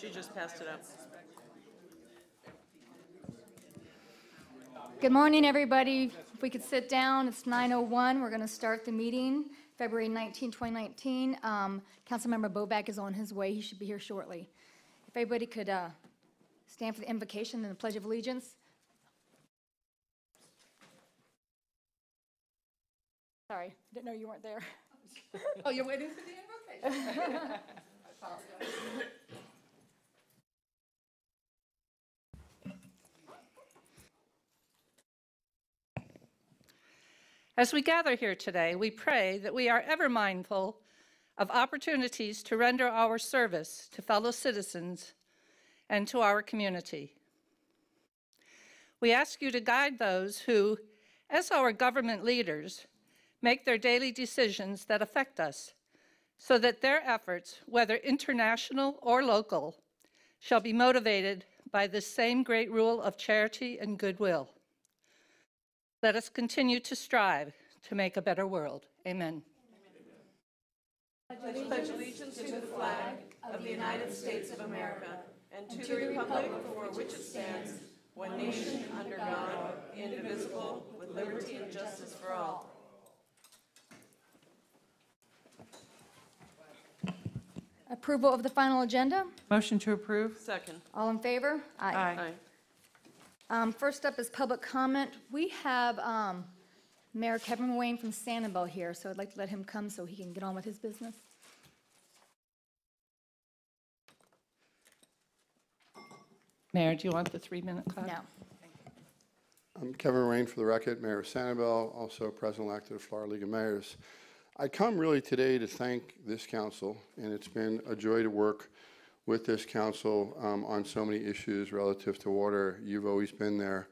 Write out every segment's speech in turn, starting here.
She just passed it up. Good morning, everybody. If we could sit down, it's 9:01. We're going to start the meeting, February 19, 2019. Councilmember Boback is on his way. He should be here shortly. If everybody could stand for the invocation and the Pledge of Allegiance. Sorry, didn't know you weren't there. Oh, you're waiting for the invocation? I apologize. As we gather here today, we pray that we are ever mindful of opportunities to render our service to fellow citizens and to our community. We ask you to guide those who, as our government leaders, make their daily decisions that affect us, so that their efforts, whether international or local, shall be motivated by this same great rule of charity and goodwill. Let us continue to strive to make a better world. Amen. I pledge allegiance to the flag of the United States of America and to the republic for which it stands, one nation under God, indivisible, with liberty and justice for all. Approval of the final agenda. Motion to approve? Second. All in favor? Aye. First up is public comment. We have Mayor Kevin Wayne from Sanibel here, so I'd like to let him come so he can get on with his business. Mayor, do you want the 3-minute clock? No. I'm Kevin Rain, for the record, Mayor of Sanibel, also President-elect of the Florida League of Mayors. I come really today to thank this council, and it's been a joy to work with this council on so many issues relative to water. You've always been there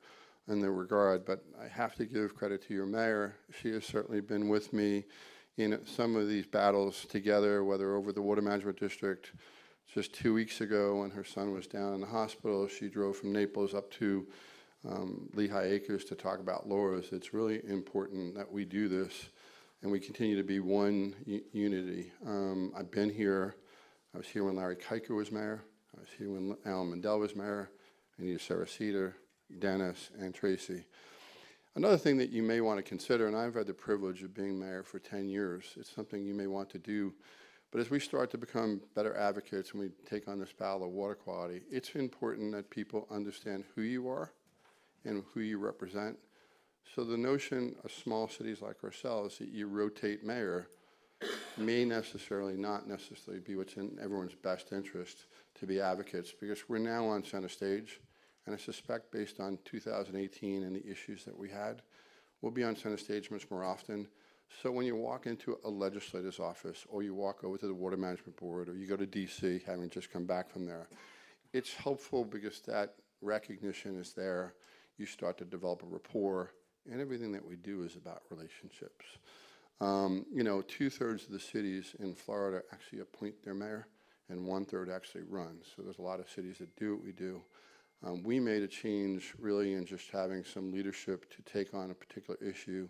in that regard, but I have to give credit to your mayor. She has certainly been with me in some of these battles together, whether over the Water Management District. Just 2 weeks ago when her son was down in the hospital, she drove from Naples up to Lehigh Acres to talk about LORAs. It's really important that we do this and we continue to be one unity. I've been here. I was here when Larry Kiker was mayor. I was here when Alan Mandel was mayor. Anita Saracita, Dennis, and Tracy. Another thing that you may want to consider, and I've had the privilege of being mayor for 10 years, it's something you may want to do, but as we start to become better advocates and we take on this battle of water quality, it's important that people understand who you are and who you represent. So the notion of small cities like ourselves that you rotate mayor may not necessarily be what's in everyone's best interest to be advocates, because we're now on center stage, and I suspect based on 2018 and the issues that we had, we'll be on center stage much more often. So when you walk into a legislator's office, or you walk over to the Water Management Board, or you go to DC, having just come back from there, it's helpful because that recognition is there. You start to develop a rapport, and everything that we do is about relationships. You know, 2/3 of the cities in Florida actually appoint their mayor, and 1/3 actually run. So there's a lot of cities that do what we do. We made a change really in just having some leadership to take on a particular issue,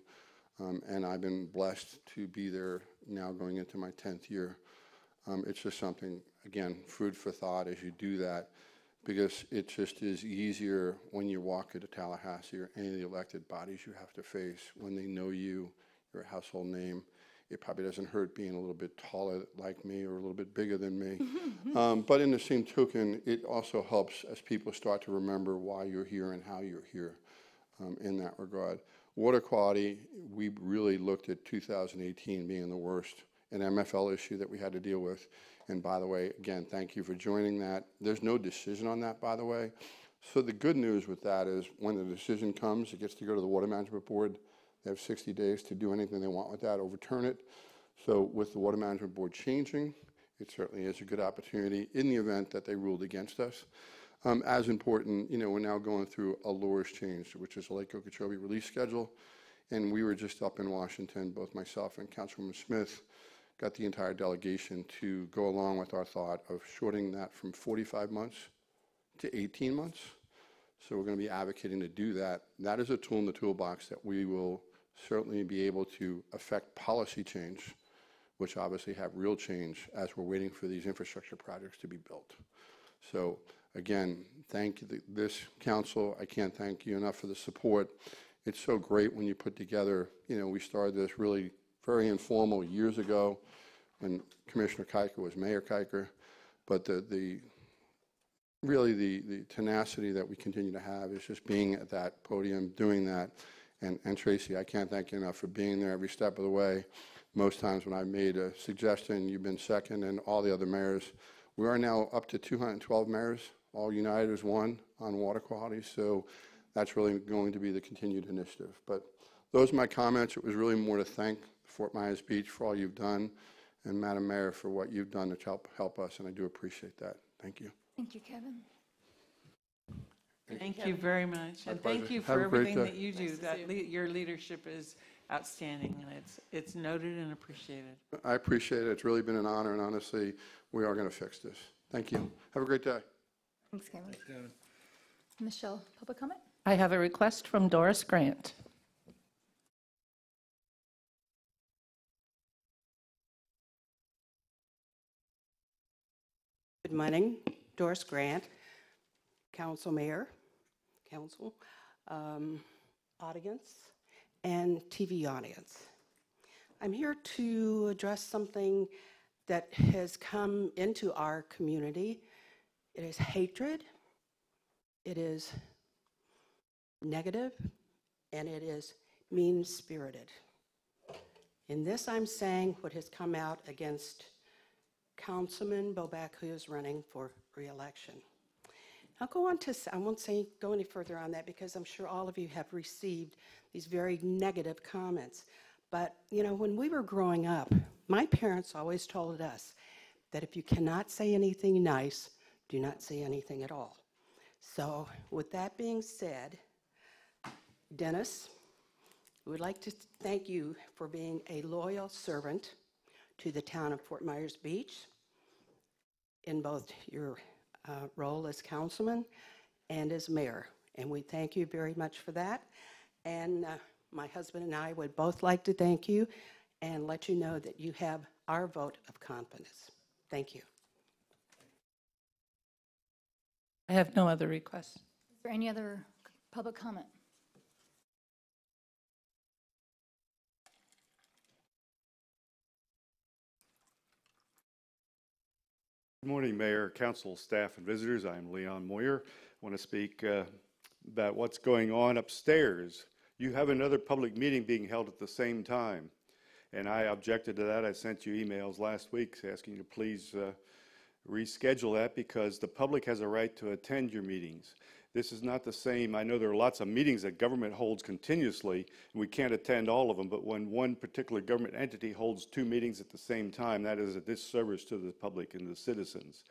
and I've been blessed to be there now going into my 10th year. It's just something, again, food for thought as you do that, because it just is easier when you walk into Tallahassee or any of the elected bodies you have to face. When they know you, you're a household name. It probably doesn't hurt being a little bit taller like me or a little bit bigger than me. But in the same token, it also helps as people start to remember why you're here and how you're here in that regard. Water quality, we really looked at 2018 being the worst, an MFL issue that we had to deal with. And by the way, again, thank you for joining that. There's no decision on that, by the way. So the good news with that is when the decision comes, it gets to go to the Water Management Board. They have 60 days to do anything they want with that, overturn it. So with the Water Management Board changing, it certainly is a good opportunity in the event that they ruled against us. As important, you know, we're now going through a LORAS change, which is a Lake Okeechobee release schedule. And we were just up in Washington, both myself and Councilwoman Smith, got the entire delegation to go along with our thought of shorting that from 45 months to 18 months. So we're going to be advocating to do that. That is a tool in the toolbox that we will certainly be able to affect policy change, which obviously have real change as we're waiting for these infrastructure projects to be built. So again, thank you, this council. I can't thank you enough for the support. It's so great when you put together, we started this really very informal years ago when Commissioner Kiker was Mayor Kiker, but really the tenacity that we continue to have is just being at that podium, doing that. And Tracy, I can't thank you enough for being there every step of the way. Most times when I've made a suggestion, you've been second, and all the other mayors. We are now up to 212 mayors, all united as one on water quality, so that's really going to be the continued initiative. But those are my comments. It was really more to thank Fort Myers Beach for all you've done, and Madam Mayor for what you've done to help us, and I do appreciate that. Thank you. Thank you, Kevin. Thank you very much, My and thank pleasure. you Have for a great everything day. that you do. Nice to That see you. your leadership is outstanding, and it's noted and appreciated. I appreciate it. It's really been an honor, and honestly, we are going to fix this. Thank you. Have a great day. Thanks, Kevin. Michelle, public comment? I have a request from Doris Grant. Good morning, Doris Grant, Council Mayor, Council, audience, and TV audience. I'm here to address something that has come into our community. It is hatred, it is negative, and it is mean-spirited. In this, I'm saying what has come out against Councilman Boback, who is running for re-election. I'll go on to, I won't go any further on that because I'm sure all of you have received these very negative comments. But, when we were growing up, my parents always told us that if you cannot say anything nice, do not say anything at all. So, with that being said, Dennis, we would like to thank you for being a loyal servant to the town of Fort Myers Beach in both your role as councilman and as mayor. And we thank you very much for that. And my husband and I would both like to thank you and let you know that you have our vote of confidence. Thank you. I have no other requests. Is there any other public comment? Good morning, Mayor, Council, staff, and visitors. I'm Leon Moyer. I want to speak about what's going on upstairs. You have another public meeting being held at the same time, and I objected to that. I sent you emails last week asking you to please reschedule that because the public has a right to attend your meetings. This is not the same. I know there are lots of meetings that government holds continuously, and we can't attend all of them, but when one particular government entity holds two meetings at the same time, that is a disservice to the public and the citizens.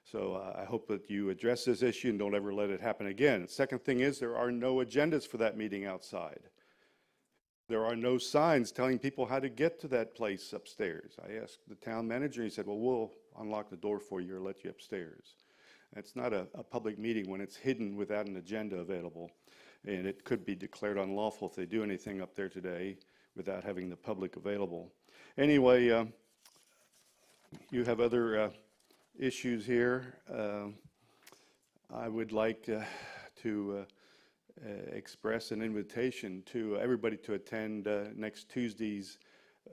So I hope that you address this issue and don't ever let it happen again. Second thing is there are no agendas for that meeting outside. There are no signs telling people how to get to that place upstairs. I asked the town manager, and he said, well, we'll unlock the door for you or let you upstairs. It's not a public meeting when it's hidden without an agenda available, and it could be declared unlawful if they do anything up there today without having the public available. Anyway, you have other issues here. I would like to express an invitation to everybody to attend next Tuesday's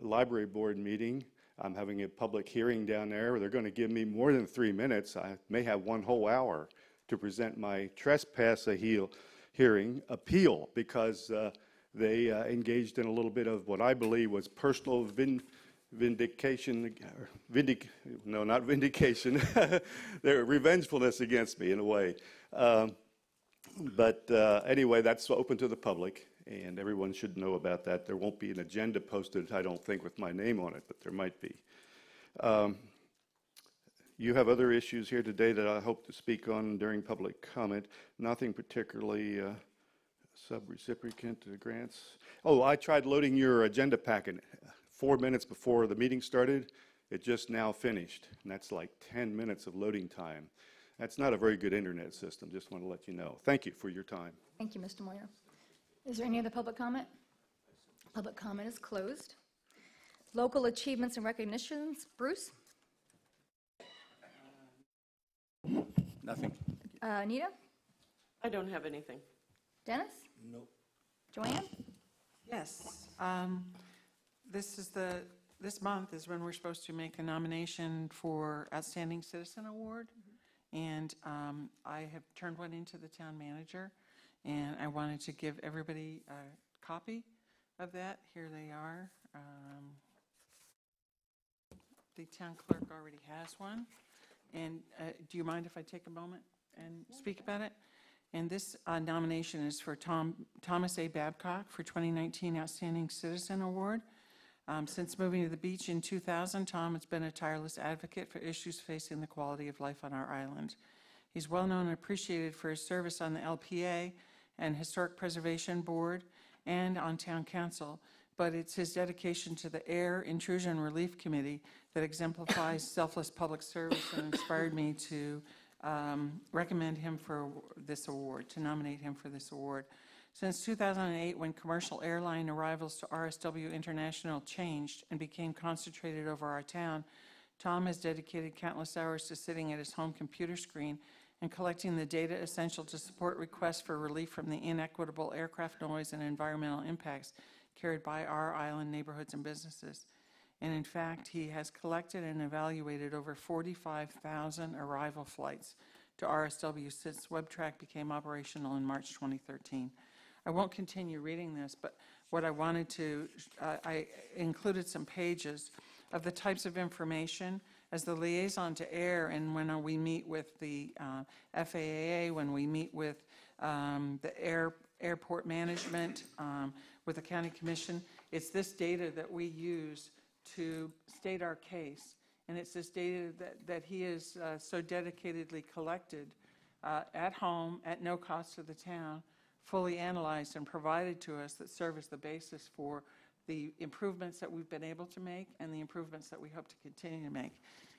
library board meeting. I'm having a public hearing down there. They're going to give me more than 3 minutes. I may have one whole hour to present my trespass hearing appeal because they engaged in a little bit of what I believe was personal vindication, no, not vindication, their revengefulness against me in a way. But anyway, that's open to the public, and everyone should know about that. There won't be an agenda posted, I don't think, with my name on it, but there might be. You have other issues here today that I hope to speak on during public comment. Nothing particularly sub-recipient grants. Oh, I tried loading your agenda packet 4 minutes before the meeting started. It just now finished, and that's like 10 minutes of loading time. That's not a very good internet system, just want to let you know. Thank you for your time. Thank you, Mr. Moyer. Is there any other public comment? Public comment is closed. Local achievements and recognitions, Bruce? Nothing. Anita? I don't have anything. Dennis? Nope. Joanne? Yes. This month is when we're supposed to make a nomination for Outstanding Citizen Award. And I have turned one into the town manager, and I wanted to give everybody a copy of that. Here they are. The town clerk already has one. And do you mind if I take a moment and speak about it? And this nomination is for Thomas A. Babcock for 2019 Outstanding Citizen Award. Since moving to the beach in 2000, Tom has been a tireless advocate for issues facing the quality of life on our island. He's well known and appreciated for his service on the LPA and Historic Preservation Board and on Town Council, but it's his dedication to the Air Intrusion Relief Committee that exemplifies selfless public service and inspired me to recommend him for this award, to nominate him for this award. Since 2008, when commercial airline arrivals to RSW International changed and became concentrated over our town, Tom has dedicated countless hours to sitting at his home computer screen and collecting the data essential to support requests for relief from the inequitable aircraft noise and environmental impacts carried by our island neighborhoods and businesses. And in fact, he has collected and evaluated over 45,000 arrival flights to RSW since WebTrack became operational in March 2013. I won't continue reading this, but what I wanted to, I included some pages of the types of information as the liaison to air, and when we meet with the FAA, when we meet with the airport management, with the county commission, it's this data that we use to state our case. And it's this data that he has so dedicatedly collected at home at no cost to the town, fully analyzed and provided to us, that serve as the basis for the improvements that we've been able to make and the improvements that we hope to continue to make.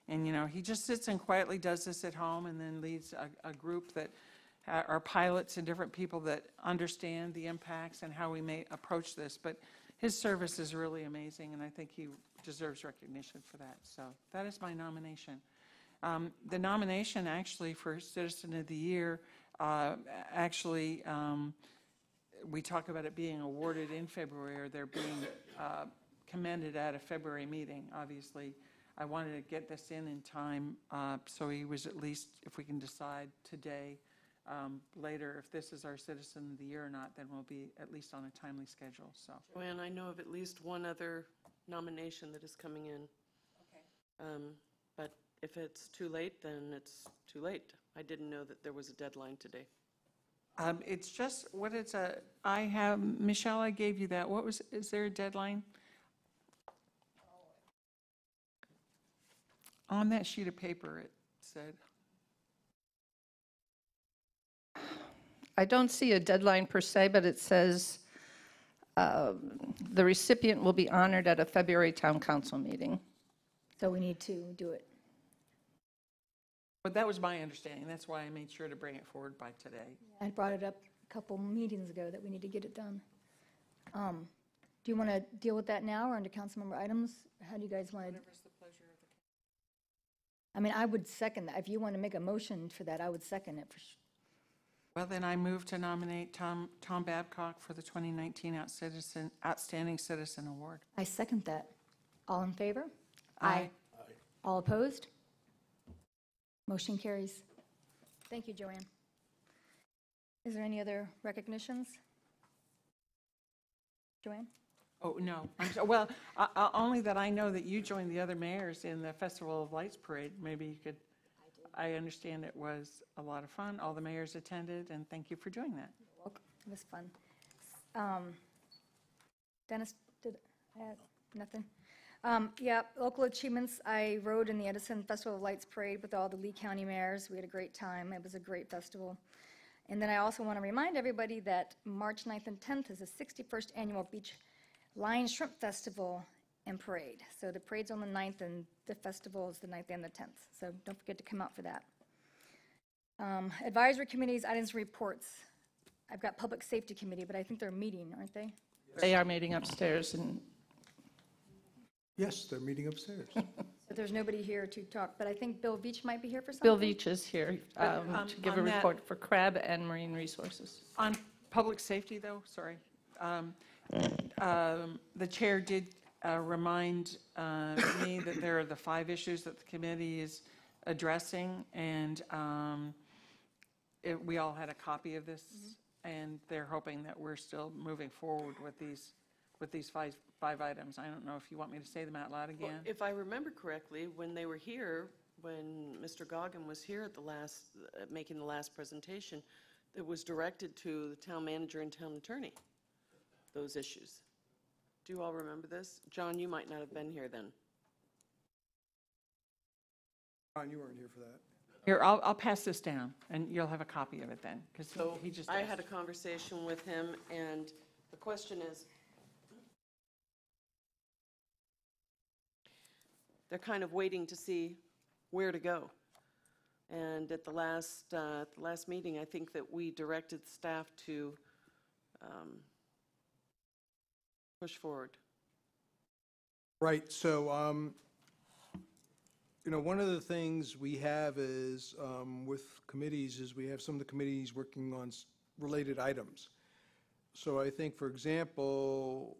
And, you know, he just sits and quietly does this at home and then leads a group that are pilots and different people that understand the impacts and how we may approach this. But his service is really amazing, and I think he deserves recognition for that. So that is my nomination. The nomination actually for Citizen of the Year, we talk about it being awarded in February, or they're being commended at a February meeting. Obviously, I wanted to get this in time, so he was at least, if we can decide today, later, if this is our Citizen of the Year or not, then we'll be at least on a timely schedule. So, Joanne, I know of at least one other nomination that is coming in. Okay. But if it's too late, then it's too late. I didn't know that there was a deadline today. it's just, what it's a, I have, Michelle, I gave you that. What was, is there a deadline? On that sheet of paper, it said. I don't see a deadline per se, but it says the recipient will be honored at a February town council meeting. So we need to do it. But that was my understanding. That's why I made sure to bring it forward by today. I brought it up a couple meetings ago that we need to get it done. Do you want to deal with that now or under council member items? How do you guys want to? Whatever's the pleasure of the. I mean, I would second that. If you want to make a motion for that, I would second it for sure. Well, then I move to nominate Tom Babcock for the 2019 Outstanding Citizen Award. I second that. All in favor? Aye. All opposed? Motion carries. Thank you, Joanne. Is there any other recognitions? Joanne? Oh, no. Well, only that I know that you joined the other mayors in the Festival of Lights Parade. Maybe you could, I understand it was a lot of fun. All the mayors attended, and thank you for doing that. It was fun. Dennis, did I add nothing? Yeah, local achievements. I rode in the Edison Festival of Lights Parade with all the Lee County mayors. We had a great time. It was a great festival. And then I also want to remind everybody that March 9th and 10th is the 61st Annual Beach Lion Shrimp Festival and Parade. So the parade's on the 9th, and the festival is the 9th and the 10th. So don't forget to come out for that. Advisory committees, items, and reports. I've got Public Safety Committee, but I think they're meeting, aren't they? They are meeting upstairs, and Yes, they're meeting upstairs. So But there's nobody here to talk, but I think Bill Veach might be here for something. Bill Veach is here to give a on that- report for CRAB and Marine Resources. On public safety, though, sorry. The chair did remind me that there are the 5 issues that the committee is addressing, and we all had a copy of this, and they're hoping that we're still moving forward with these five items. I don't know if you want me to say them out loud Well, again. if I remember correctly, when they were here, when Mr. Goggin was here at the last, making the last presentation, it was directed to the town manager and town attorney, those issues. Do you all remember this? John, you might not have been here then. Ron, you weren't here for that. Here, I'll pass this down, and you'll have a copy of it then, because So he just I asked. had a conversation with him, and the question is, they're kind of waiting to see where to go. And at the last meeting, I think that we directed staff to push forward. Right, so, one of the things we have is, with committees, is we have some of the committees working on related items. So I think, for example,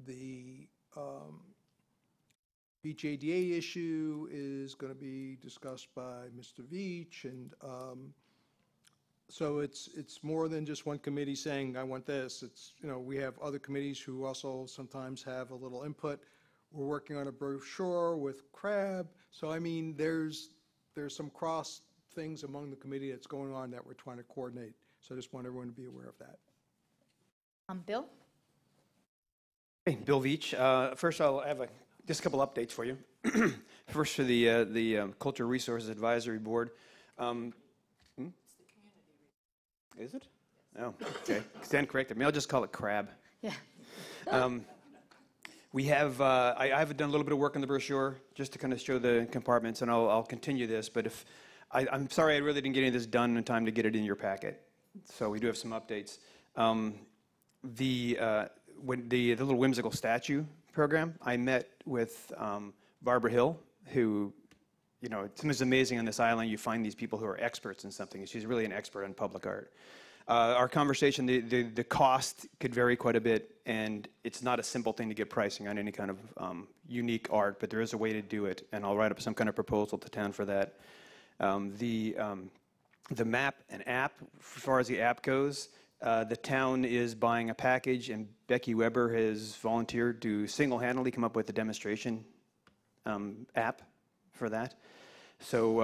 the Beach ADA issue is going to be discussed by Mr. Veach, and so it's more than just one committee saying, I want this. It's, we have other committees who also sometimes have a little input. We're working on a brochure with CRAB. So, I mean, there's some cross things among the committee that's going on that we're trying to coordinate. So I just want everyone to be aware of that. Bill? Hey, Bill Veach. First, I'll have just a couple updates for you. First, for the Cultural Resources Advisory Board. Is it? Oh, okay. Stand corrected. Maybe I'll just call it CRAB. Yeah. We have, I've done a little bit of work on the brochure just to kind of show the compartments, and I'll continue this, but I'm sorry I really didn't get any of this done in time to get it in your packet. So we do have some updates. The little whimsical statue program, I met with Barbara Hill, who, it's amazing on this island you find these people who are experts in something. She's really an expert in public art. Our conversation, the cost could vary quite a bit, and it's not a simple thing to get pricing on any kind of unique art, but there is a way to do it, and I'll write up some kind of proposal to town for that. The map and app, as far as the app goes, the town is buying a package, and Becky Weber has volunteered to single-handedly come up with a demonstration app for that. So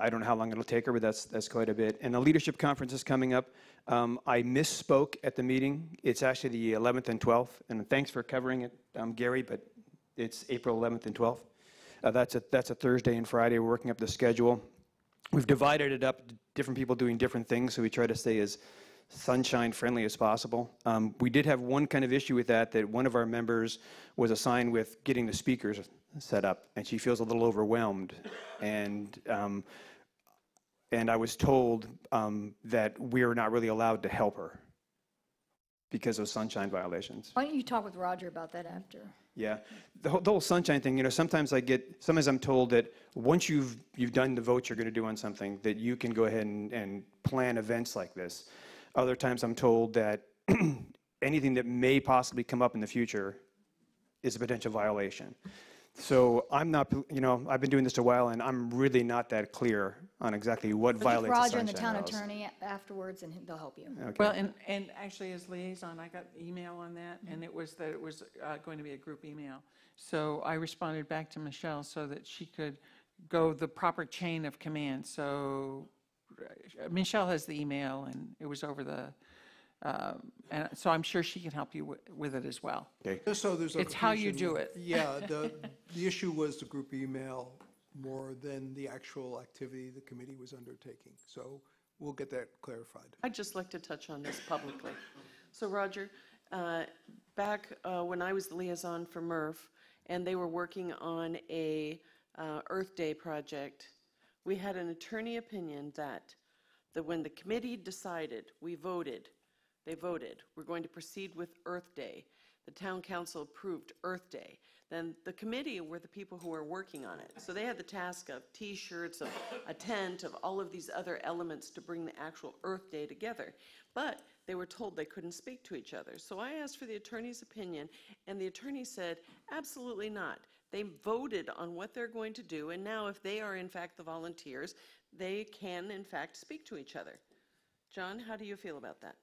I don't know how long it'll take her, but that's quite a bit. And the leadership conference is coming up. I misspoke at the meeting. It's actually the 11th and 12th, and thanks for covering it, Gary, but it's April 11th and 12th. That's a Thursday and Friday. We're working up the schedule. We've divided it up, different people doing different things, so we try to stay as sunshine-friendly as possible. We did have one kind of issue with that one of our members was assigned with getting the speakers set up, and she feels a little overwhelmed. And I was told that we're not really allowed to help her because of sunshine violations. Why don't you talk with Roger about that after? Yeah, the whole sunshine thing, sometimes I'm told that once you've done the vote you're going to do on something, that you can go ahead and plan events like this. Other times I'm told that anything that may possibly come up in the future is a potential violation. So I'm not, I've been doing this a while, and I'm really not that clear on exactly what violates the Roger and the sunshine town laws. attorney afterwards, and they'll help you. Okay. Well, and actually, as liaison, I got email on that, and it was going to be a group email. So I responded back to Michelle so that she could go the proper chain of command. So Michelle has the email, and it was over the, and so I'm sure she can help you with it as well. Okay. Just so there's no It's how you confusion, do it. Yeah, the issue was the group email more than the actual activity the committee was undertaking. So we'll get that clarified. I'd just like to touch on this publicly. So Roger, back when I was the liaison for MRF, and they were working on a Earth Day project, we had an attorney opinion that when the committee decided, we voted They voted, we're going to proceed with Earth Day. The town council approved Earth Day. Then the committee were the people who were working on it. So they had the task of T-shirts, of a tent, of all of these other elements to bring the actual Earth Day together. But they were told they couldn't speak to each other. So I asked for the attorney's opinion, and the attorney said, absolutely not. They voted on what they're going to do, and now if they are in fact the volunteers, they can in fact speak to each other. John, how do you feel about that?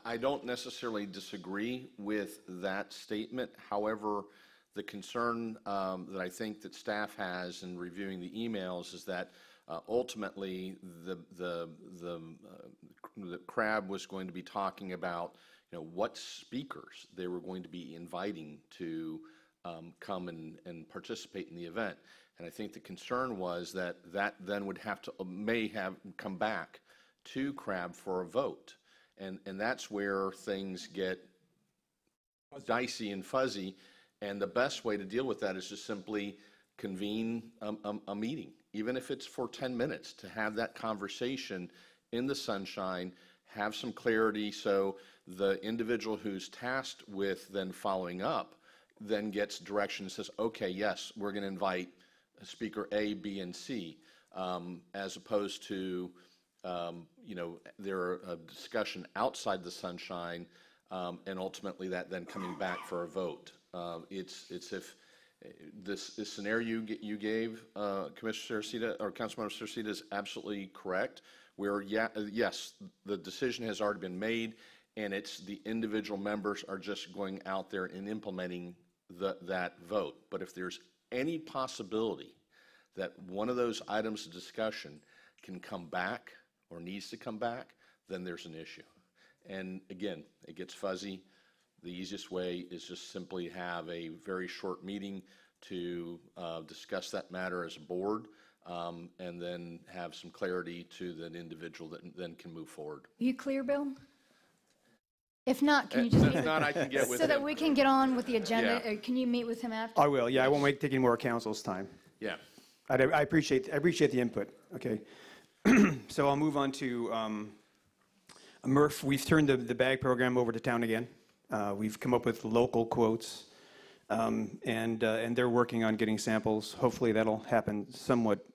I don't necessarily disagree with that statement. However, the concern that I think that staff has in reviewing the emails is that ultimately the CRAB was going to be talking about, you know, what speakers they were going to be inviting to come and participate in the event. And I think the concern was that that then would have to, may have come back to CRAB for a vote. And that's where things get dicey and fuzzy. And the best way to deal with that is to simply convene a meeting, even if it's for 10 minutes, to have that conversation in the sunshine, have some clarity so the individual who's tasked with then following up then gets direction and says, okay, yes, we're going to invite speaker A, B, and C, as opposed to you know, there a discussion outside the sunshine, and ultimately that then coming back for a vote. It's if this scenario you gave, Commissioner Saracita or Councilmember Saracita, is absolutely correct. Where yes, the decision has already been made, and it's the individual members are just going out there and implementing that vote. But if there's any possibility that one of those items of discussion can come back or needs to come back, then there's an issue. And again, it gets fuzzy. The easiest way is just simply have a very short meeting to discuss that matter as a board, and then have some clarity to that individual that then can move forward. Are you clear, Bill? If not, can you just If not, I can get with so that him. we can get on with the agenda? Yeah. Can you meet with him after? I will, yeah, I won't take any more council's time. Yeah. I appreciate the input, okay. So I'll move on to MRF. We've turned the bag program over to town again. We've come up with local quotes, and they're working on getting samples. Hopefully that'll happen somewhat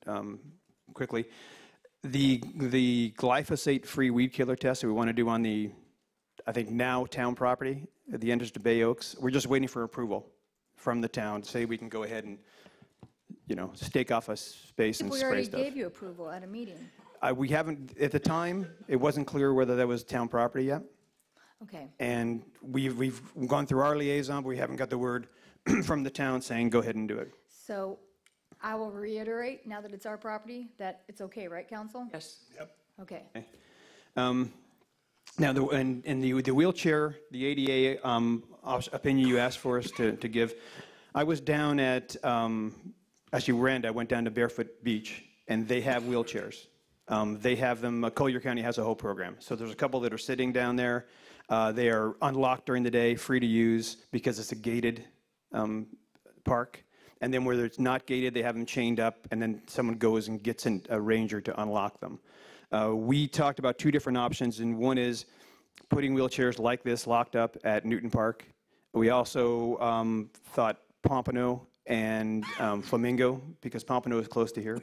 quickly. The glyphosate-free weed killer test that we want to do on the, I think now town property at the entrance to Bay Oaks, we're just waiting for approval from the town to say we can go ahead and, you know, stake off a space and We spray already stuff. gave you approval at a meeting. We haven't, at the time, it wasn't clear whether that was town property yet. Okay. And we've gone through our liaison, but we haven't got the word from the town saying, go ahead and do it. So I will reiterate, now that it's our property, that it's okay, right, council? Yes. Okay. Now, in the wheelchair, the ADA opinion you asked for us to give, I was down at, actually, I went down to Barefoot Beach, and they have wheelchairs. They have them, Collier County has a whole program. So there's a couple that are sitting down there. They are unlocked during the day, free to use, because it's a gated park. And then where it's not gated, they have them chained up, and then someone goes and gets a ranger to unlock them. We talked about two different options, and one is putting wheelchairs like this locked up at Newton Park. We also thought Pompano and Flamingo, because Pompano is close to here,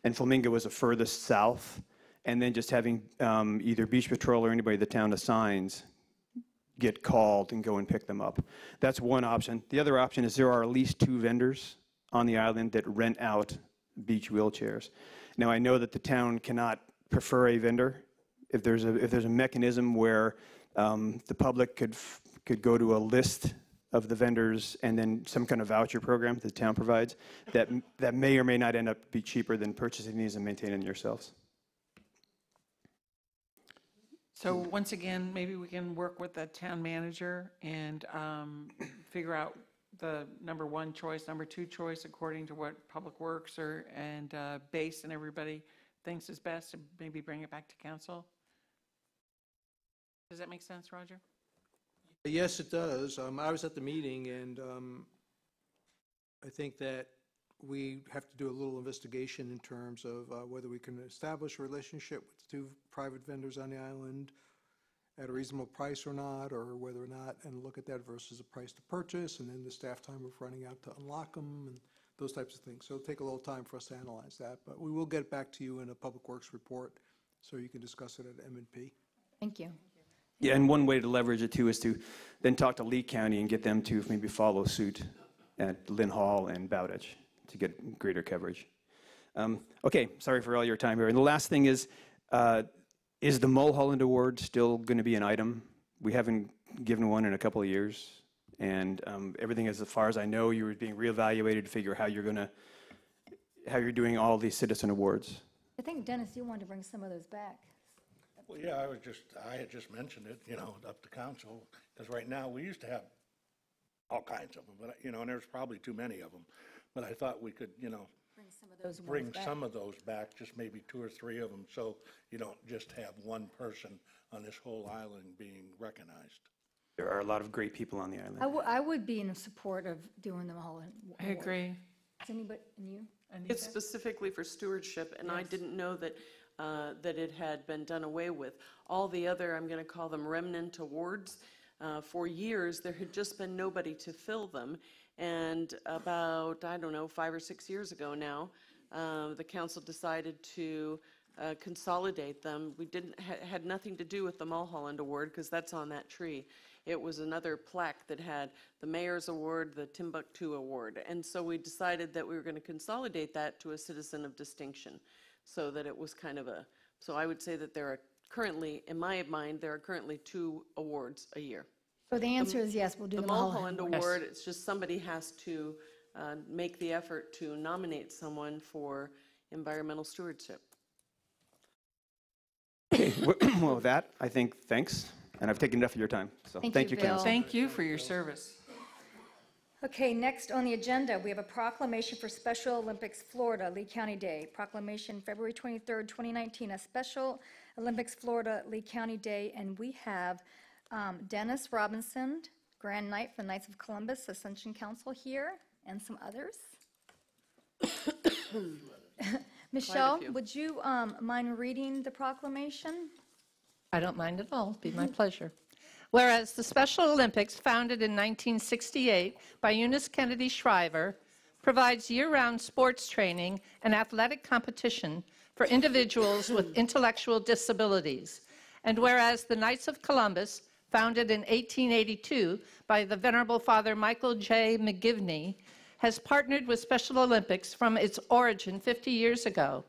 and Flamingo was the furthest south, and then just having either Beach Patrol or anybody the town assigns get called and go and pick them up. That's one option. The other option is there are at least 2 vendors on the island that rent out beach wheelchairs. Now, I know that the town cannot prefer a vendor. If there's a mechanism where the public could go to a list of the vendors and then some kind of voucher program that the town provides, that may or may not end up be cheaper than purchasing these and maintaining them yourselves. So once again, maybe we can work with the town manager and figure out the number 1 choice, number 2 choice, according to what Public Works and Base and everybody thinks is best, and maybe bring it back to council. Does that make sense, Roger? Yes, it does. I was at the meeting, and I think that we have to do a little investigation in terms of whether we can establish a relationship with 2 private vendors on the island at a reasonable price or not, or whether or not, and look at that versus the price to purchase, and then the staff time of running out to unlock them, and those types of things. So it'll take a little time for us to analyze that, but we will get back to you in a Public Works report, so you can discuss it at M&P. Thank you. Yeah, and one way to leverage it too is to then talk to Lee County and get them to maybe follow suit at Lynn Hall and Bowditch to get greater coverage. Okay, sorry for all your time here. And the last thing is the Mulholland Award still going to be an item? We haven't given one in a couple of years, and everything, as far as I know, you were being reevaluated to figure how you're doing all these citizen awards. I think, Dennis, you wanted to bring some of those back. Well, yeah, I had just mentioned it, up to council, because right now, we used to have all kinds of them, but, and there's probably too many of them. But I thought we could, Bring some of those bring ones back. some of those back, just maybe 2 or 3 of them, so you don't just have one person on this whole island being recognized. There are a lot of great people on the island. I would be in support of doing them all. I agree. Is anybody, and you? It's specifically for stewardship, and I didn't know that, that it had been done away with. All the other, I'm going to call them remnant awards, for years, there had just been nobody to fill them. And about, 5 or 6 years ago now, the council decided to consolidate them. We had nothing to do with the Mulholland Award, because that's on that tree. It was another plaque that had the Mayor's Award, the Timbuktu Award. And so we decided that we were going to consolidate that to a Citizen of Distinction, so that it was kind of so I would say that there are currently, in my mind, there are currently 2 awards a year. So the answer is yes, we'll do the Mulholland Award, it's just somebody has to make the effort to nominate someone for environmental stewardship. Okay, well, with that, I think thanks, and I've taken enough of your time. So thank you, Bill. Council. Thank you for your service. Okay, next on the agenda, we have a proclamation for Special Olympics Florida, Lee County Day. Proclamation, February 23rd, 2019, a Special Olympics Florida, Lee County Day, and we have Dennis Robinson, Grand Knight for the Knights of Columbus Ascension Council here, and some others. Michelle, would you mind reading the proclamation? I don't mind at all. It'd be my pleasure. Whereas the Special Olympics, founded in 1968 by Eunice Kennedy Shriver, provides year-round sports training and athletic competition for individuals with intellectual disabilities. And whereas the Knights of Columbus, founded in 1882 by the Venerable Father Michael J. McGivney, has partnered with Special Olympics from its origin 50 years ago.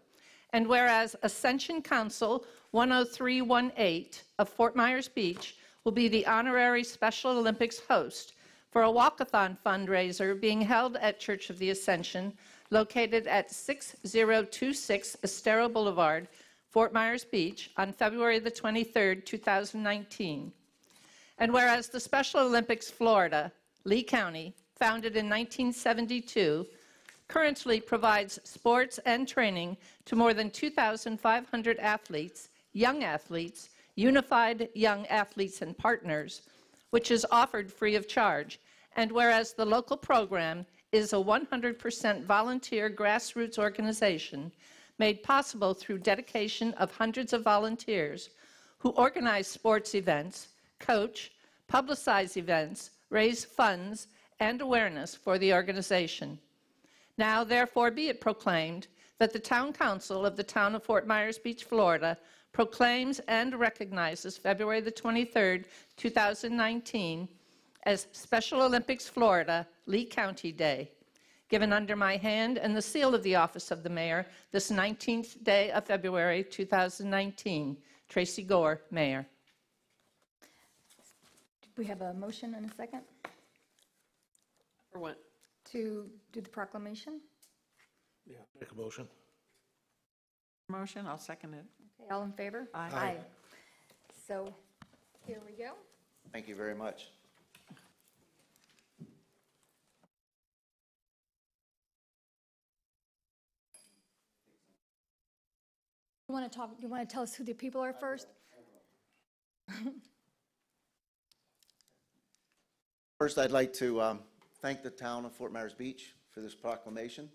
And whereas Ascension Council 10318 of Fort Myers Beach will be the honorary Special Olympics host for a walkathon fundraiser being held at Church of the Ascension, located at 6026 Estero Boulevard, Fort Myers Beach, on February the 23rd, 2019. And whereas the Special Olympics Florida, Lee County, founded in 1972, currently provides sports and training to more than 2,500 athletes, young athletes, unified young athletes and partners, which is offered free of charge. And whereas the local program is a 100% volunteer grassroots organization made possible through dedication of hundreds of volunteers who organize sports events, coach, publicize events, raise funds, and awareness for the organization. Now, therefore, be it proclaimed that the Town Council of the Town of Fort Myers Beach, Florida, proclaims and recognizes February the 23rd, 2019 as Special Olympics Florida Lee County Day, given under my hand and the seal of the office of the mayor this 19th day of February 2019. Tracy Gore, Mayor. We have a motion and a second For what? to do the proclamation. Yeah, make a motion. Motion, I'll second it. Okay, all in favor? Aye. So here we go. Thank you very much. You want to talk? You want to tell us who the people are first? First, I'd like to thank the town of Fort Myers Beach for this proclamation.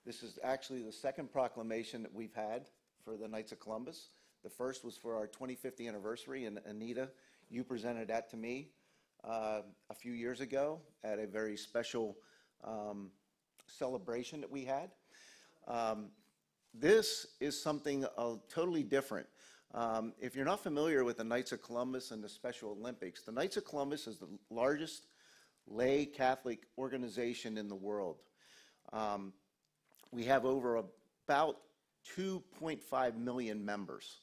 This is actually the second proclamation that we've had for the Knights of Columbus. The first was for our 25th anniversary, and Anita, you presented that to me a few years ago at a very special celebration that we had. This is something totally different. If you're not familiar with the Knights of Columbus and the Special Olympics, the Knights of Columbus is the largest lay Catholic organization in the world. We have over about 2.5 million members,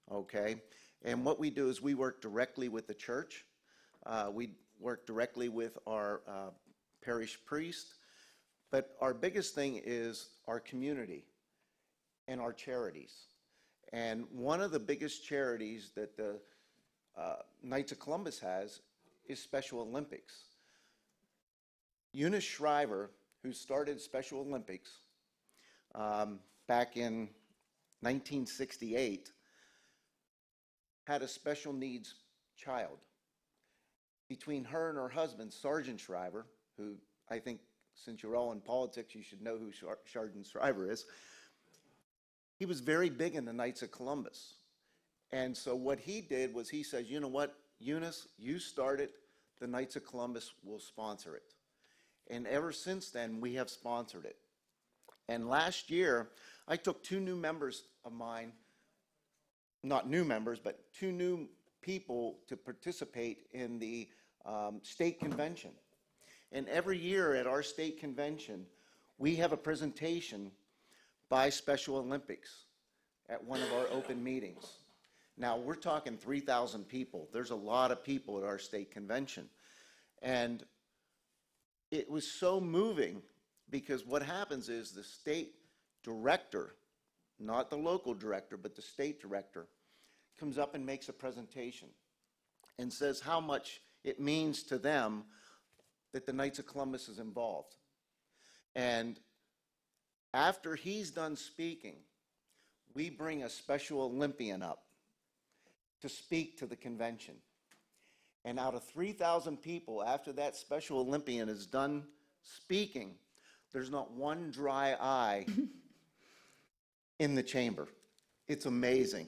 okay? And what we do is we work directly with the church. We work directly with our parish priest. But our biggest thing is our community and our charities. And one of the biggest charities that the Knights of Columbus has is Special Olympics. Eunice Shriver, who started Special Olympics back in 1968, had a special needs child. Between her and her husband, Sergeant Shriver, who I think, since you're all in politics, you should know who Sergeant Shriver is. He was very big in the Knights of Columbus. And so what he did was he said, you know what, Eunice, you started the Knights of Columbus, we'll sponsor it. And ever since then, we have sponsored it. And last year, I took 2 new members of mine, not new members, but 2 new people to participate in the state convention. And every year at our state convention, we have a presentation by Special Olympics at one of our open meetings. Now, we're talking 3,000 people. There's a lot of people at our state convention. And it was so moving because what happens is the state director, not the local director, but the state director, comes up and makes a presentation and says how much it means to them that the Knights of Columbus is involved. And after he's done speaking, we bring a Special Olympian up to speak to the convention. And out of 3,000 people, after that Special Olympian is done speaking, there's not one dry eye in the chamber. It's amazing.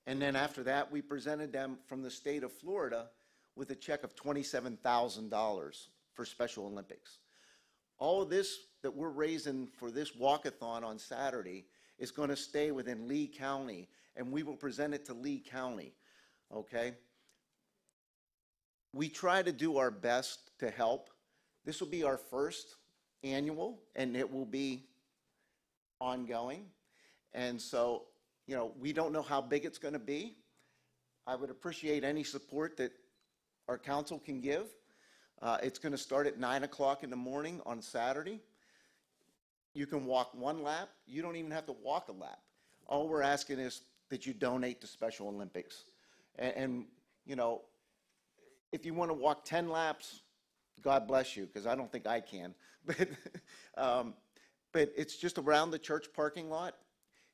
And then after that, we presented them from the state of Florida with a check of $27,000 for Special Olympics. All of this that we're raising for this walkathon on Saturday is going to stay within Lee County, and we will present it to Lee County, okay? We try to do our best to help. This will be our first annual, and it will be ongoing. And so, you know, we don't know how big it's going to be. I would appreciate any support that our council can give. It's going to start at 9 o'clock in the morning on Saturday. You can walk 1 lap. You don't even have to walk a lap. All we're asking is that you donate to Special Olympics. And you know, if you want to walk 10 laps, God bless you, because I don't think I can. But it's just around the church parking lot.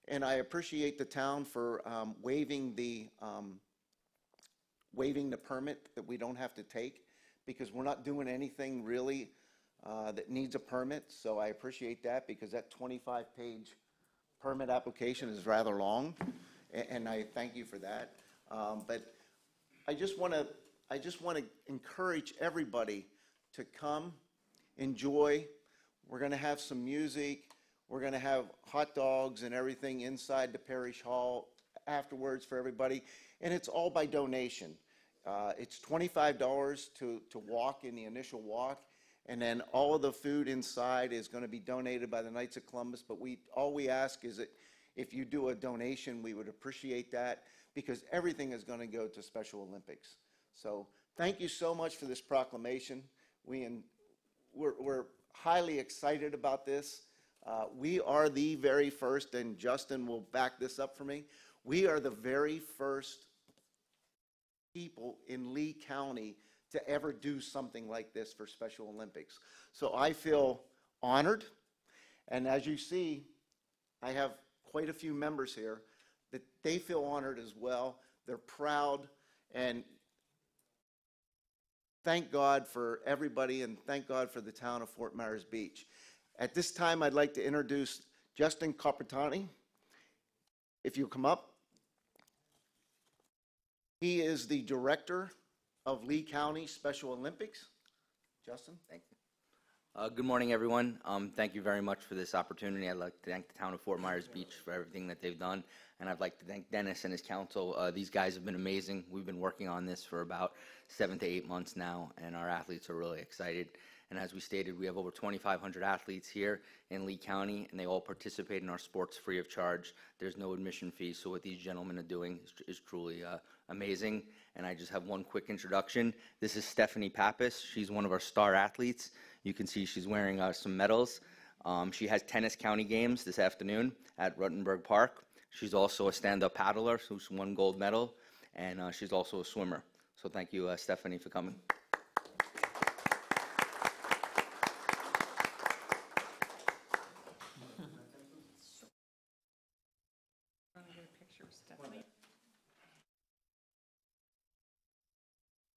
And I appreciate the town for waiving the permit that we don't have to take, because we're not doing anything really that needs a permit. So I appreciate that, because that 25-page permit application is rather long, and I thank you for that. But I just want to encourage everybody to come, enjoy. We're going to have some music. We're going to have hot dogs and everything inside the parish hall afterwards for everybody, and it's all by donation. It's $25 to walk in the initial walk, and then all of the food inside is going to be donated by the Knights of Columbus. But all we ask is that if you do a donation, we would appreciate that, because everything is going to go to Special Olympics. So thank you so much for this proclamation. We're highly excited about this. We are the very first, and Justin will back this up for me, we are the very first people in Lee County to ever do something like this for Special Olympics. So I feel honored, and as you see, I have quite a few members here that they feel honored as well. They're proud, and thank God for everybody, and thank God for the town of Fort Myers Beach. At this time, I'd like to introduce Justin Carpentani. If you come up. He is the director of Lee County Special Olympics. Justin, thank you. Good morning, everyone. Thank you very much for this opportunity. I'd like to thank the town of Fort Myers Beach for everything that they've done, and I'd like to thank Dennis and his council. These guys have been amazing. We've been working on this for about 7 to 8 months now, and our athletes are really excited. And as we stated, we have over 2,500 athletes here in Lee County, and they all participate in our sports free of charge. There's no admission fee, so what these gentlemen are doing is truly amazing. And I just have one quick introduction. This is Stephanie Pappas. She's one of our star athletes. You can see she's wearing some medals. She has tennis county games this afternoon at Ruttenberg Park. She's also a stand-up paddler who's won gold medal, and she's also a swimmer. So thank you, Stephanie, for coming. Want to get a picture of Stephanie?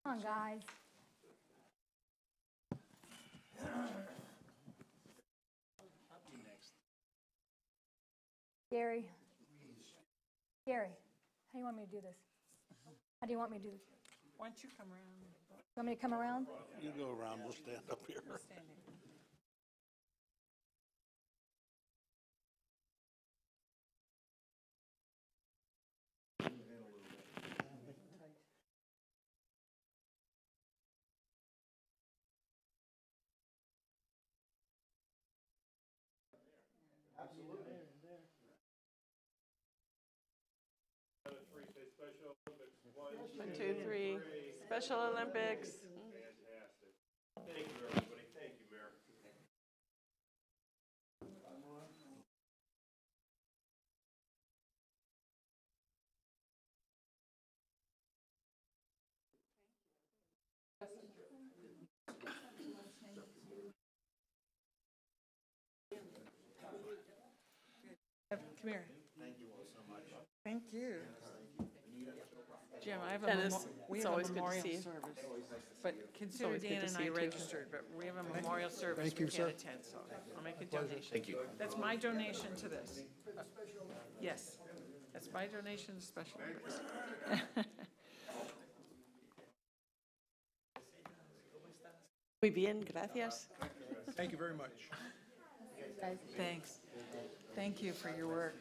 Come on, guys. Gary. Gary, how do you want me to do this? How do you want me to do this? Why don't you come around? You want me to come around? You go around, we'll stand up here. Stand here. One, two, three. Special Olympics. Fantastic. Thank you, everybody. Thank you, Mayor. Come here. Thank you all so much. Thank you. Jim, I have a Dennis, we it's have always a good to memorial see you. service. But consider always good Dan to and see I you, too. registered, but we have a memorial service Thank we you, can't sir. attend, so I'll make a donation. Thank you. That's my donation to this. Yes, that's my donation to Special Olympics. Muy bien, gracias. Thank you very much. Thanks. Thank you for your work.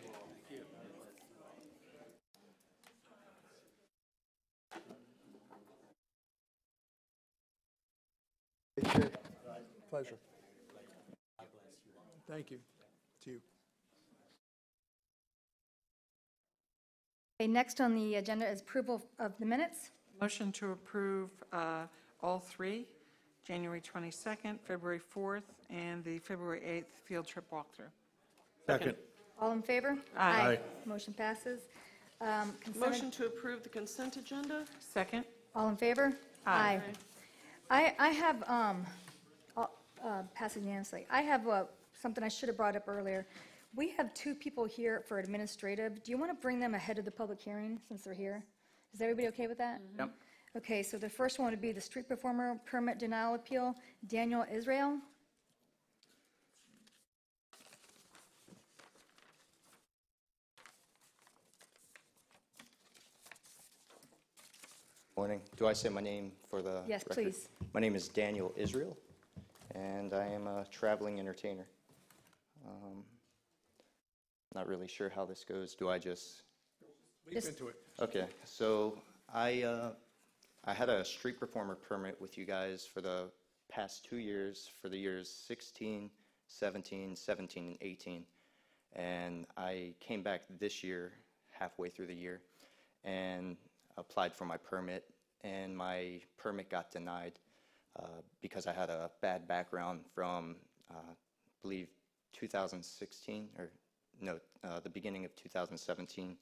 Pleasure. Thank you. To you. Okay, next on the agenda is approval of the minutes. Motion to approve all three, January 22nd, February 4th, and the February 8th field trip walkthrough. Second. All in favor? Aye. Motion passes. Consent- Motion to approve the consent agenda? Second? All in favor? Aye. I have, pass it unanimously. I have something I should have brought up earlier. We have 2 people here for administrative. Do you want to bring them ahead of the public hearing since they're here? Is everybody okay with that? Yep. Okay, so the first one would be the street performer permit denial appeal, Daniel Israel. Morning. Do I say my name for the Yes, record? please. My name is Daniel Israel, and I am a traveling entertainer. Not really sure how this goes. Do I just... Leap into it. Okay, so I had a street performer permit with you guys for the past 2 years, for the years 16, 17, 17, and 18. And I came back this year, halfway through the year, and applied for my permit, and my permit got denied because I had a bad background from, I believe, 2016, or no, the beginning of 2017.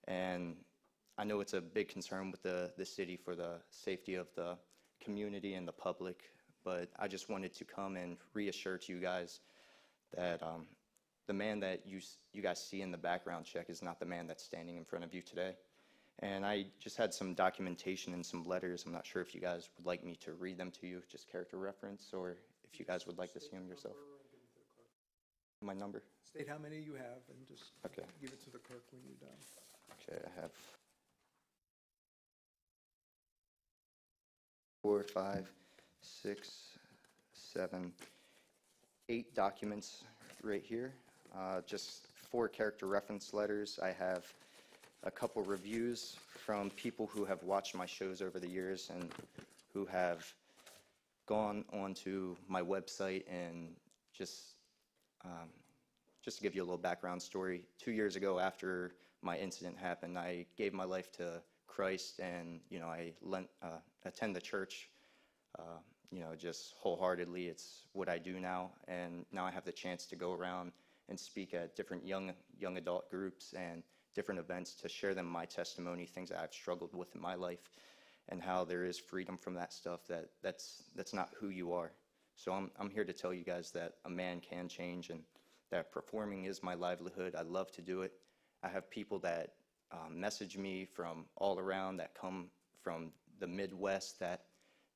And I know it's a big concern with the city for the safety of the community and the public, but I just wanted to come and reassure to you guys that the man that you guys see in the background check is not the man that's standing in front of you today. And I just had some documentation and some letters. I'm not sure if you guys would like me to read them to you, just character reference, or if you guys would like to see them yourself. My number? State how many you have and just Okay. give it to the clerk when you're done. Okay, I have 4, 5, 6, 7, 8 documents right here. Just 4 character reference letters. I have a couple reviews from people who have watched my shows over the years and who have gone onto my website and just to give you a little background story, 2 years ago after my incident happened, I gave my life to Christ, and I attend the church, just wholeheartedly. It's what I do now, and now I have the chance to go around and speak at different young adult groups and different events to share them my testimony, things that I've struggled with in my life, and how there is freedom from that stuff. That's not who you are. So I'm here to tell you guys that a man can change, and that performing is my livelihood. I love to do it. I have people that message me from all around, that come from the Midwest, that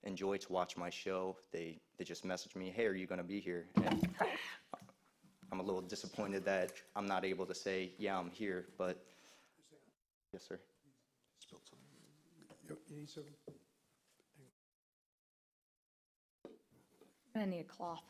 enjoy to watch my show. They just message me, hey, are you going to be here? And I'm a little disappointed that I'm not able to say, yeah, I'm here, but yes, sir. You need some? I'm gonna need a cloth.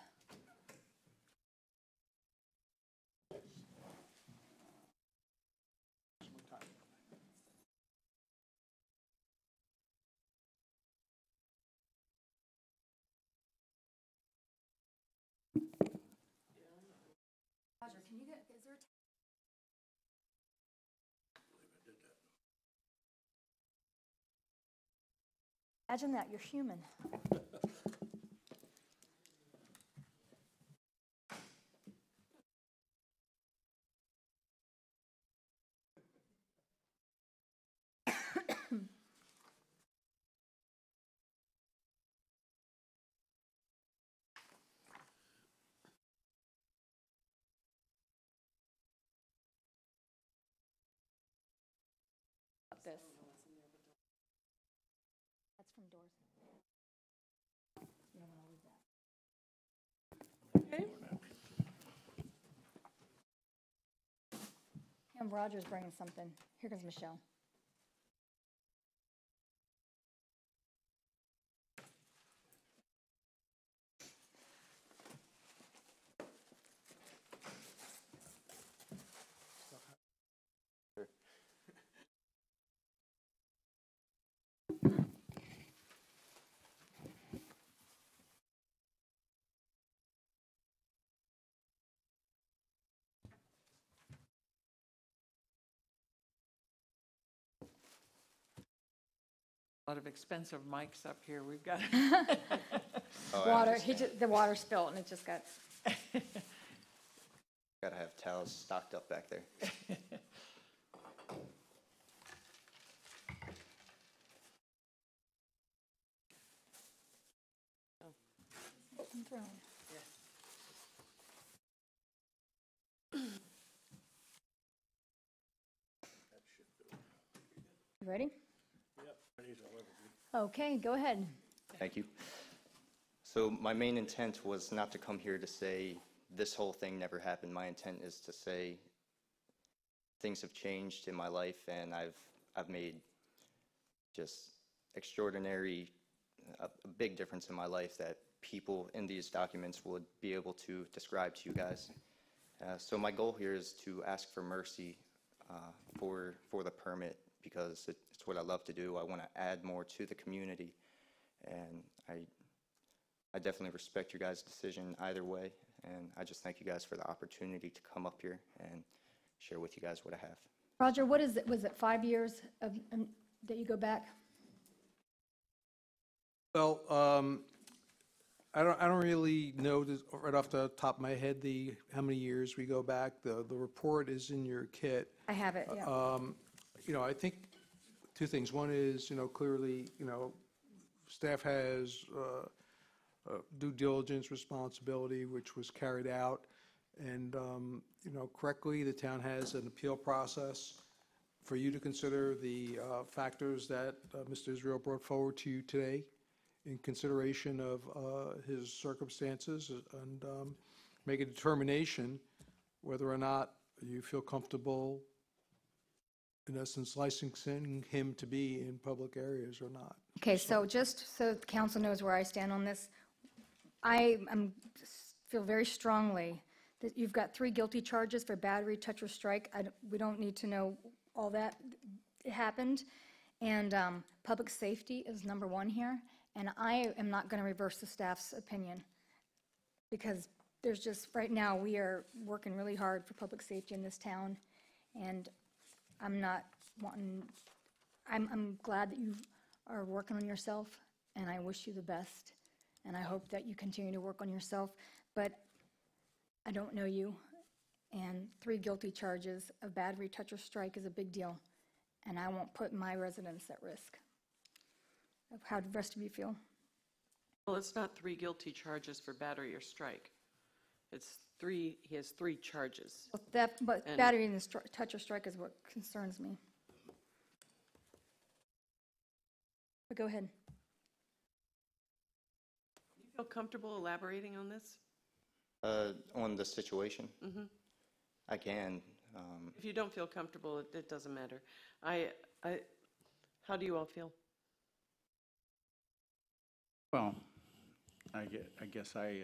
Roger, can you get, is there a Imagine that, you're human. This. That's from Doors. You don't want to leave that. Okay. And Roger's bringing something. Here comes Michelle. A lot of expensive mics up here. We've got. Water, the water spilled and it just got. Gotta have towels stocked up back there. Thrown. You ready? Okay, go ahead. Thank you. So my main intent was not to come here to say this whole thing never happened. My intent is to say things have changed in my life, and I've made just extraordinary, a big difference in my life that people in these documents would be able to describe to you guys. So my goal here is to ask for mercy for the permit, because it's what I love to do. I want to add more to the community, and I definitely respect your guys' decision either way, and I just thank you guys for the opportunity to come up here and share with you guys what I have. Roger, what is it? Was it 5 years of, that you go back? Well, I don't really know this right off the top of my head how many years we go back. The report is in your kit. I have it, yeah. I think two things. One is, clearly, staff has due diligence responsibility, which was carried out. And, correctly, the town has an appeal process for you to consider the factors that Mr. Israel brought forward to you today in consideration of his circumstances, and make a determination whether or not you feel comfortable, in essence, licensing him to be in public areas or not. Okay, so just so the council knows where I stand on this, feel very strongly that you've got 3 guilty charges for battery, touch, or strike. We don't need to know all that happened. And public safety is number 1 here. And I am not going to reverse the staff's opinion because there's just, right now, we are working really hard for public safety in this town. And I'm not wanting, I'm glad that you are working on yourself, and I wish you the best. And I hope that you continue to work on yourself. But I don't know you, and 3 guilty charges of battery, touch, or strike is a big deal. And I won't put my residents at risk. How do the rest of you feel? Well, it's not 3 guilty charges for battery or strike. It's 3, he has 3 charges. But And- battery and touch or strike is what concerns me. But go ahead. Do you feel comfortable elaborating on this? On the situation, Mhm. I can. If you don't feel comfortable, it doesn't matter. How do you all feel? Well, I guess I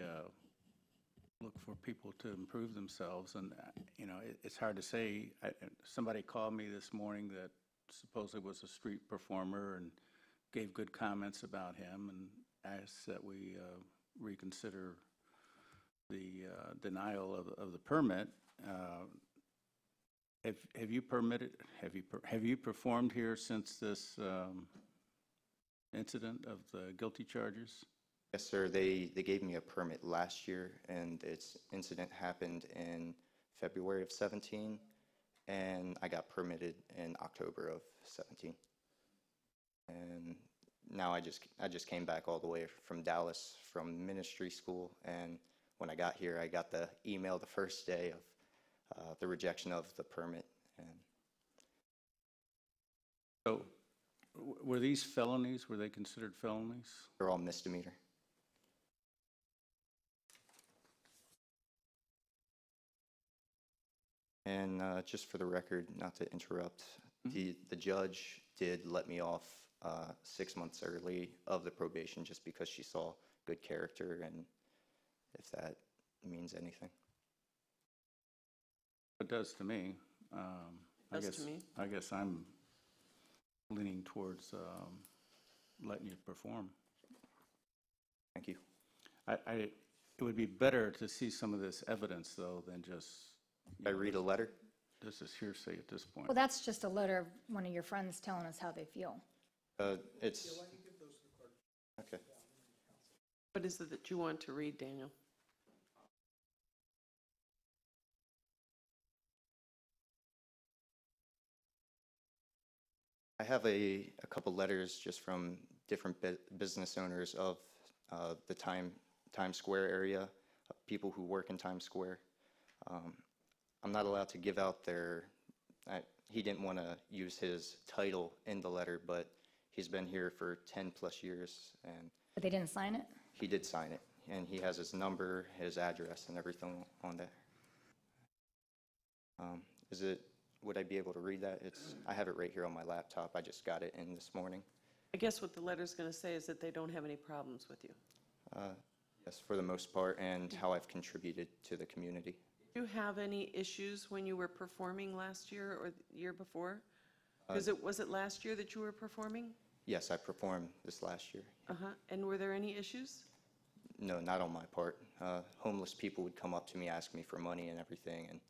look for people to improve themselves, and, it's hard to say. Somebody called me this morning that supposedly was a street performer and gave good comments about him, and asked that we reconsider the denial of the permit. Have you performed here since this incident of the guilty charges? Yes, sir. They gave me a permit last year, and this incident happened in February of 17, and I got permitted in October of 17. And now I just came back all the way from Dallas from ministry school, and when I got here, I got the email the first day of the rejection of the permit. And So, were these felonies? Were they considered felonies? they're all misdemeanor. And just for the record, not to interrupt, the judge did let me off 6 months early of the probation just because she saw good character, and if that means anything. It does to me. Does to me. I guess I'm leaning towards letting you perform. Thank you. It would be better to see some of this evidence, though, than just. I read a letter? This is hearsay at this point. Well, that's just a letter of one of your friends telling us how they feel. It's, okay. What is it that you want to read, Daniel? I have a couple letters just from different business owners of the Times Square area, people who work in Times Square. I'm not allowed to give out he didn't want to use his title in the letter, but he's been here for 10 plus years, and But they didn't sign it? he did sign it, and he has his number, his address, and everything on there. Would I be able to read that? I have it right here on my laptop. I just got it in this morning. I guess what the letter's going to say is that they don't have any problems with you. Yes, for the most part, and how I've contributed to the community. Did you have any issues when you were performing last year or the year before? Was it last year that you were performing? Yes, I performed this last year. And were there any issues? No, not on my part. Homeless people would come up to me, ask me for money and everything, and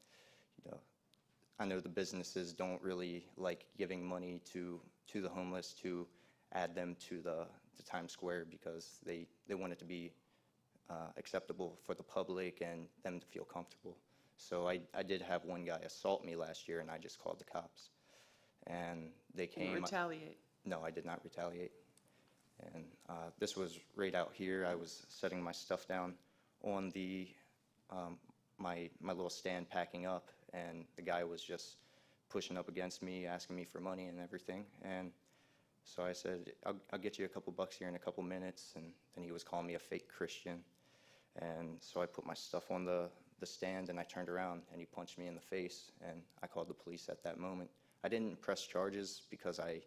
I know the businesses don't really like giving money to the homeless to add them to the Times Square because they want it to be acceptable for the public and them to feel comfortable. So I did have one guy assault me last year, and I just called the cops, and they came. And retaliate? No, I did not retaliate. And this was right out here. I was setting my stuff down on the my little stand, packing up, and the guy was just pushing up against me, asking me for money and everything. And so I said, I'll get you a couple bucks here in a couple minutes. And then he was calling me a fake Christian. And so I put my stuff on the stand, and I turned around, and he punched me in the face, and I called the police at that moment. I didn't press charges because I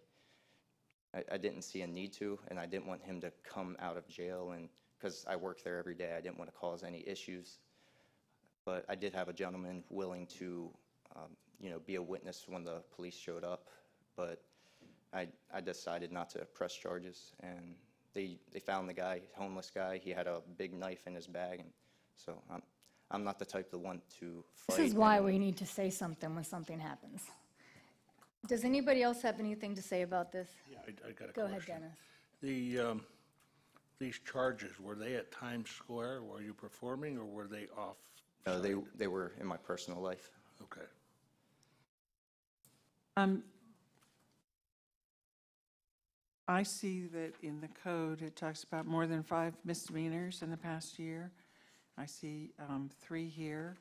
I didn't see a need to, and I didn't want him to come out of jail, and because I work there every day, I didn't want to cause any issues. But I did have a gentleman willing to, be a witness when the police showed up, but I decided not to press charges, and they found the guy, homeless guy. He had a big knife in his bag, and so I'm not the type to want to fight. This is why we need to say something when something happens. Does anybody else have anything to say about this? Yeah, I got a question. Go ahead, Dennis. These charges, were they at Times Square? Were you performing, or were they off? No, they were in my personal life. Okay. I see that in the code, it talks about more than 5 misdemeanors in the past year. I see 3 here.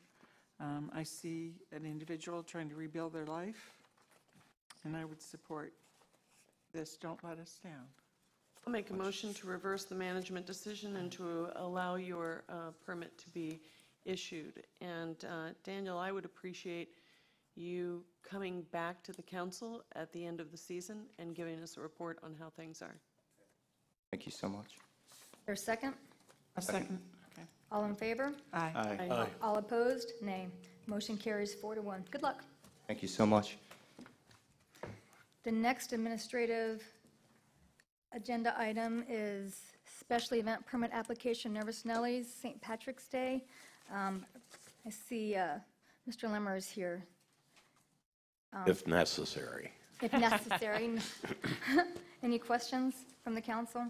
I see an individual trying to rebuild their life, and I would support this. Don't let us down. I'll make a motion to reverse the management decision and to allow your permit to be issued. And Daniel, I would appreciate you coming back to the council at the end of the season and giving us a report on how things are. Thank you so much. There's a second? A second. Okay. All in favor? Aye. Aye. All opposed? Nay. Motion carries 4-1. Good luck. Thank you so much. The next administrative agenda item is special event permit application, Nervous Nellies, St. Patrick's Day. I see Mr. Lemmer is here. If necessary. If necessary. Any questions from the council?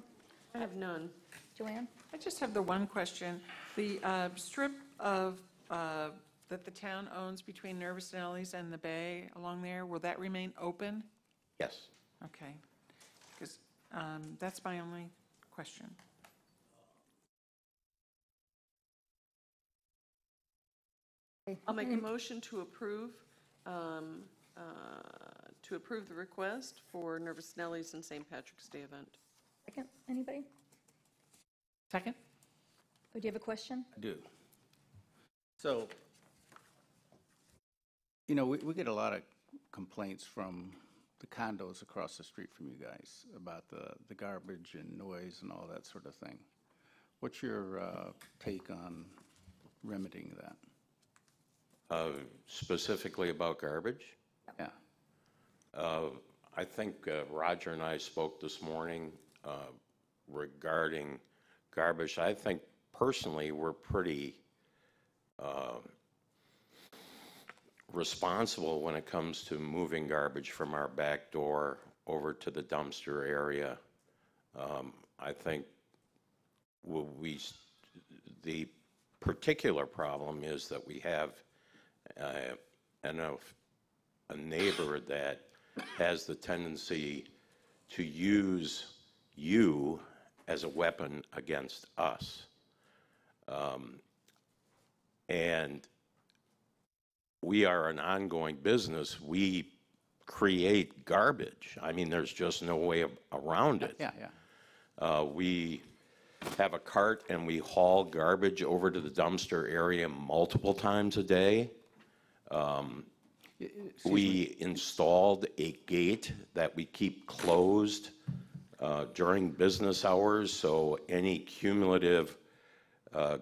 I have none. Joanne? I just have the one question. The strip of, that the town owns between Nervous Nellies and the bay along there, will that remain open? Yes. Okay. Because that's my only question. I'll make a motion to approve the request for Nervous Nellies and St. Patrick's Day event. Second, anybody? Second? Oh, do you have a question? I do. So, we get a lot of complaints from the condos across the street from you guys about the garbage and noise and all that sort of thing. What's your take on remedying that? Specifically about garbage? Yeah. I think Roger and I spoke this morning regarding garbage. I think personally we're pretty responsible when it comes to moving garbage from our back door over to the dumpster area. I think the particular problem is that we have a neighbor that has the tendency to use you as a weapon against us. And we are an ongoing business. We create garbage. I mean, there's just no way around it. Yeah. We have a cart and we haul garbage over to the dumpster area multiple times a day. We installed a gate that we keep closed during business hours, so any cumulative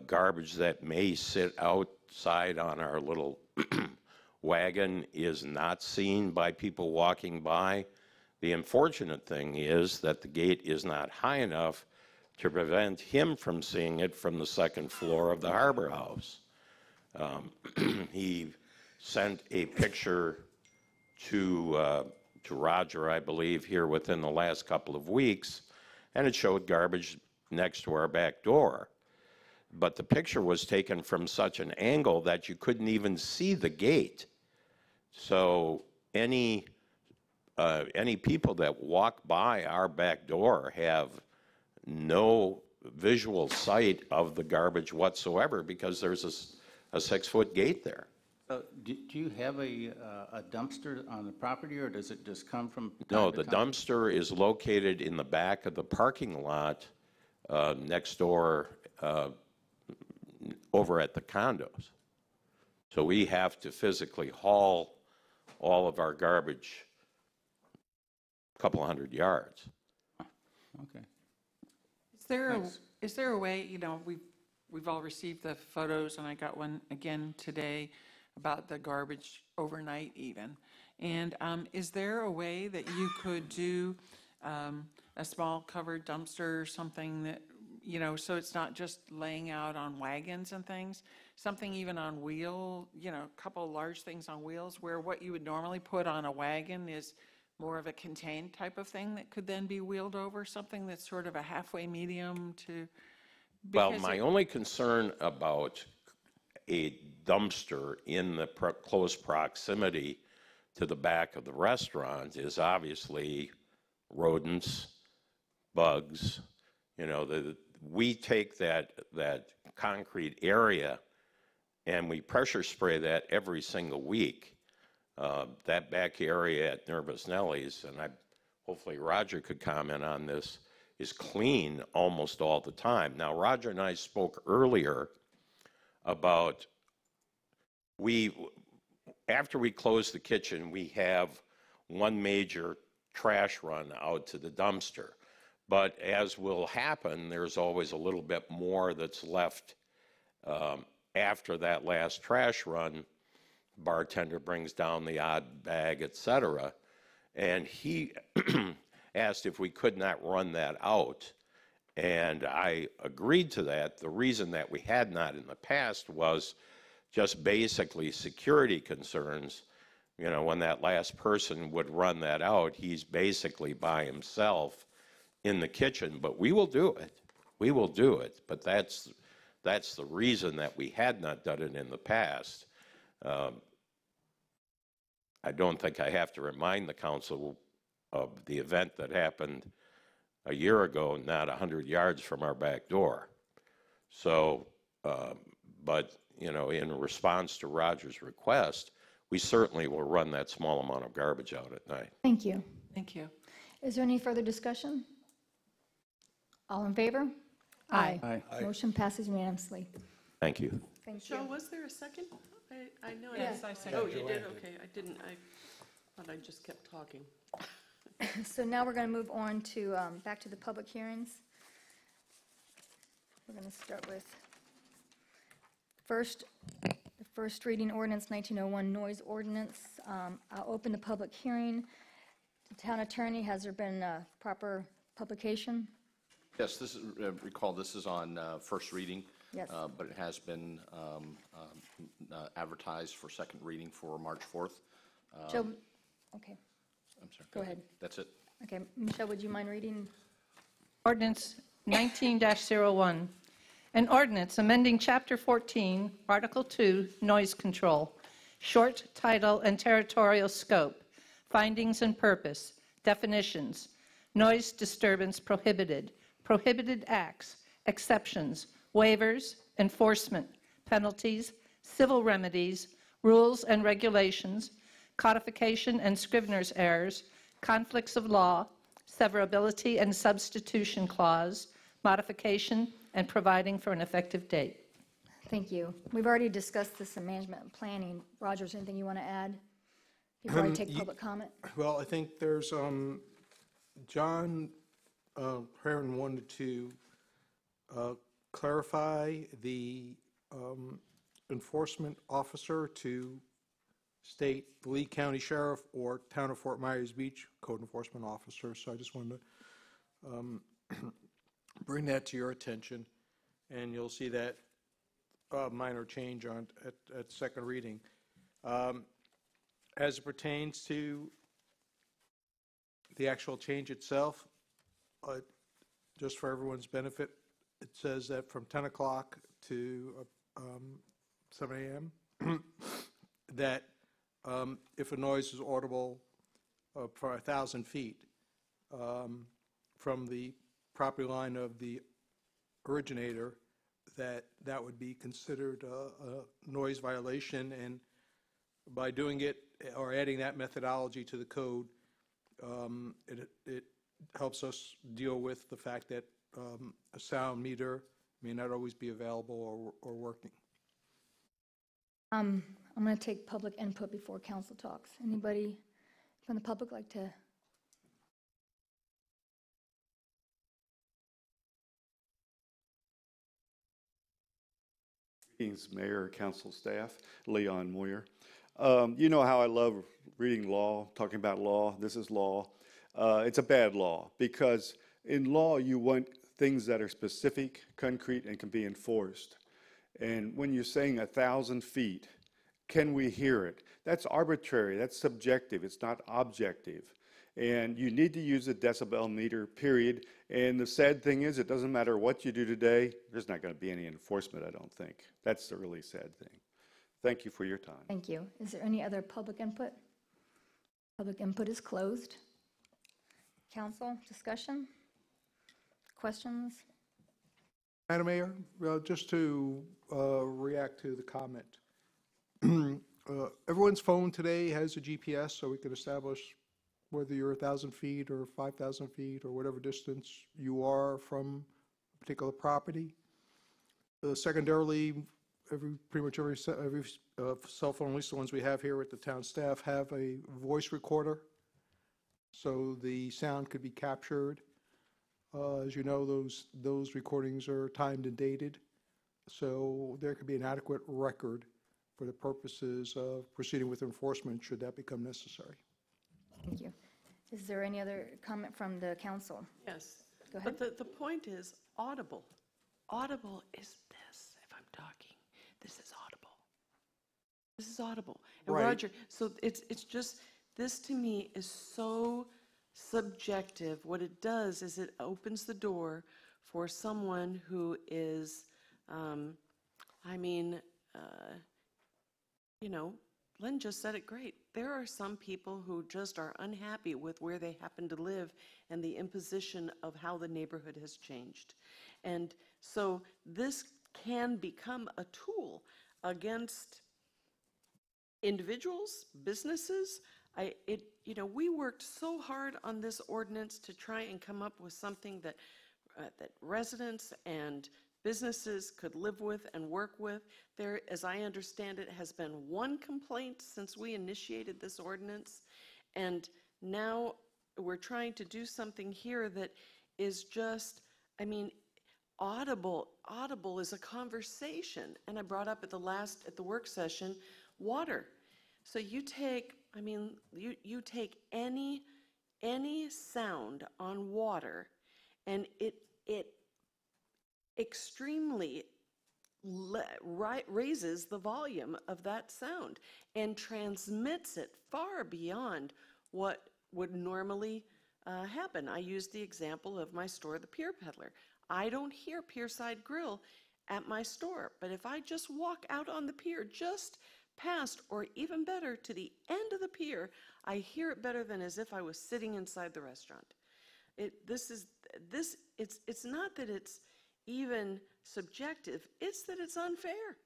garbage that may sit outside on our little wagon is not seen by people walking by. The unfortunate thing is that the gate is not high enough to prevent him from seeing it from the second floor of the Harbor House. He sent a picture to Roger, I believe, here within the last couple of weeks, and it showed garbage next to our back door. But the picture was taken from such an angle that you couldn't even see the gate. So any people that walk by our back door have no visual sight of the garbage whatsoever because there's a 6-foot gate there. Do you have a dumpster on the property, or does it just come from? No, the dumpster is located in the back of the parking lot next door over at the condos. So we have to physically haul all of our garbage a couple hundred yards. Okay. Is there a way, we've all received the photos, and I got one again today about the garbage overnight even. And is there a way that you could do a small covered dumpster or something that, so it's not just laying out on wagons and things, something even on wheel, a couple of large things on wheels where what you would normally put on a wagon is more of a contained type of thing that could then be wheeled over, something that's sort of a halfway medium to. Well, my only concern about a dumpster in the close proximity to the back of the restaurant is obviously rodents, bugs. We take that concrete area and we pressure spray that every single week. That back area at Nervous Nelly's, and hopefully Roger could comment on this, is clean almost all the time. Now, Roger and I spoke earlier about after we close the kitchen, we have one major trash run out to the dumpster. But as will happen, there's always a little bit more that's left after that last trash run. Bartender brings down the odd bag, etc. And he asked if we could not run that out. And I agreed to that. The reason that we had not in the past was just basically security concerns. When that last person would run that out, he's basically by himself in the kitchen. But we will do it. We will do it. But that's the reason that we had not done it in the past. I don't think I have to remind the council of the event that happened a year ago, not 100 yards from our back door. So, but, in response to Roger's request, we certainly will run that small amount of garbage out at night. Thank you. Thank you. Is there any further discussion? All in favor? Aye. Aye. Motion passes unanimously. Thank you. Thank you. Joe, was there a second? I know. Yes, I seconded. Oh, you did? Okay, I didn't, I thought I just kept talking. So now we're going to move on to, back to the public hearings. We're going to start with the first reading ordinance 1901 noise ordinance. I'll open the public hearing. The town attorney, has there been proper publication? Yes, this is, recall this is on first reading. Yes. But it has been advertised for second reading for March 4th. Joe, okay, I'm sorry. go ahead. That's it. Okay, Michelle, would you mind reading? Ordinance 19-01, an ordinance amending Chapter 14, Article 2, Noise Control, short title and territorial scope, findings and purpose, definitions, noise disturbance prohibited, prohibited acts, exceptions, waivers, enforcement, penalties, civil remedies, rules and regulations, codification and scrivener's errors, conflicts of law, severability and substitution clause, modification, and providing for an effective date. Thank you. We've already discussed this in management and planning. Roger, is there anything you want to add before I take public comment? Well, I think there's, John Heron wanted to clarify the enforcement officer to state the Lee County Sheriff or Town of Fort Myers Beach Code Enforcement Officer. So I just wanted to bring that to your attention, and you'll see that minor change at second reading. As it pertains to the actual change itself, just for everyone's benefit, it says that from 10 o'clock to 7 a.m., that if a noise is audible for 1,000 feet from the property line of the originator, that would be considered a noise violation. And by doing it or adding that methodology to the code, it helps us deal with the fact that a sound meter may not always be available or working. I'm going to take public input before council talks. Anybody from the public like to Mayor, council staff, Leon Moyer. You know how I love reading law, talking about law. This is law. It's a bad law because in law you want things that are specific, concrete, and can be enforced. And when you're saying 1,000 feet, can we hear it? That's arbitrary, that's subjective, it's not objective. And you need to use a decibel meter, period. And the sad thing is, it doesn't matter what you do today, there's not going to be any enforcement, I don't think. That's the really sad thing. Thank you for your time. Thank you. Is there any other public input? Public input is closed. Council, discussion? Questions? Madam Mayor, just to react to the comment. Everyone's phone today has a GPS, so we can establish whether you're 1,000 feet or 5,000 feet or whatever distance you are from a particular property. Secondarily, pretty much every cell phone, at least the ones we have here at the town staff, have a voice recorder, so the sound could be captured. As you know, those recordings are timed and dated, so there could be an adequate record for the purposes of proceeding with enforcement should that become necessary. Thank you. Is there any other comment from the council? Yes. Go ahead. But the point is audible. Audible is this, if I'm talking. This is audible. This is audible. And Right. Roger, so it's just, this to me is so subjective. What it does is it opens the door for someone who is, Len just said it great. There are some people who just are unhappy with where they happen to live and the imposition of how the neighborhood has changed. And so this can become a tool against individuals, businesses. We worked so hard on this ordinance to try and come up with something that residents and businesses could live with and work with. There, as I understand it, has been one complaint since we initiated this ordinance, and now we're trying to do something here that is just, audible. Audible is a conversation, and I brought up at the work session, water. So you take, you take any sound on water, and it extremely raises the volume of that sound and transmits it far beyond what would normally happen. I used the example of my store, the Pier Peddler. I don't hear Pierside Grill at my store, but if I just walk out on the pier just past, or even better, to the end of the pier, I hear it better than as if I was sitting inside the restaurant. It's not that it's even subjective, it's that it's unfair.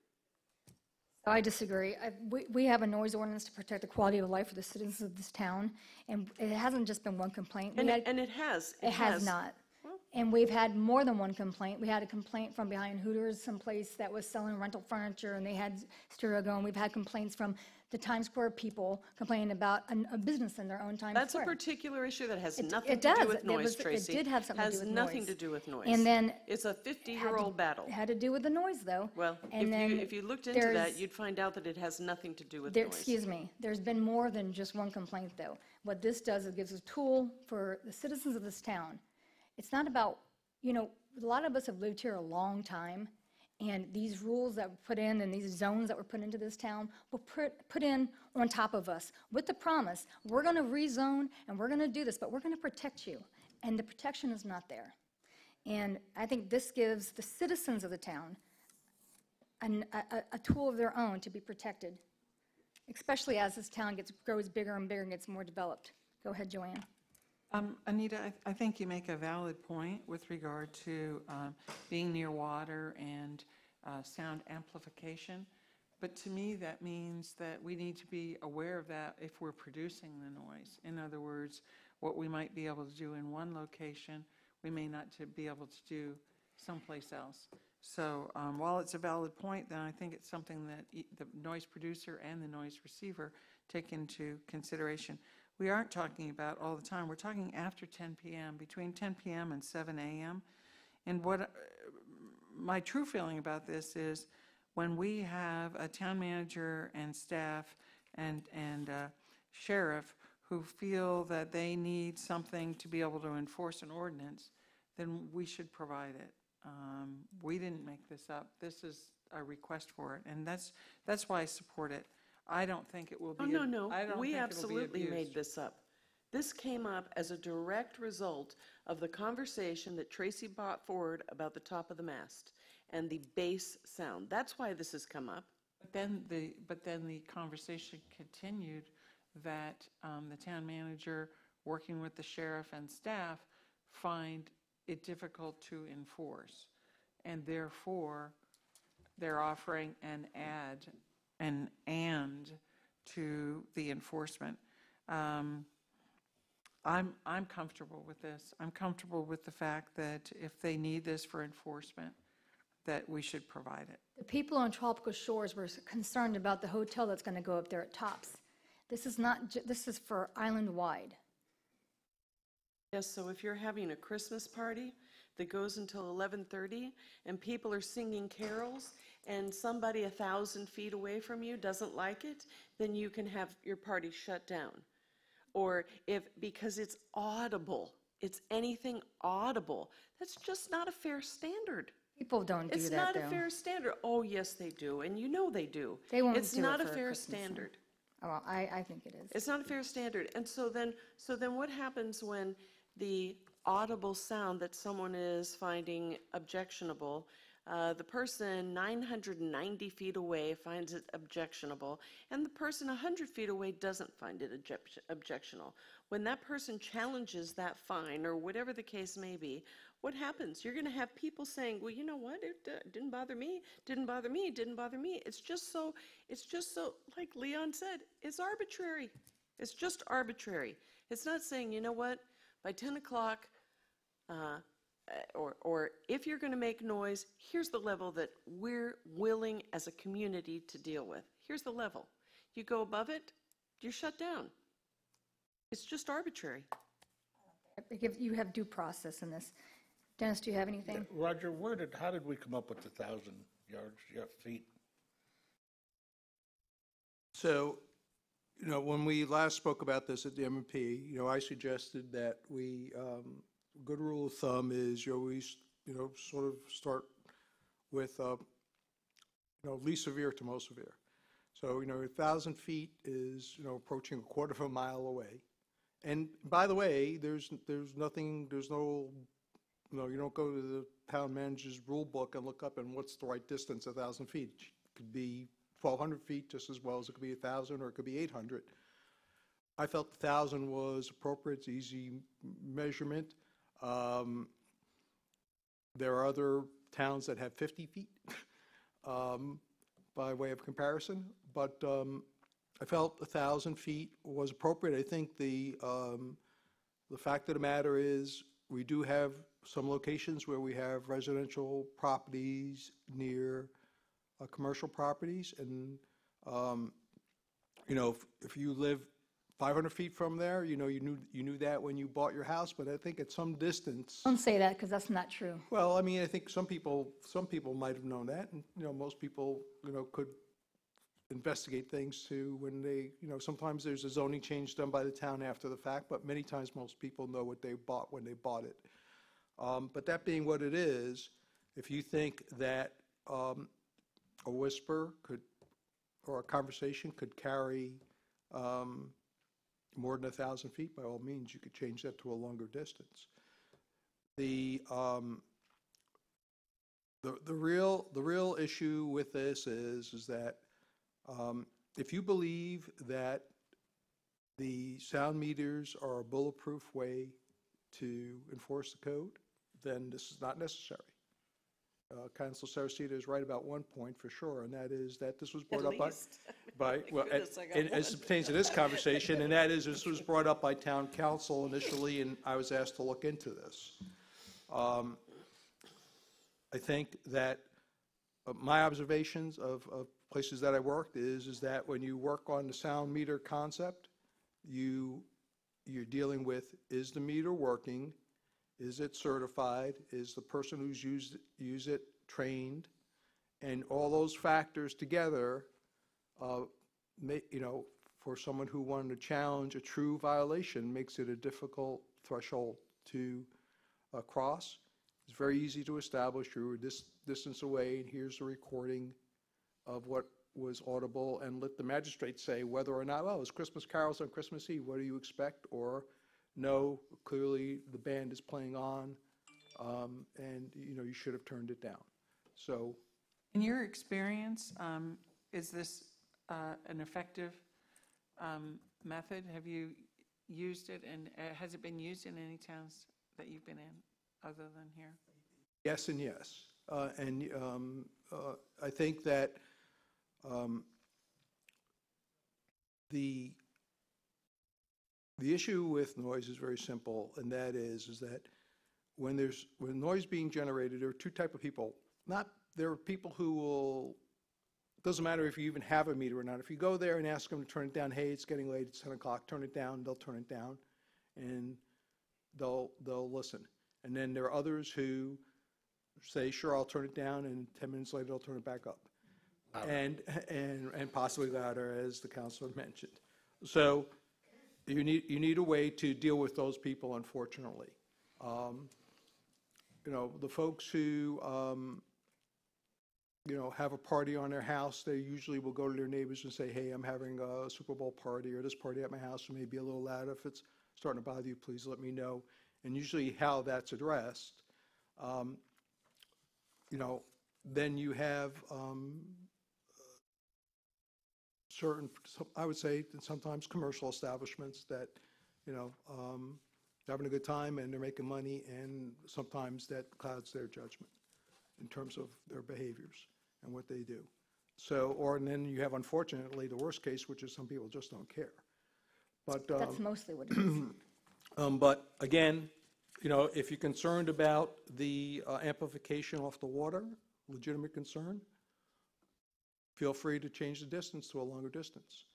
I disagree. We have a noise ordinance to protect the quality of life for the citizens of this town, and it hasn't just been one complaint. And it has. It has not. And we've had more than one complaint. We had a complaint from behind Hooters, someplace that was selling rental furniture, and they had stereo going. We've had complaints from the Times Square people complaining about a business in their own Times Square. That's a particular issue that has nothing it to does. do with noise, Tracy. It did have something to do with noise. Has nothing to do with noise. And then it's a 50-year-old battle. It had to do with the noise, though. Well, if you looked into that, you'd find out that it has nothing to do with noise. Excuse me. There's been more than just one complaint, though. What this does is gives a tool for the citizens of this town. It's not about, a lot of us have lived here a long time, and these rules that were put in and these zones that were put into this town were put in on top of us with the promise, we're going to rezone and we're going to do this, but we're going to protect you. And the protection is not there. And I think this gives the citizens of the town a tool of their own to be protected, especially as this town grows bigger and bigger and gets more developed. Go ahead, Joanne. Anita, I think you make a valid point with regard to being near water and sound amplification. But to me, that means that we need to be aware of that if we're producing the noise. In other words, what we might be able to do in one location, we may not be able to do someplace else. So while it's a valid point, then I think it's something that the noise producer and the noise receiver take into consideration. We aren't talking about all the time. We're talking after 10 p.m., between 10 p.m. and 7 a.m. And what my true feeling about this is when we have a town manager and staff and sheriff who feel that they need something to be able to enforce an ordinance, then we should provide it. We didn't make this up. This is a request for it, and that's why I support it. I don't think it will be. Oh, no, I don't we think it'll be absolutely made abused. this up. This came up as a direct result of the conversation that Tracy brought forward about the top of the mast and the bass sound. That's why this has come up. But then the conversation continued that the town manager, working with the sheriff and staff, find it difficult to enforce. And therefore, they're offering an and to the enforcement. I'm comfortable with this. I'm comfortable with the fact that if they need this for enforcement, that we should provide it. The people on Tropical Shores were concerned about the hotel that's going to go up there at Tops. This is not, this is for island-wide. Yes, so if you're having a Christmas party that goes until 11:30 and people are singing carols and somebody 1,000 feet away from you doesn't like it, then you can have your party shut down. Or because it's audible, it's anything audible, that's just not a fair standard. People don't do that, It's not though. a fair standard. Oh, yes, they do, and you know they do. They won't It's do it not a for a fair Christmas song. standard. Oh, well, I think it is. It's not a fair standard. And so then what happens when the audible sound that someone is finding objectionable, the person 990 feet away finds it objectionable, and the person 100 feet away doesn't find it objectionable? When that person challenges that fine, or whatever the case may be, what happens? You're going to have people saying, well, you know what, it didn't bother me, didn't bother me, didn't bother me. It's just so, like Leon said, it's arbitrary. It's just arbitrary. It's not saying, you know what, by 10 o'clock, or if you're going to make noise, here's the level that we're willing as a community to deal with. Here's the level. You go above it, you're shut down. It's just arbitrary. You have due process in this. Dennis, do you have anything? Roger, how did we come up with the 1,000 feet? So, when we last spoke about this at the M&P, I suggested that we, good rule of thumb is you always, sort of start with, least severe to most severe. So, 1,000 feet is, approaching a quarter of a mile away. And by the way, there's nothing, you don't go to the town manager's rule book and look up and what's the right distance, 1,000 feet. It could be 1,200 feet just as well as it could be 1,000 or it could be 800. I felt 1,000 was appropriate, it's easy measurement. There are other towns that have 50 feet by way of comparison, but I felt 1,000 feet was appropriate. I think the fact of the matter is we do have some locations where we have residential properties near commercial properties, and if you live 500 feet from there, you knew that when you bought your house, but I think at some distance. Don't say that, because that's not true. Well, I mean, I think some people might have known that, and most people could investigate things too when they, sometimes there's a zoning change done by the town after the fact, but many times most people know what they bought when they bought it. But that being what it is, if you think that a whisper or a conversation could carry more than 1,000 feet, by all means, you could change that to a longer distance. The real issue with this is that if you believe that the sound meters are a bulletproof way to enforce the code, then this is not necessary. Council Saracita is right about one point for sure, and that is that this was brought up by as it pertains to this conversation, and that is this was brought up by town council initially, and I was asked to look into this. I think that my observations of places that I worked is that when you work on the sound meter concept, you're dealing with, is the meter working? Is it certified? Is the person who's used it trained? And all those factors together, for someone who wanted to challenge a true violation, makes it a difficult threshold to cross. It's very easy to establish. You're this distance away, and here's the recording of what was audible, and let the magistrate say whether or not, well, it's Christmas carols on Christmas Eve, what do you expect? Or, no, clearly the band is playing on, and, you should have turned it down. So, In your experience, is this an effective method? Have you used it, and has it been used in any towns that you've been in other than here? yes and yes. I think that the issue with noise is very simple, and that is that when noise being generated, there are two types of people. There are people who will, it doesn't matter if you even have a meter or not. If you go there and ask them to turn it down, hey, it's getting late, it's 10 o'clock, turn it down, they'll turn it down, and they'll listen. And then there are others who say, sure, I'll turn it down, and 10 minutes later, they'll turn it back up. And possibly louder, as the counselor mentioned. So you need a way to deal with those people, unfortunately. The folks who have a party on their house, they usually will go to their neighbors and say, hey, I'm having a Super Bowl party, or this party at my house may be a little loud. If it's starting to bother you, please let me know. And usually how that's addressed, then you have certain, I would say, sometimes commercial establishments that, having a good time and they're making money, and sometimes that clouds their judgment in terms of their behaviors and what they do. And then you have, unfortunately, the worst case, which is some people just don't care. But That's mostly what it is. but again, if you're concerned about the amplification off the water, legitimate concern, feel free to change the distance to a longer distance.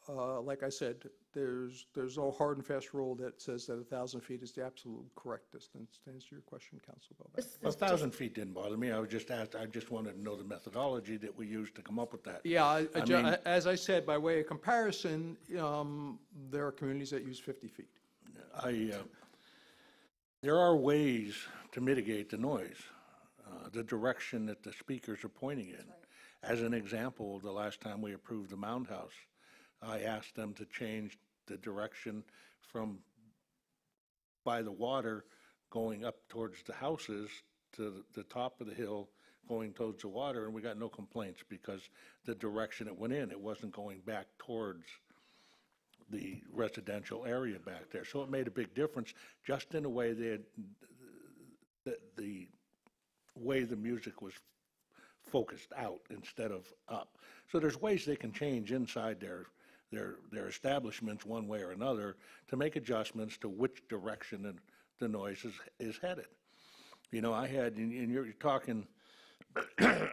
Like I said, there's no hard and fast rule that says that 1,000 feet is the absolute correct distance. To answer your question, Councilor Boback. 1,000 feet didn't bother me. I just wanted to know the methodology that we used to come up with that. Yeah, as I said, by way of comparison, there are communities that use 50 feet. There are ways to mitigate the noise, the direction that the speakers are pointing in. As an example, the last time we approved the Mound House, I asked them to change the direction from by the water going up towards the houses to the top of the hill going towards the water, and we got no complaints because the direction it went in, it wasn't going back towards the residential area back there. So it made a big difference just in the way the way the music was focused out instead of up. So there's ways they can change inside their establishments one way or another to make adjustments to which direction the noise is headed. I had, and you're talking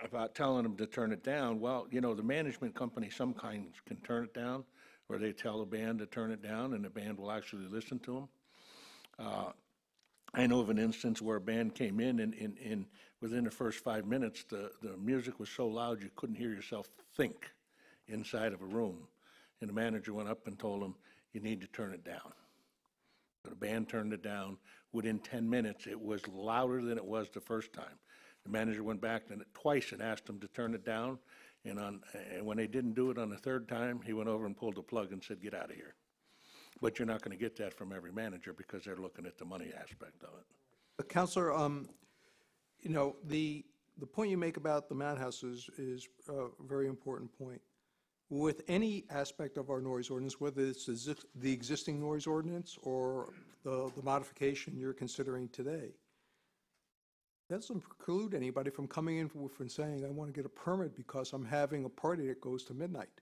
about telling them to turn it down. Well, the management company sometimes can turn it down, or they tell the band to turn it down, and the band will actually listen to them. I know of an instance where a band came in, and within the first 5 minutes, the music was so loud you couldn't hear yourself think inside of a room. And the manager went up and told them, you need to turn it down. So the band turned it down. Within 10 minutes, it was louder than it was the first time. The manager went back twice and asked them to turn it down. And when they didn't do it on the third time, he went over and pulled the plug and said, get out of here. But you're not going to get that from every manager because they're looking at the money aspect of it. Councilor, the point you make about the Mound House is a very important point. With any aspect of our noise ordinance, whether it's the existing noise ordinance or the modification you're considering today, that doesn't preclude anybody from coming in and saying, I want to get a permit because I'm having a party that goes to midnight.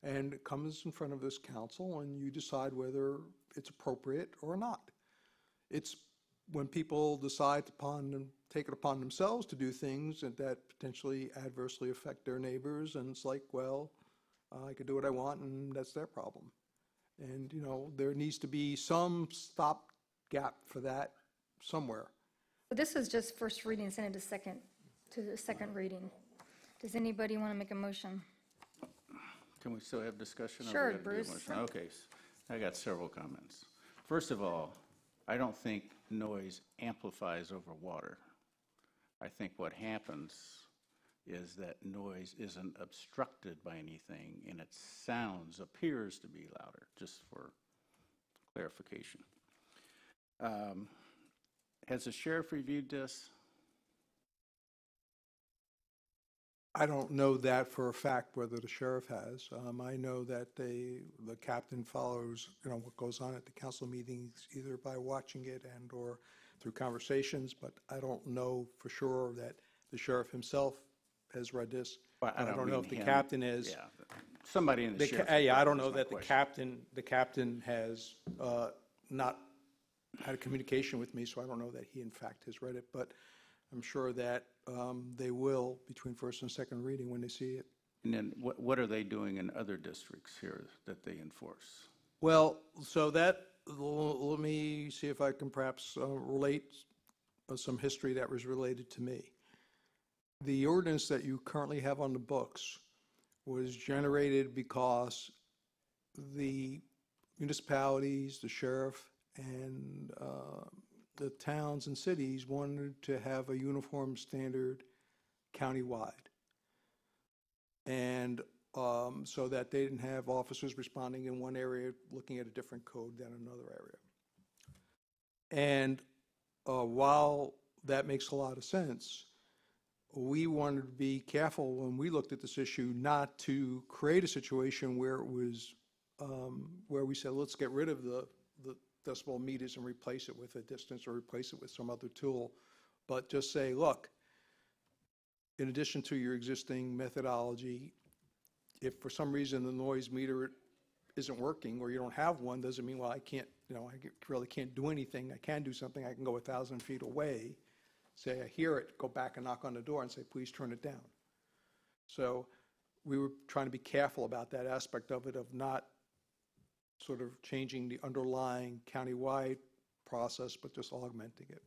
And it comes in front of this council and you decide whether it's appropriate or not. It's when people decide take it upon themselves to do things that potentially adversely affect their neighbors, and it's like, well, I could do what I want, and that's their problem. And, there needs to be some stopgap for that somewhere. But this is just first reading, send it to the second reading. Does anybody want to make a motion? Can we still have discussion? or we Sure, gotta do a Bruce. motion? Okay, I got several comments. First of all, I don't think noise amplifies over water. I think what happens is that noise isn't obstructed by anything, and it appears to be louder, just for clarification. Has the sheriff reviewed this? I don't know that for a fact whether the sheriff has. I know that the captain follows, what goes on at the council meetings, either by watching it and/or through conversations, but I don't know for sure that the sheriff himself has read this. Well, I don't know mean if the him. captain is. Yeah, somebody in the The sheriff's I don't department know is my that question. the captain has not had a communication with me, so I don't know that he in fact has read it, but I'm sure that they will between first and second reading when they see it. And then what are they doing in other districts here that they enforce? Well, so let me see if I can perhaps relate some history that was related to me. The ordinance that you currently have on the books was generated because the municipalities, the sheriff, and the towns and cities wanted to have a uniform standard countywide. And so that they didn't have officers responding in one area looking at a different code than another area. And while that makes a lot of sense, we wanted to be careful when we looked at this issue not to create a situation where it was, where we said, let's get rid of the decibel meters and replace it with a distance or replace it with some other tool, but just say, look, in addition to your existing methodology, if for some reason the noise meter isn't working or you don't have one, doesn't mean, well, I can't, I really can't do anything. I can do something. I can go 1,000 feet away, say I hear it, go back and knock on the door and say, please turn it down. So we were trying to be careful about that aspect of it, of not sort of changing the underlying countywide process, but just augmenting it.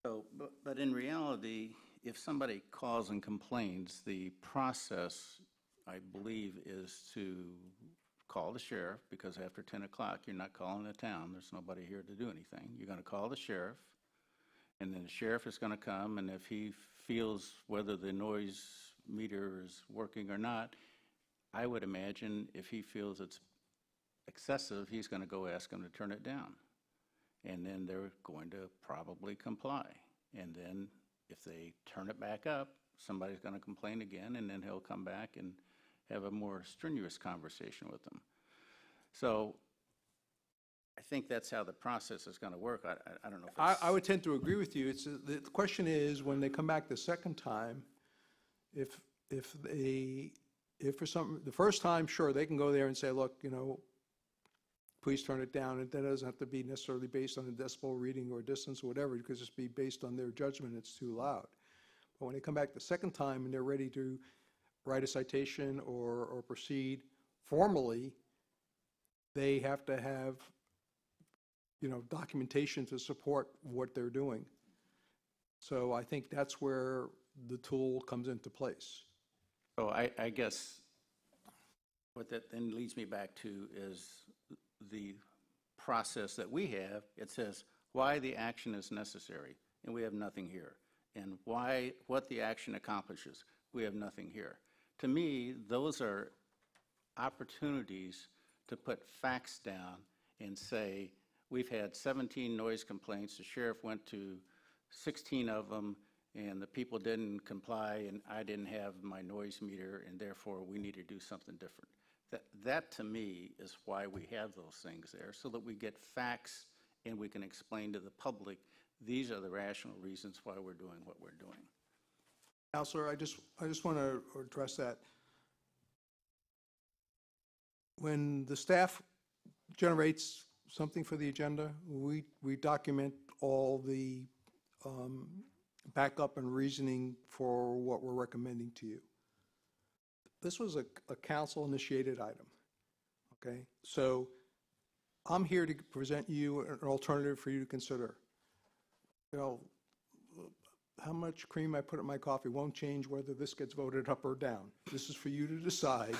So, but in reality, if somebody calls and complains, the process, I believe, is to call the sheriff, because after 10 o'clock, you're not calling the town. There's nobody here to do anything. You're going to call the sheriff, and then the sheriff is going to come, and if he feels whether the noise meter is working or not, I would imagine if he feels it's excessive, he's going to go ask them to turn it down. And then they're going to probably comply. And then if they turn it back up, somebody's going to complain again, and then he'll come back and have a more strenuous conversation with them. So I think that's how the process is going to work. I don't know if it's... I would tend to agree with you. The question is, when they come back the second time, if for some, the first time, sure, they can go there and say, look, please turn it down. And that doesn't have to be necessarily based on a decibel reading or distance or whatever. It could just be based on their judgment it's too loud. But when they come back the second time and they're ready to write a citation or proceed formally, they have to have, documentation to support what they're doing. So I think that's where the tool comes into place. So I guess what that then leads me back to is the process that we have. It says why the action is necessary, and we have nothing here. And what the action accomplishes, we have nothing here. To me, those are opportunities to put facts down and say, we've had 17 noise complaints. The sheriff went to 16 of them, and the people didn't comply, and I didn't have my noise meter, and therefore we need to do something different. That to me is why we have those things there, so that we get facts and we can explain to the public, these are the rational reasons why we're doing what we're doing. Counselor, I just want to address that. When the staff generates something for the agenda, we document all the backup and reasoning for what we're recommending to you. This was a council-initiated item, okay? So I'm here to present you an alternative for you to consider. you know, how much cream I put in my coffee won't change whether this gets voted up or down. This is for you to decide,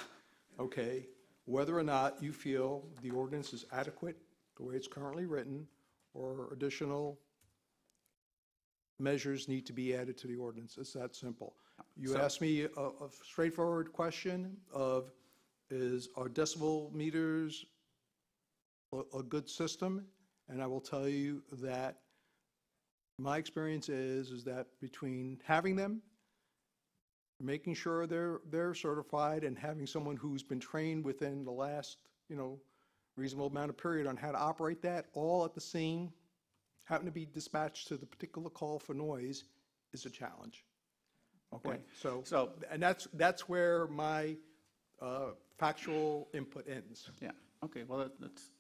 okay, whether or not you feel the ordinance is adequate the way it's currently written, or additional measures need to be added to the ordinance. It's that simple. You asked me a straightforward question of, are decibel meters a good system? And I will tell you that my experience is that between having them, making sure they're certified, and having someone who's been trained within the last, reasonable amount of period on how to operate that, all at the same, happen to be dispatched to the particular call for noise, is a challenge. Okay, so and that's where my factual input ends. Yeah, okay, well,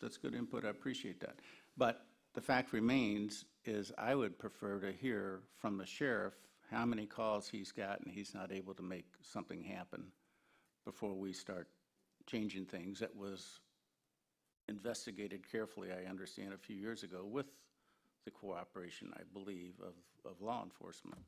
that's good input, I appreciate that. But the fact remains is I would prefer to hear from the sheriff how many calls he's got and he's not able to make something happen before we start changing things. That was investigated carefully, I understand, a few years ago with the cooperation, I believe, of law enforcement.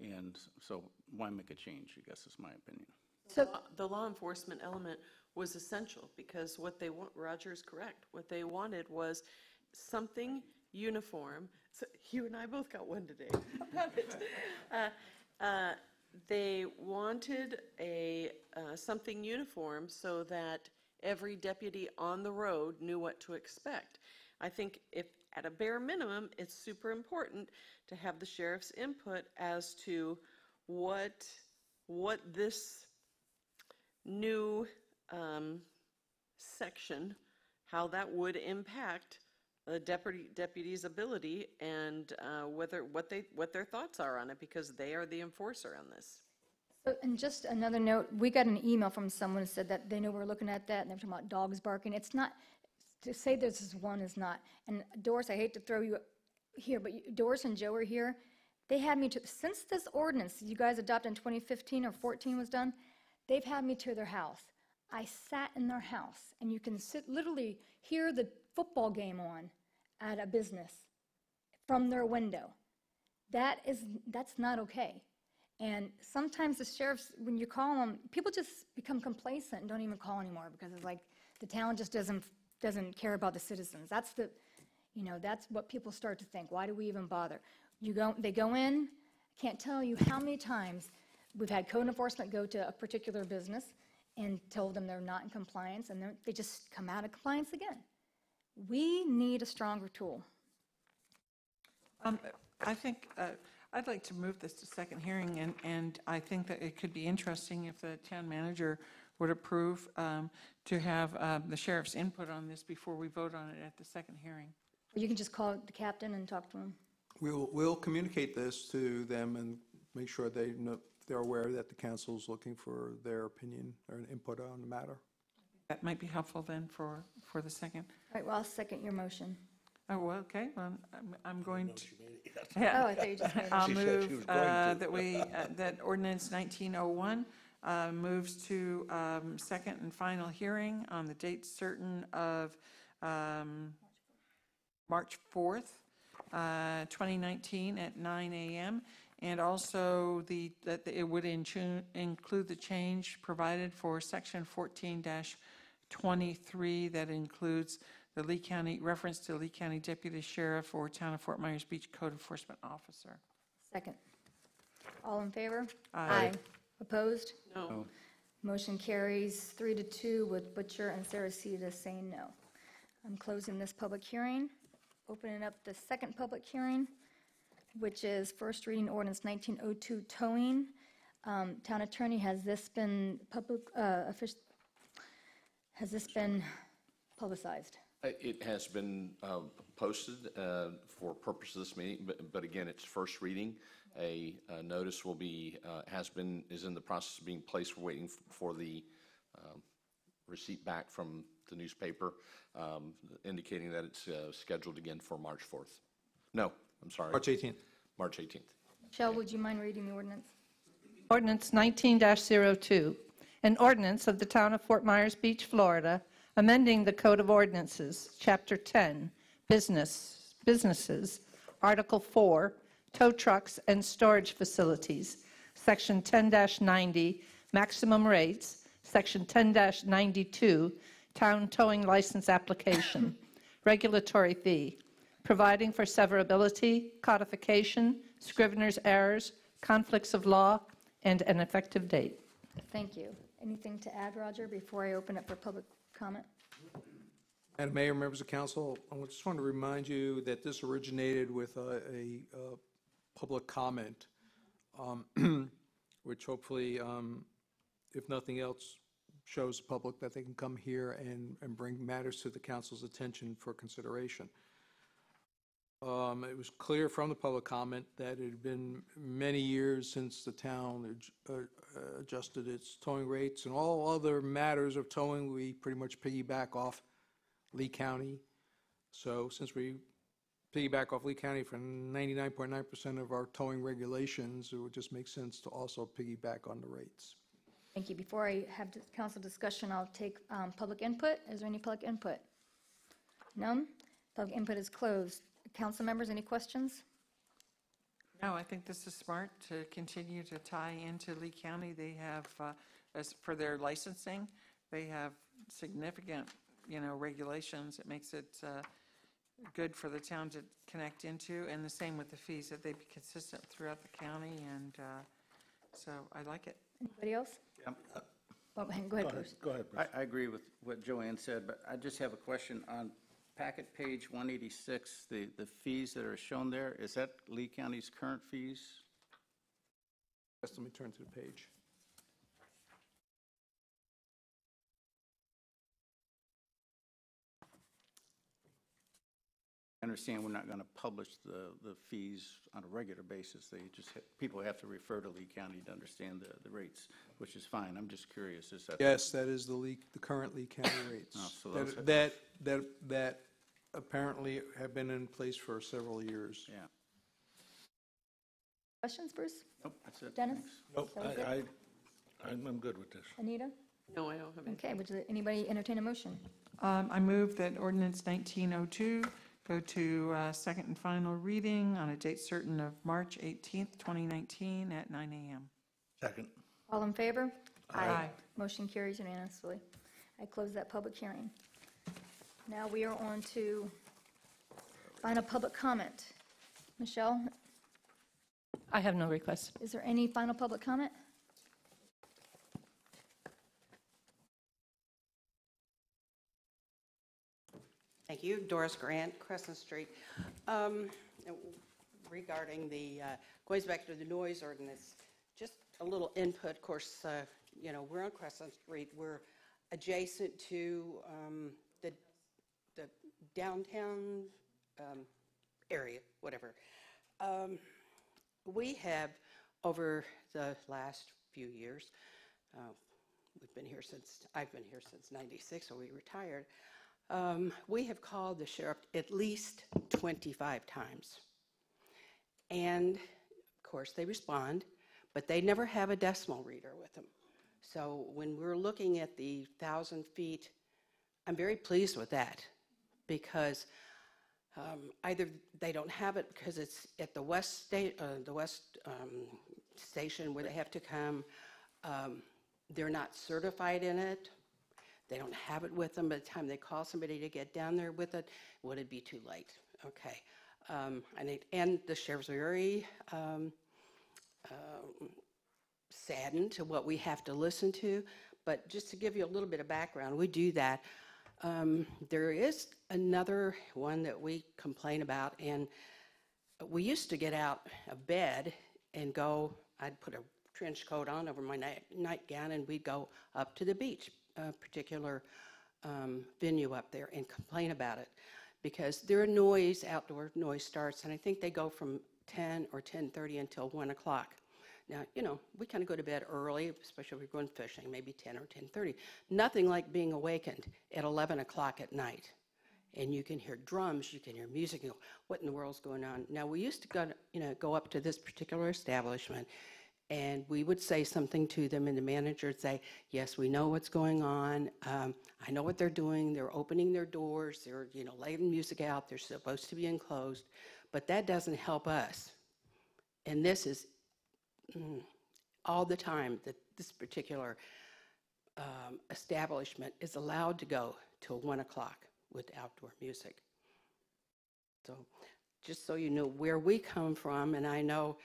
And so why make a change, I guess is my opinion. So the law enforcement element was essential because what they want, Roger is correct, what they wanted was something uniform. So you and I both got one today. They wanted something uniform so that every deputy on the road knew what to expect. I think if at a bare minimum, it's super important to have the sheriff's input as to what this new section, how that would impact the deputy's ability, and what their thoughts are on it, because they are the enforcer on this. So, and just another note, we got an email from someone who said that they know we're looking at that, and they're talking about dogs barking. It's not, to say this is one is not. And Doris, I hate to throw you here, but Doris and Joe are here. They had me to, since this ordinance you guys adopted in 2015 or 14 was done, they've had me to their house. I sat in their house, and you can literally hear the football game on at a business from their window. That's not okay. And sometimes the sheriffs, when you call them, people just become complacent and don't even call anymore because it's like the town just doesn't care about the citizens. That's that's what people start to think. Why do we even bother? They go in. I can't tell you how many times we've had code enforcement go to a particular business and told them they're not in compliance, and they just come out of compliance again. We need a stronger tool. I think I'd like to move this to second hearing, and I think that it could be interesting if the town manager would approve to have the sheriff's input on this before we vote on it at the second hearing. You can just call the captain and talk to him. We'll communicate this to them and make sure they're aware that the council's looking for their opinion or input on the matter. That might be helpful then for the second. All right, well, I'll second your motion. Oh, well, okay, well, I'm going to. Oh, I thought you just made it. I'll move that ordinance 1901 moves to second and final hearing on the date certain of March 4th, 2019 at 9 a.m. And also that it would include the change provided for section 14-23 that includes the Lee County, reference to Lee County Deputy Sheriff or Town of Fort Myers Beach Code Enforcement Officer. Second. All in favor? Aye. Opposed? No. Motion carries 3-2 with Butcher and Saracita saying no. I'm closing this public hearing, opening up the second public hearing, which is first reading ordinance 1902 towing. Town attorney, has this been publicized? It has been posted for purpose of this meeting, but again, it's first reading. A notice will be, is in the process of being placed. We're waiting for the receipt back from the newspaper indicating that it's scheduled again for March 4th. No, I'm sorry. March 18th. March 18th. Michelle, would you mind reading the ordinance? Ordinance 19-02, an ordinance of the Town of Fort Myers Beach, Florida, amending the Code of Ordinances, Chapter 10, Businesses, Article 4, Tow Trucks and Storage Facilities, Section 10-90, Maximum Rates, Section 10-92, Town Towing License Application, Regulatory Fee, providing for severability, codification, scrivener's errors, conflicts of law, and an effective date. Thank you. Anything to add, Roger, before I open up for public comment? Madam Mayor, members of council, I just want to remind you that this originated with a public comment, which hopefully, if nothing else, shows the public that they can come here and bring matters to the council's attention for consideration. It was clear from the public comment that it had been many years since the town adjusted its towing rates, and all other matters of towing, we pretty much piggyback off Lee County. So since we piggyback off Lee County for 99.9% of our towing regulations, it would just make sense to also piggyback on the rates. Thank you. Before I have council discussion, I'll take public input. Is there any public input? None? Public input is closed. Council members, any questions? No, I think this is smart to continue to tie into Lee County. They have, as for their licensing, they have significant, regulations. It makes it good for the town to connect into, and the same with the fees, that they be consistent throughout the county, and so I like it. Anybody else? Yeah. Go ahead, Bruce. Go ahead, Bruce. I agree with what Joanne said, but I just have a question on packet page 186, the fees that are shown there, is that Lee County's current fees? Just let me turn to the page. I understand we're not going to publish the fees on a regular basis. They just, people have to refer to Lee County to understand the rates, which is fine. I'm just curious, is that? Yes, that is the current Lee County rates. Oh, so those are- that apparently have been in place for several years. Yeah. Questions, Bruce? Nope, that's it. Dennis? Nope, That was it? I'm good with this. Anita? No, I don't have any. Okay, would anybody entertain a motion? I move that ordinance 1902 go to second and final reading on a date certain of March 18th, 2019 at 9 a.m. Second. All in favor? Aye. Motion carries unanimously. I close that public hearing. Now we are on to final public comment. Michelle, I have no requests. is there any final public comment? Thank you. Doris Grant, Crescent Street. Regarding the, going back to the noise ordinance, just a little input. Of course, we're on Crescent Street. We're adjacent to the downtown area, whatever. We have, over the last few years, I've been here since '96, so we retired. We have called the sheriff at least 25 times. And of course they respond, but they never have a decimal reader with them. So when we're looking at the 1,000 feet, I'm very pleased with that, because either they don't have it because it's at the west station where they have to come. They're not certified in it. They don't have it with them. By the time they call somebody to get down there with it, would it be too late? Okay. And the sheriff's very saddened to what we have to listen to. But just to give you a little bit of background, we do that. There is another one that we complain about, and we used to get out of bed and go, I'd put a trench coat on over my nightgown, and we'd go up to the beach, a particular venue up there, and complain about it, because their noise, outdoor noise starts, and I think they go from 10 or 10:30 until 1 o'clock. Now, we kind of go to bed early, especially if we're going fishing, maybe 10 or 10:30. Nothing like being awakened at 11 o'clock at night. And you can hear drums, you can hear music, you go, what in the world's going on? Now, we used to go up to this particular establishment, and we would say something to them, and the manager would say, yes, we know what's going on. I know what they're doing. They're opening their doors. They're, letting music out. They're supposed to be enclosed. but that doesn't help us. And this is all the time that this particular establishment is allowed to go till 1 o'clock with outdoor music. So just so you know where we come from, and I know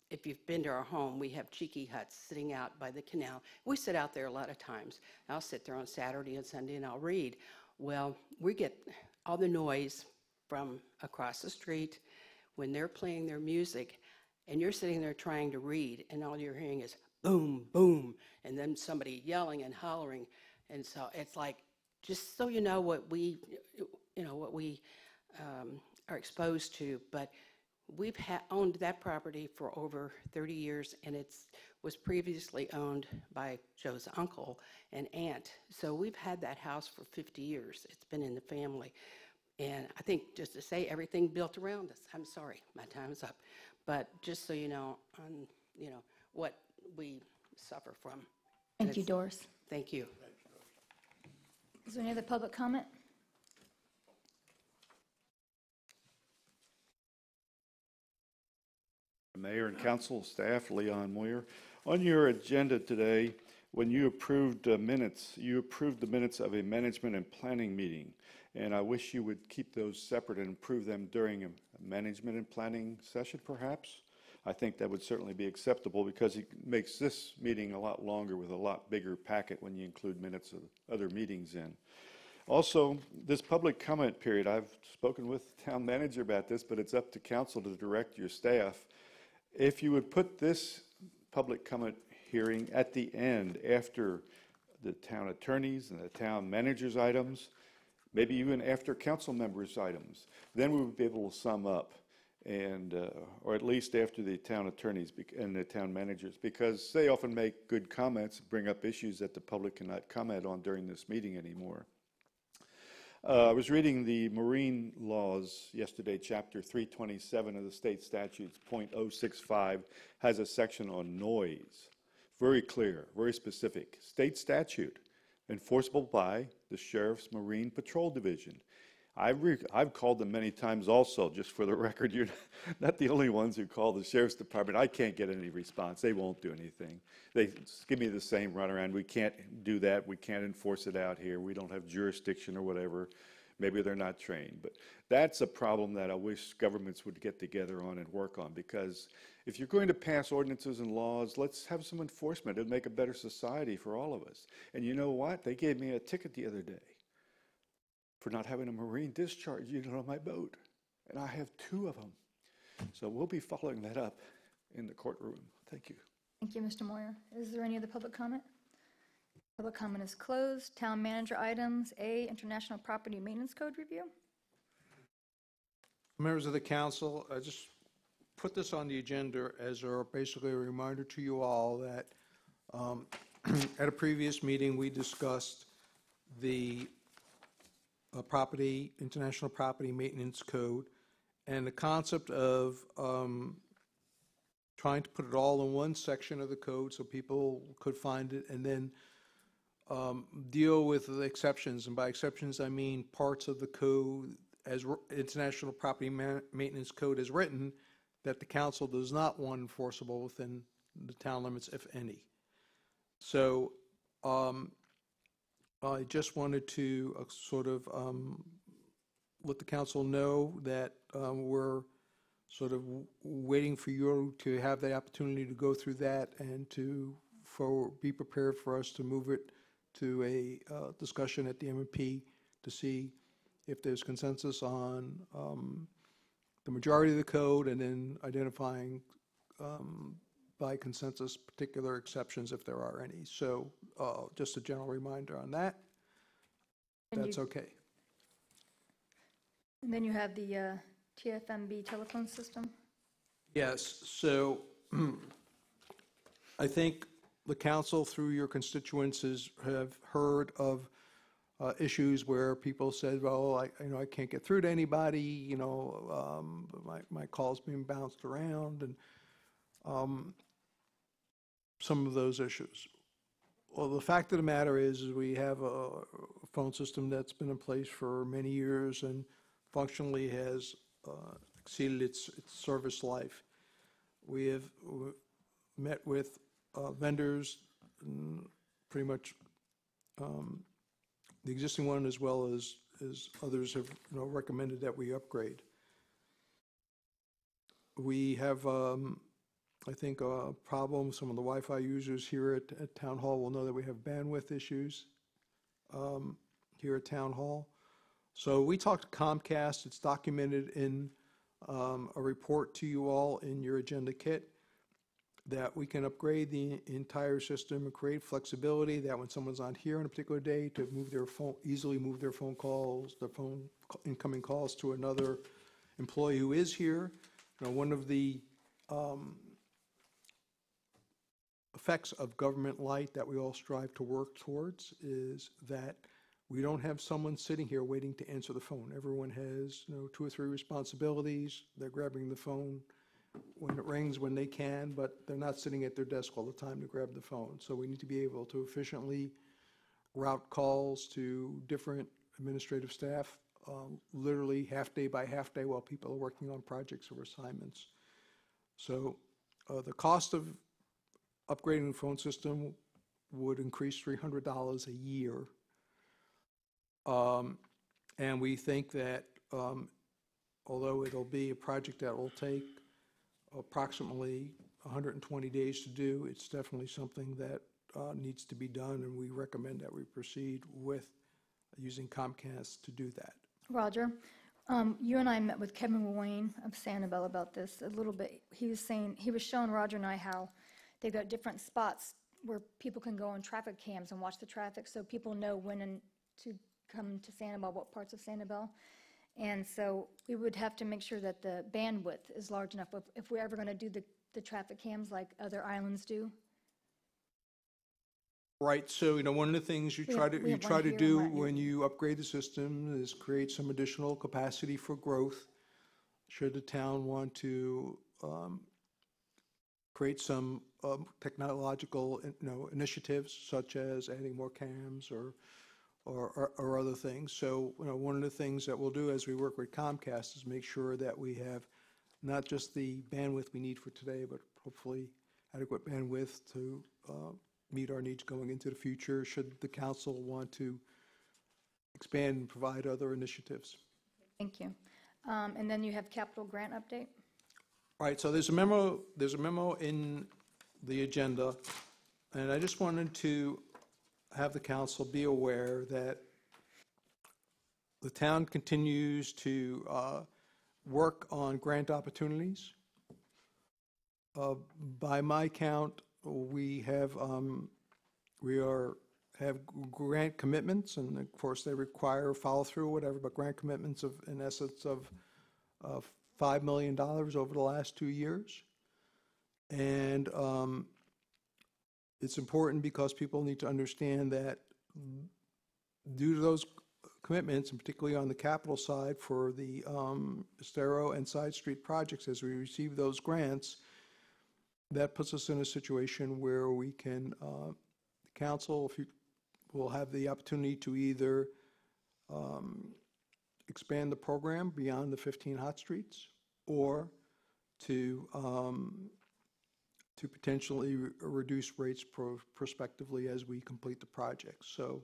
if you've been to our home, we have cheeky huts sitting out by the canal. We sit out there a lot of times. I'll sit there on Saturday and Sunday and I'll read. Well, we get all the noise from across the street when they're playing their music, and you're sitting there trying to read, and all you're hearing is boom, boom, and then somebody yelling and hollering. And so it's like, just so you know what we are exposed to. But we've owned that property for over 30 years, and it was previously owned by Joe's uncle and aunt. So we've had that house for 50 years. It's been in the family. And I think just to say everything built around us. I'm sorry, my time's up. But just so you know, what we suffer from. Thank you, Doris. Thank you. Is there any other public comment? Mayor and council staff, Leon Moyer. On your agenda today, when you approved minutes, you approved the minutes of a management and planning meeting. And I wish you would keep those separate and approve them during a management and planning session, perhaps. I think that would certainly be acceptable because it makes this meeting a lot longer with a lot bigger packet when you include minutes of other meetings in. Also, this public comment period, I've spoken with the town manager about this, but it's up to council to direct your staff. If you would put this public comment hearing at the end after the town attorneys and the town manager's items, maybe even after council members' items, then we would be able to sum up, and or at least after the town attorneys and the town managers, because they often make good comments, bring up issues that the public cannot comment on during this meeting anymore. I was reading the marine laws yesterday. Chapter 327 of the state statutes, .065, has a section on noise. Very clear, very specific. State statute, enforceable by the Sheriff's Marine Patrol Division. I've called them many times also, just for the record. You're not the only ones who call the Sheriff's Department. I can't get any response. They won't do anything. They give me the same runaround. We can't do that. We can't enforce it out here. We don't have jurisdiction or whatever. Maybe they're not trained. But that's a problem that I wish governments would get together on and work on, because if you're going to pass ordinances and laws, let's have some enforcement. It'll make a better society for all of us. And you know what? They gave me a ticket the other day for not having a marine discharge unit on my boat. And I have 2 of them. So we'll be following that up in the courtroom. Thank you. Thank you, Mr. Moyer. Is there any other public comment? Public comment is closed. Town manager items. A, International Property Maintenance Code review. Members of the council, I just put this on the agenda as basically a reminder to you all that at a previous meeting we discussed the International Property Maintenance Code, and the concept of trying to put it all in one section of the code so people could find it, and then deal with the exceptions. And by exceptions, I mean parts of the code as International Property Maintenance Code is written that the council does not want enforceable within the town limits, if any. So I just wanted to sort of let the council know that we're sort of waiting for you to have the opportunity to go through that and to be prepared for us to move it to a discussion at the M&P to see if there's consensus on the majority of the code, and then identifying by consensus particular exceptions if there are any. So just a general reminder on that. That's okay. And then you have the TFMB telephone system. Yes, so I think the council, through your constituents, have heard of issues where people said, well, I can't get through to anybody, my call's being bounced around, and some of those issues. Well, the fact of the matter is we have a phone system that's been in place for many years, and functionally has exceeded its service life. We have met with vendors, pretty much the existing one as well as others have recommended that we upgrade. We have, I think, a problem. Some of the Wi-Fi users here at Town Hall will know that we have bandwidth issues here at Town Hall. So we talked to Comcast. It's documented in a report to you all in your agenda kit, that we can upgrade the entire system and create flexibility that when someone's on here on a particular day to move their phone, easily move their phone calls, their incoming calls to another employee who is here. One of the effects of government light that we all strive to work towards is that we don't have someone sitting here waiting to answer the phone. Everyone has 2 or 3 responsibilities. They're grabbing the phone when it rings when they can, but they're not sitting at their desk all the time to grab the phone. So we need to be able to efficiently route calls to different administrative staff, literally half day by half day while people are working on projects or assignments. So the cost of upgrading the phone system would increase $300 a year. And we think that although it'll be a project that will take approximately 120 days to do, it's definitely something that needs to be done, and we recommend that we proceed with using Comcast to do that. Roger, you and I met with Kevin Wayne of Sanibel about this a little bit. He was saying, he was showing Roger and I how they've got different spots where people can go on traffic cams and watch the traffic, so people know when to come to Sanibel, what parts of Sanibel. And so we would have to make sure that the bandwidth is large enough if we're ever going to do the traffic cams like other islands do. Right. So, one of the things you try to do when you upgrade the system is create some additional capacity for growth. Should the town want to create some technological, initiatives such as adding more cams or other things. So, one of the things that we'll do as we work with Comcast is make sure that we have not just the bandwidth we need for today, but hopefully adequate bandwidth to meet our needs going into the future, should the council want to expand and provide other initiatives. Thank you. And then you have capital grant update? All right, so there's a memo in the agenda, and I just wanted to have the council be aware that the town continues to work on grant opportunities. By my count, we have grant commitments, and of course they require follow through or whatever, but grant commitments of in essence of $5 million over the last 2 years. And it's important because people need to understand that due to those commitments, and particularly on the capital side for the Estero and Side Street projects, as we receive those grants, that puts us in a situation where we can, the council will have the opportunity to either expand the program beyond the 15 hot streets, or to potentially reduce rates prospectively as we complete the project. So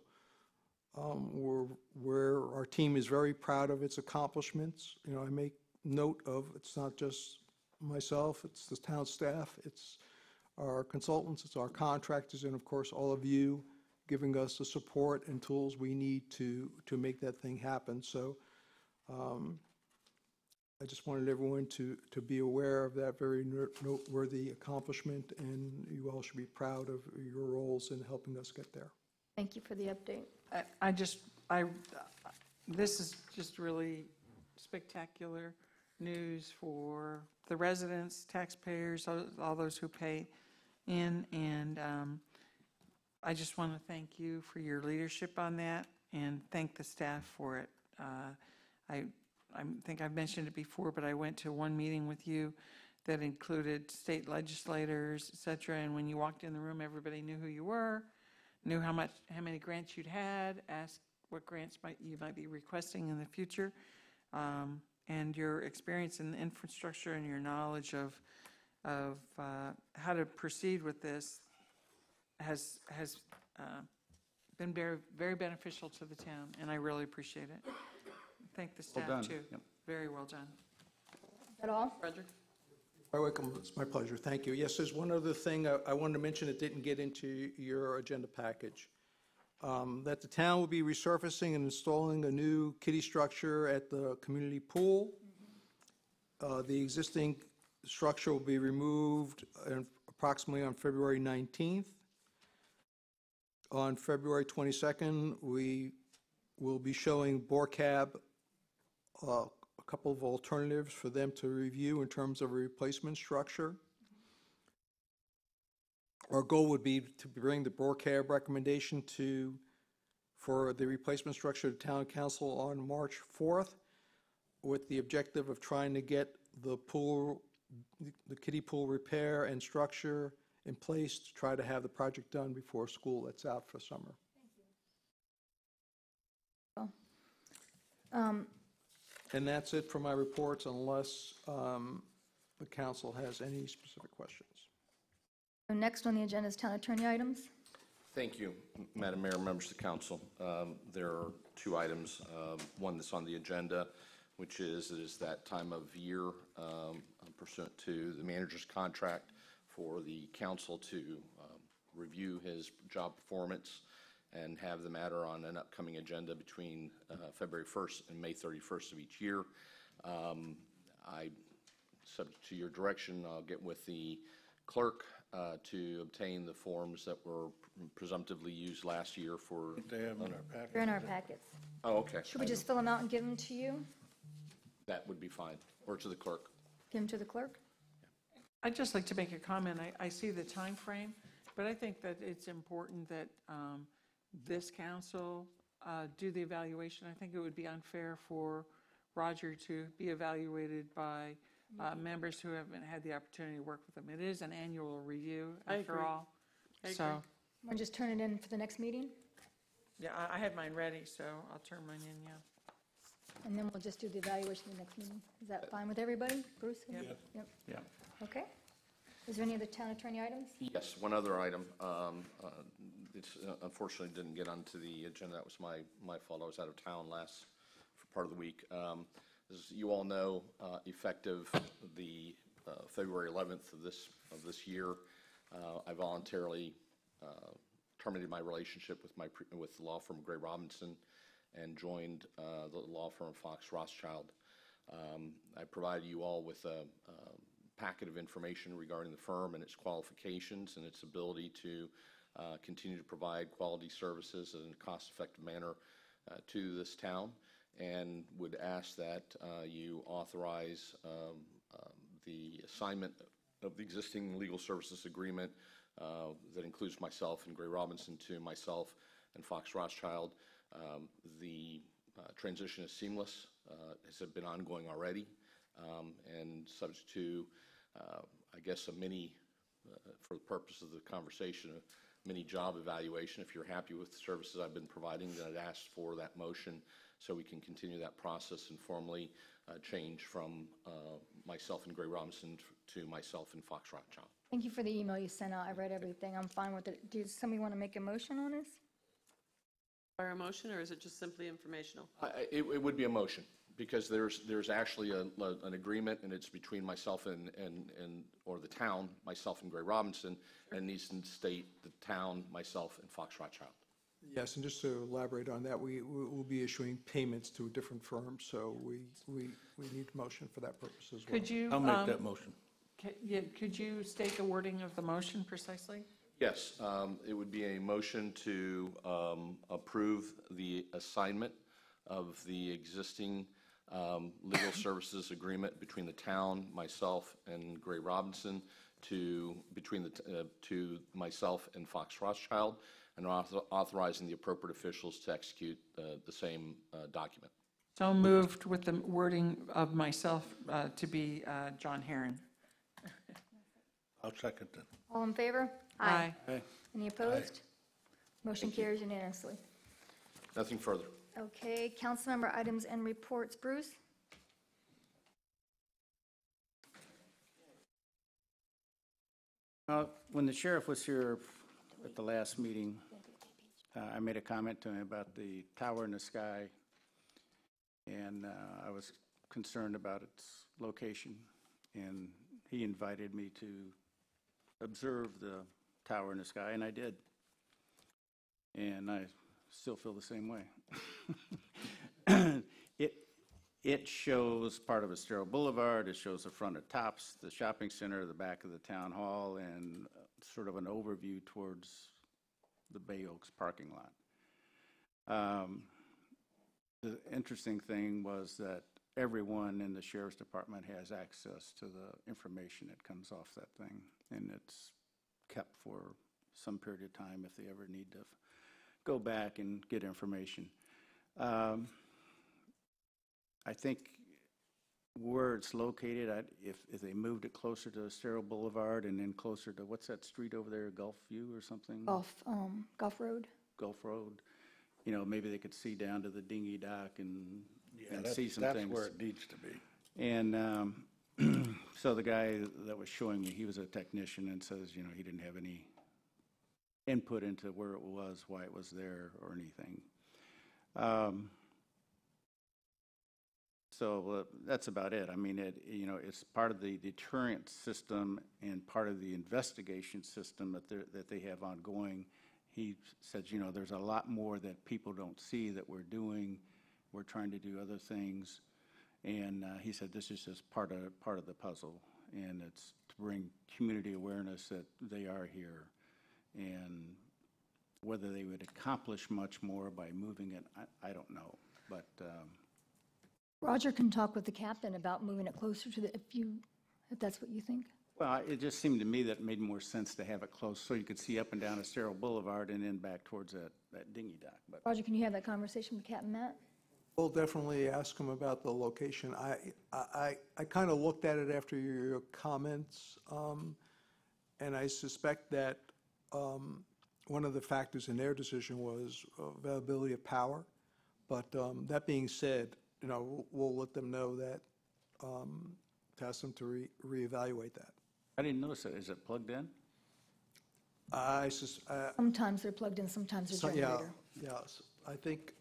our team is very proud of its accomplishments. I make note of, it's not just myself, it's the town staff, it's our consultants, it's our contractors, and of course all of you giving us the support and tools we need to make that thing happen. So I just wanted everyone to be aware of that very noteworthy accomplishment, and you all should be proud of your roles in helping us get there. Thank you for the update. This is just really spectacular news for the residents, taxpayers, all those who pay in, and I just want to thank you for your leadership on that and thank the staff for it. I think I've mentioned it before, but I went to one meeting with you that included state legislators, et cetera, and when you walked in the room, everybody knew who you were, knew how many grants you'd had, asked what grants you might be requesting in the future. and your experience in infrastructure and your knowledge of how to proceed with this has been very, very beneficial to the town, and I really appreciate it. Thank the Well staff, done. too. Yep. Very well done. Is that all? Roger? You're welcome. It's my pleasure. Thank you. Yes, there's one other thing I wanted to mention that didn't get into your agenda package. That the town will be resurfacing and installing a new kiddie structure at the community pool. The existing structure will be removed approximately on February 19th. On February 22nd, we will be showing BORCAB a couple of alternatives for them to review in terms of a replacement structure. Our goal would be to bring the BORCAB recommendation for the replacement structure to Town Council on March 4th, with the objective of trying to get the kiddie pool repair and structure in place to try to have the project done before school lets out for summer. And that's it for my reports, unless the council has any specific questions. So next on the agenda is town attorney items. Thank you, Madam Mayor, members of the council. There are two items. One that's on the agenda, which is that time of year pursuant to the manager's contract for the council to review his job performance and have the matter on an upcoming agenda between February 1st and May 31st of each year. Subject to your direction, I'll get with the clerk to obtain the forms that were presumptively used last year for. They have in our packet. They're in our packets. Oh, okay. Should we just fill them out and give them to you? That would be fine, or to the clerk. Give them to the clerk? I'd just like to make a comment. I see the time frame, but I think that it's important that this council do the evaluation. I think it would be unfair for Roger to be evaluated by members who haven't had the opportunity to work with him. It is an annual review, after agree. all. I So, agree. Want to just turn it in for the next meeting? yeah, I had mine ready, so I'll turn mine in, yeah. And then we'll just do the evaluation the next meeting. Is that fine with everybody? Bruce? Yep. Yep. Yeah. Okay. Is there any other town attorney items? Yes, one other item. It's unfortunately didn't get onto the agenda. That was my fault. I was out of town for part of the week. As you all know, effective the February 11th of this year, I voluntarily terminated my relationship with the law firm Gray Robinson and joined the law firm Fox Rothschild. I provided you all with a packet of information regarding the firm and its qualifications and its ability to continue to provide quality services in a cost-effective manner to this town, and would ask that you authorize the assignment of the existing legal services agreement that includes myself and Gray Robinson to myself and Fox Rothschild. The transition is seamless, has been ongoing already, and subject to, I guess, for the purpose of the conversation, a mini job evaluation. If you're happy with the services I've been providing, then I'd ask for that motion so we can continue that process and formally change from myself and Gray Robinson to myself and Fox Rothschild. Thank you for the email you sent out. I read everything. I'm fine with it. Does somebody want to make a motion on this? Or a motion, or is it just simply informational? It would be a motion, because there's actually an agreement, and it's between myself or the town, myself and Gray Robinson, and needs to state the town, myself, and Fox Rothschild. Yes, and just to elaborate on that, we will be issuing payments to a different firm, so we need motion for that purpose as well. Could you? I'll make that motion. Could you state the wording of the motion precisely? Yes, it would be a motion to approve the assignment of the existing legal services agreement between the town, myself, and Gray Robinson to myself and Fox Rothschild, and authorizing the appropriate officials to execute the same document. So moved with the wording of myself to be John Herron. I'll second that. All in favor? Aye. Any opposed? Motion carries unanimously. Nothing further. Okay, council member items and reports. Bruce? When the sheriff was here at the last meeting, I made a comment to him about the tower in the sky, and I was concerned about its location, and he invited me to observe the tower in the sky, and I did. And I still feel the same way. It shows part of Estero Boulevard, it shows the front of Tops, the shopping center, the back of the town hall, and sort of an overview towards the Bay Oaks parking lot. The interesting thing was that everyone in the sheriff's department has access to the information that comes off that thing, and it's kept for some period of time if they ever need to go back and get information. I think where it's located, if they moved it closer to Estero Boulevard and then closer to, what's that street over there, Gulf View or something? Gulf Road. Gulf Road. You know, maybe they could see down to the dinghy dock and that's, see some that's things. where it needs to be. And so the guy that was showing me, he was a technician and says, you know, he didn't have any input into where it was, why it was there, or anything. So that's about it. I mean, you know, it's part of the deterrent system and part of the investigation system that they have ongoing. He says, you know, there's a lot more that people don't see that we're doing. We're trying to do other things. And he said this is just part of the puzzle, and it's to bring community awareness that they are here. And whether they would accomplish much more by moving it, I don't know. But Roger can talk with the captain about moving it closer to if that's what you think. well, it just seemed to me that it made more sense to have it close so you could see up and down Estero Boulevard and then back towards that dinghy dock. But Roger, can you have that conversation with Captain Matt? We'll definitely ask him about the location. I kind of looked at it after your comments, and I suspect that one of the factors in their decision was availability of power. But that being said, you know, we'll let them know that, to ask them to reevaluate that. I didn't notice it. Is it plugged in? Sometimes they're plugged in, sometimes they're generator. Yes, I think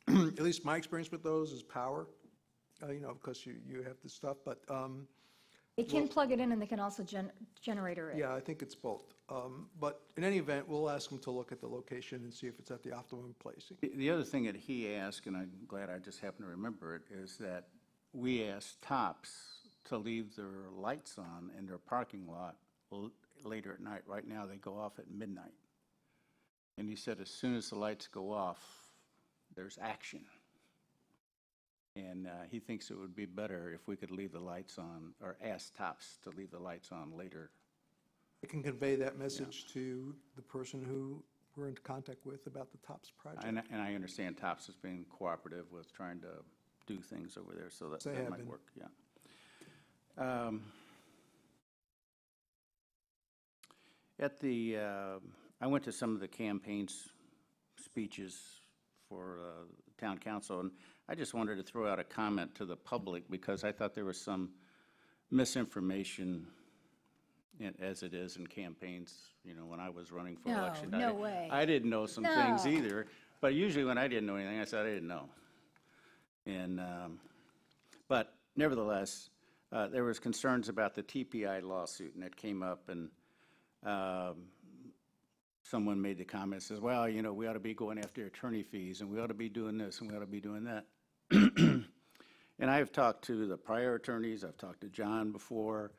at least my experience with those is power, you know, because you have this stuff, but. They can plug it in and they can also generator it. Yeah, I think it's both. But in any event, we'll ask them to look at the location and see if it's at the optimum placing. The other thing that he asked, and I'm glad I just happened to remember it, is that we asked Tops to leave their lights on in their parking lot later at night. Right now, they go off at midnight. And he said as soon as the lights go off, there's action. And he thinks it would be better if we could leave the lights on, or ask Tops to leave the lights on later. I can convey that message to the person who we're in contact with about the TOPS project. And I understand Tops has been cooperative with trying to do things over there, so that might work, yeah. I went to some of the campaign speeches for town council, and I just wanted to throw out a comment to the public because I thought there was some misinformation, as it is in campaigns. You know, when I was running for election, no way. I didn't know some things either. But usually when I didn't know anything, I said I didn't know. And but nevertheless, there was concerns about the TPI lawsuit, and it came up, and someone made the comment, says, well, you know, we ought to be going after attorney fees, and we ought to be doing this, and we ought to be doing that. And I've talked to the prior attorneys, I've talked to John before,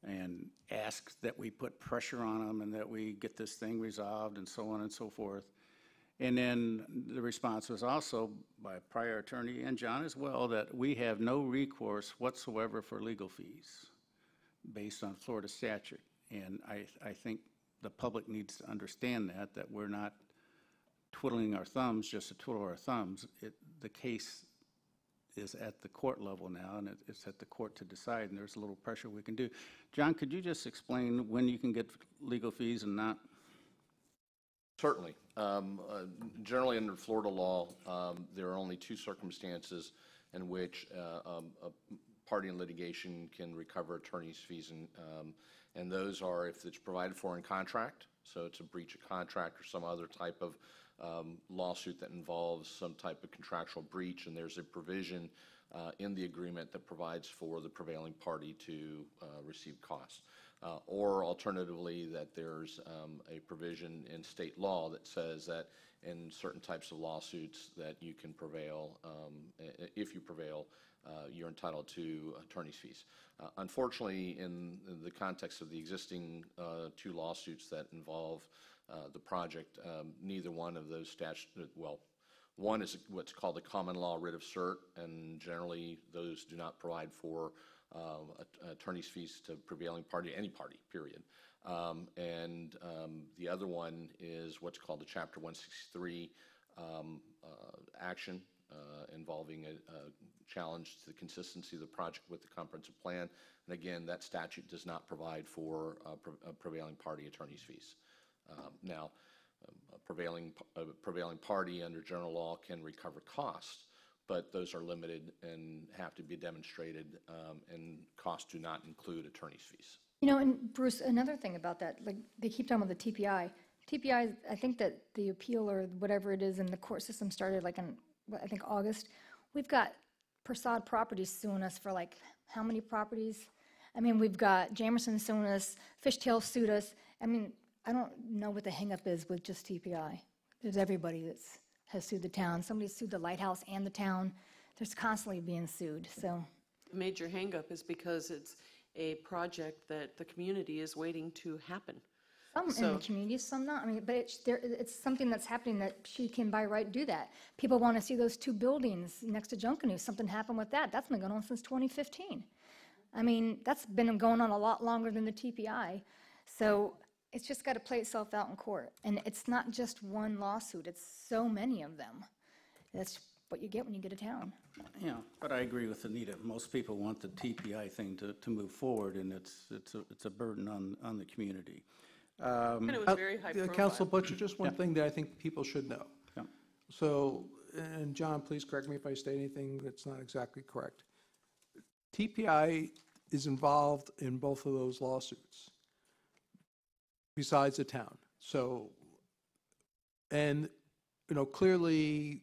and asked that we put pressure on them and that we get this thing resolved and so on and so forth. And then the response was also by a prior attorney and John as well, that we have no recourse whatsoever for legal fees based on Florida statute. And I think the public needs to understand that we're not twiddling our thumbs just to twiddle our thumbs. The case is at the court level now, and it's at the court to decide, and there's a little pressure we can do. John, could you just explain when you can get legal fees and not? Certainly. Generally under Florida law, there are only two circumstances in which party in litigation can recover attorney's fees, and those are if it's provided for in contract, so it's a breach of contract or some other type of lawsuit that involves some type of contractual breach, and there's a provision in the agreement that provides for the prevailing party to receive costs. Or alternatively, that there's a provision in state law that says that in certain types of lawsuits that you can prevail, if you prevail, you're entitled to attorney's fees. Unfortunately, in the context of the existing 2 lawsuits that involve the project, neither one of those well, one is what's called the common law writ of cert, and generally those do not provide for attorney's fees to prevailing party, any party, period. And the other one is what's called the Chapter 163 action involving a challenge to the consistency of the project with the comprehensive plan. And again, that statute does not provide for a prevailing party attorney's fees. Now, a prevailing party under general law can recover costs, but those are limited and have to be demonstrated, and costs do not include attorney's fees. You know, and Bruce, another thing about that, like, they keep talking about the TPI. TPI, I think that the appeal or whatever it is in the court system started like in, I think, August. We've got Prasad Properties suing us for like, how many properties? I mean, we've got Jamerson suing us, Fishtail sued us. I mean, I don't know what the hangup is with just TPI. There's everybody that has sued the town. Somebody sued the lighthouse and the town. There's constantly being sued, so. The major hangup is because it's a project that the community is waiting to happen. Some in the community, some not. I mean, but it's something that's happening that she can by right do that. People want to see those 2 buildings next to Junkanoo. Something happened with that. That's been going on since 2015. I mean, that's been going on a lot longer than the TPI. So it's just got to play itself out in court. And it's not just one lawsuit. It's so many of them. That's what you get when you get a town. Yeah, but I agree with Anita. Most people want the TPI thing to move forward, and it's a burden on the community. And it was very high profile. Council Butcher, just one thing that I think people should know. Yeah. So, and John, please correct me if I state anything that's not exactly correct. TPI is involved in both of those lawsuits, besides the town. So, and, you know, clearly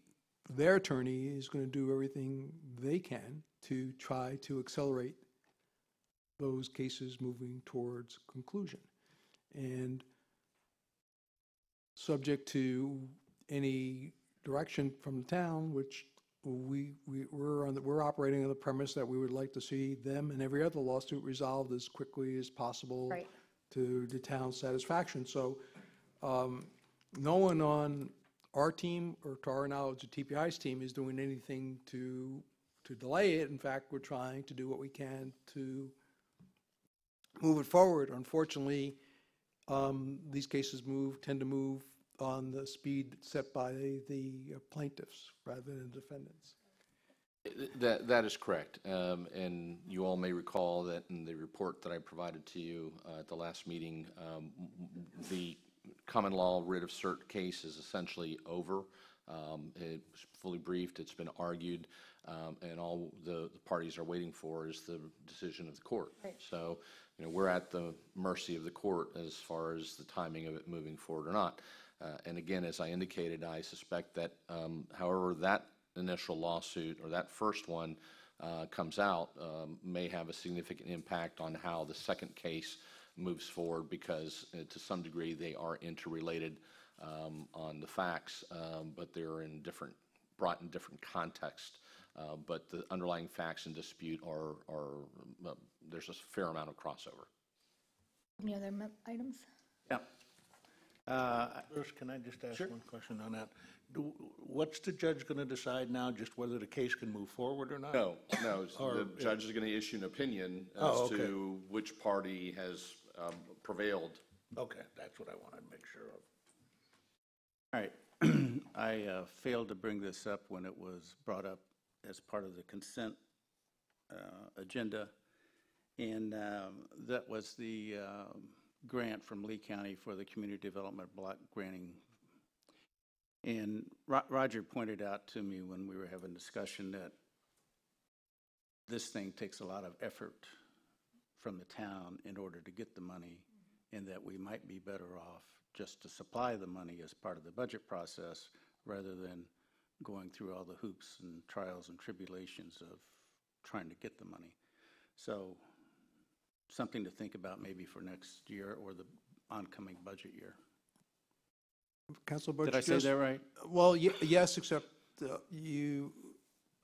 their attorney is going to do everything they can to try to accelerate those cases moving towards conclusion. And subject to any direction from the town, which we're operating on the premise that we would like to see them and every other lawsuit resolved as quickly as possible. Right. To the town's satisfaction. So no one on our team, or to our knowledge, the TPI's team, is doing anything to delay it. In fact, we're trying to do what we can to move it forward. Unfortunately, these cases tend to move on the speed set by the plaintiffs rather than defendants. That is correct. And you all may recall that in the report that I provided to you at the last meeting, the common law writ of cert case is essentially over. It's fully briefed, it's been argued, and all the parties are waiting for is the decision of the court. Right. So, you know, we're at the mercy of the court as far as the timing of it moving forward or not. And again, as I indicated, I suspect that however that initial lawsuit or that first one comes out may have a significant impact on how the second case moves forward, because to some degree they are interrelated on the facts, but they're brought in different context. But the underlying facts in dispute are there's a fair amount of crossover. Any other items? Yeah. Bruce, can I just ask one question on that? What's the judge going to decide now, just whether the case can move forward or not? No. Or, the judge is going to issue an opinion as okay. to which party has prevailed. Okay, that's what I wanted to make sure of. All right. I failed to bring this up when it was brought up as part of the consent agenda, and that was the grant from Lee County for the community development block granting. And Roger pointed out to me when we were having discussion that this thing takes a lot of effort from the town in order to get the money, and that we might be better off just to supply the money as part of the budget process rather than going through all the hoops and trials and tribulations of trying to get the money. So something to think about maybe for next year or the oncoming budget year. Council Butch, Did I say that right? Well, yes, except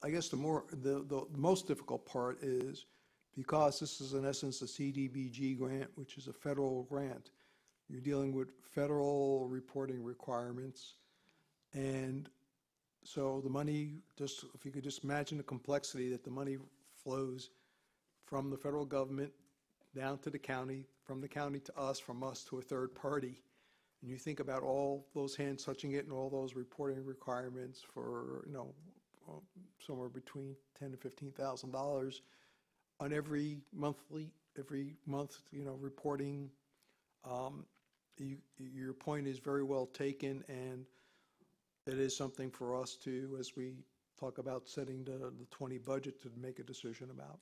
I guess the most difficult part is because this is in essence a CDBG grant, which is a federal grant, you're dealing with federal reporting requirements. And so the money, just if you could just imagine the complexity that the money flows from the federal government down to the county, from the county to us, from us to a third party. And you think about all those hands touching it and all those reporting requirements for, somewhere between $10,000 to $15,000 on every month, reporting. Your point is very well taken, and it is something for us to, as we talk about setting the 20 budget, to make a decision about.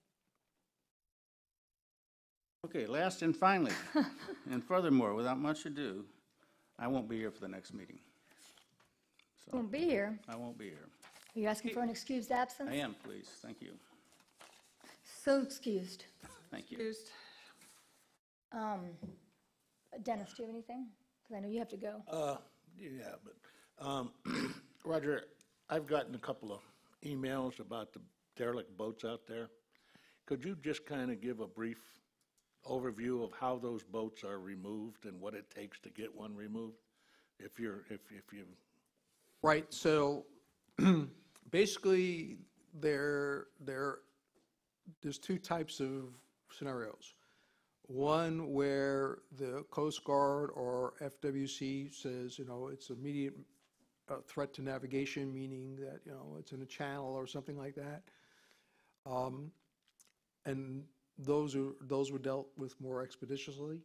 Okay, last and finally, and furthermore, without much ado, I won't be here for the next meeting. So, Won't be here. I won't be here. Are you asking for an excused absence? I am, please. Thank you. So excused. Thank you. Excused. Dennis, do you have anything? Because I know you have to go. Yeah, but Roger, I've gotten a couple of emails about the derelict boats out there. Could you just kind of give a brief overview of how those boats are removed and what it takes to get one removed? If you Right, so basically there's two types of scenarios. One where the Coast Guard or FWC says, it's immediate threat to navigation, meaning that, it's in a channel or something like that. And those were dealt with more expeditiously.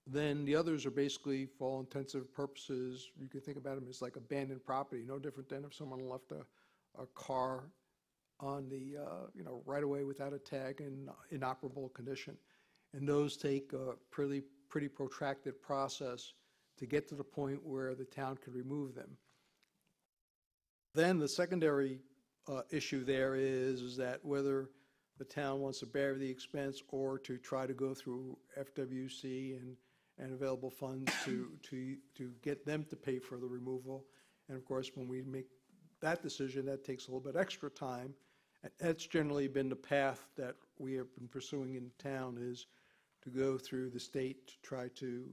Then the others are basically, for all intensive purposes, you can think about them as like abandoned property, no different than if someone left a car on the right away without a tag in inoperable condition. And those take a pretty protracted process to get to the point where the town can remove them. Then the secondary issue there is that whether the town wants to bear the expense or to try to go through FWC and available funds to get them to pay for the removal. And of course, when we make that decision, that takes a little bit extra time. And that's generally been the path that we have been pursuing in town, is to go through the state to try to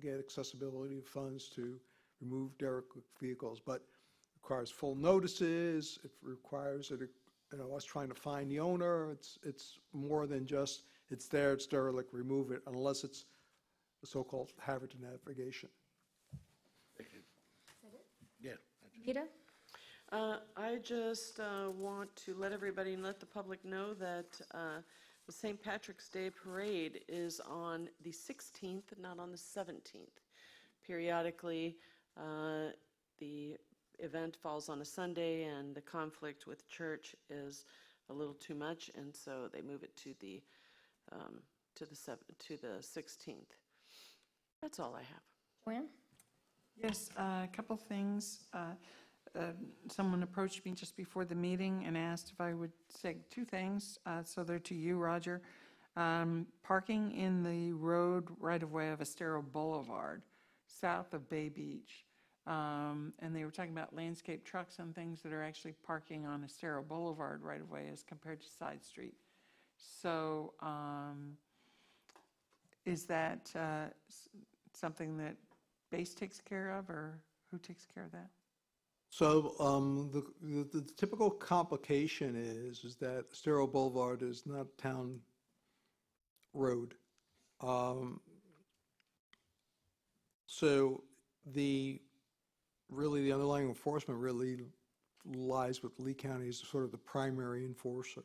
get accessibility funds to remove derelict vehicles. But it requires full notices. It requires us trying to find the owner. It's more than just it's there, it's derelict, remove it, unless it's the so-called hazard to navigation. Yeah. Peter? I just want to let everybody and let the public know that the St. Patrick's Day Parade is on the 16th, not on the 17th. Periodically, the event falls on a Sunday, and the conflict with church is a little too much, and so they move it to the 16th. That's all I have. Joanne? Yes, a couple things. Someone approached me just before the meeting and asked if I would say two things. So they're to you, Roger. Parking in the road right-of-way of Estero Boulevard, south of Bay Beach. And they were talking about landscape trucks and things that are actually parking on Estero Boulevard right-of-way as compared to side street. So is that something that Base takes care of, or who takes care of that? So the typical complication is that Estero Boulevard is not a town road. So the underlying enforcement really lies with Lee County as sort of the primary enforcer.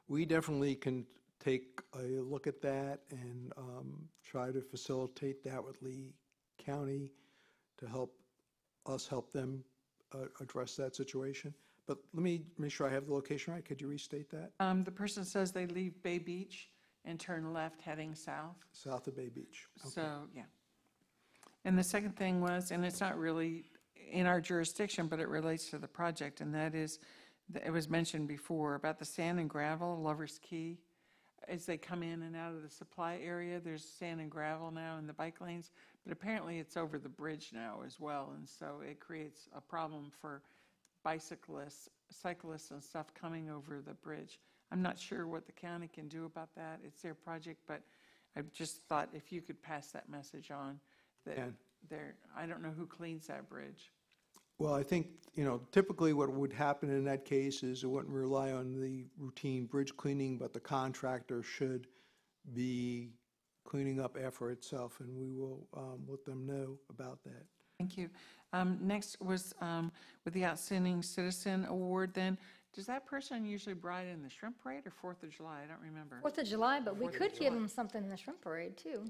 We definitely can take a look at that and try to facilitate that with Lee County to help them address that situation. but let me make sure I have the location right. Could you restate that? The person says they leave Bay Beach and turn left heading south. South of Bay Beach. Okay. So, yeah. And the second thing was, and it's not really in our jurisdiction, but it relates to the project, and that is, it was mentioned before about the sand and gravel, Lover's Key. As they come in and out of the supply area, there's sand and gravel now in the bike lanes, but apparently it's over the bridge now as well, and so it creates a problem for bicyclists, cyclists and stuff coming over the bridge. I'm not sure what the county can do about that. It's their project, but I just thought if you could pass that message on, that I don't know who cleans that bridge. Well, I think, typically what would happen in that case is it wouldn't rely on the routine bridge cleaning, but the contractor should be cleaning up after itself, and we will let them know about that. Thank you. Next was with the Outstanding Citizen Award then. Does that person usually ride in the Shrimp Parade or 4th of July? I don't remember. 4th of July, but we 4th of could give July. them something in the shrimp parade, too.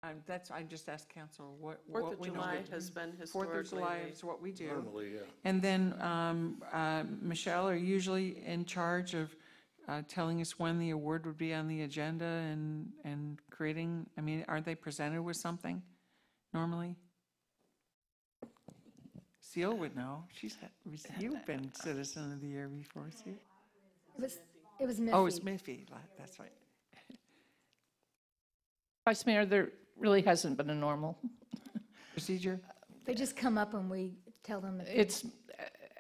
I just asked council what Fourth of we know. July has been 4th of July historically is what we do. Normally, yeah. And then, Michelle, are you usually in charge of telling us when the award would be on the agenda and creating, are they presented with something normally? Seal would know. You've been Citizen of the Year before, Seal. It was Miffy. Oh, it's Miffy, that's right. Vice Mayor, there really hasn't been a normal procedure. They just come up and we tell them. It's,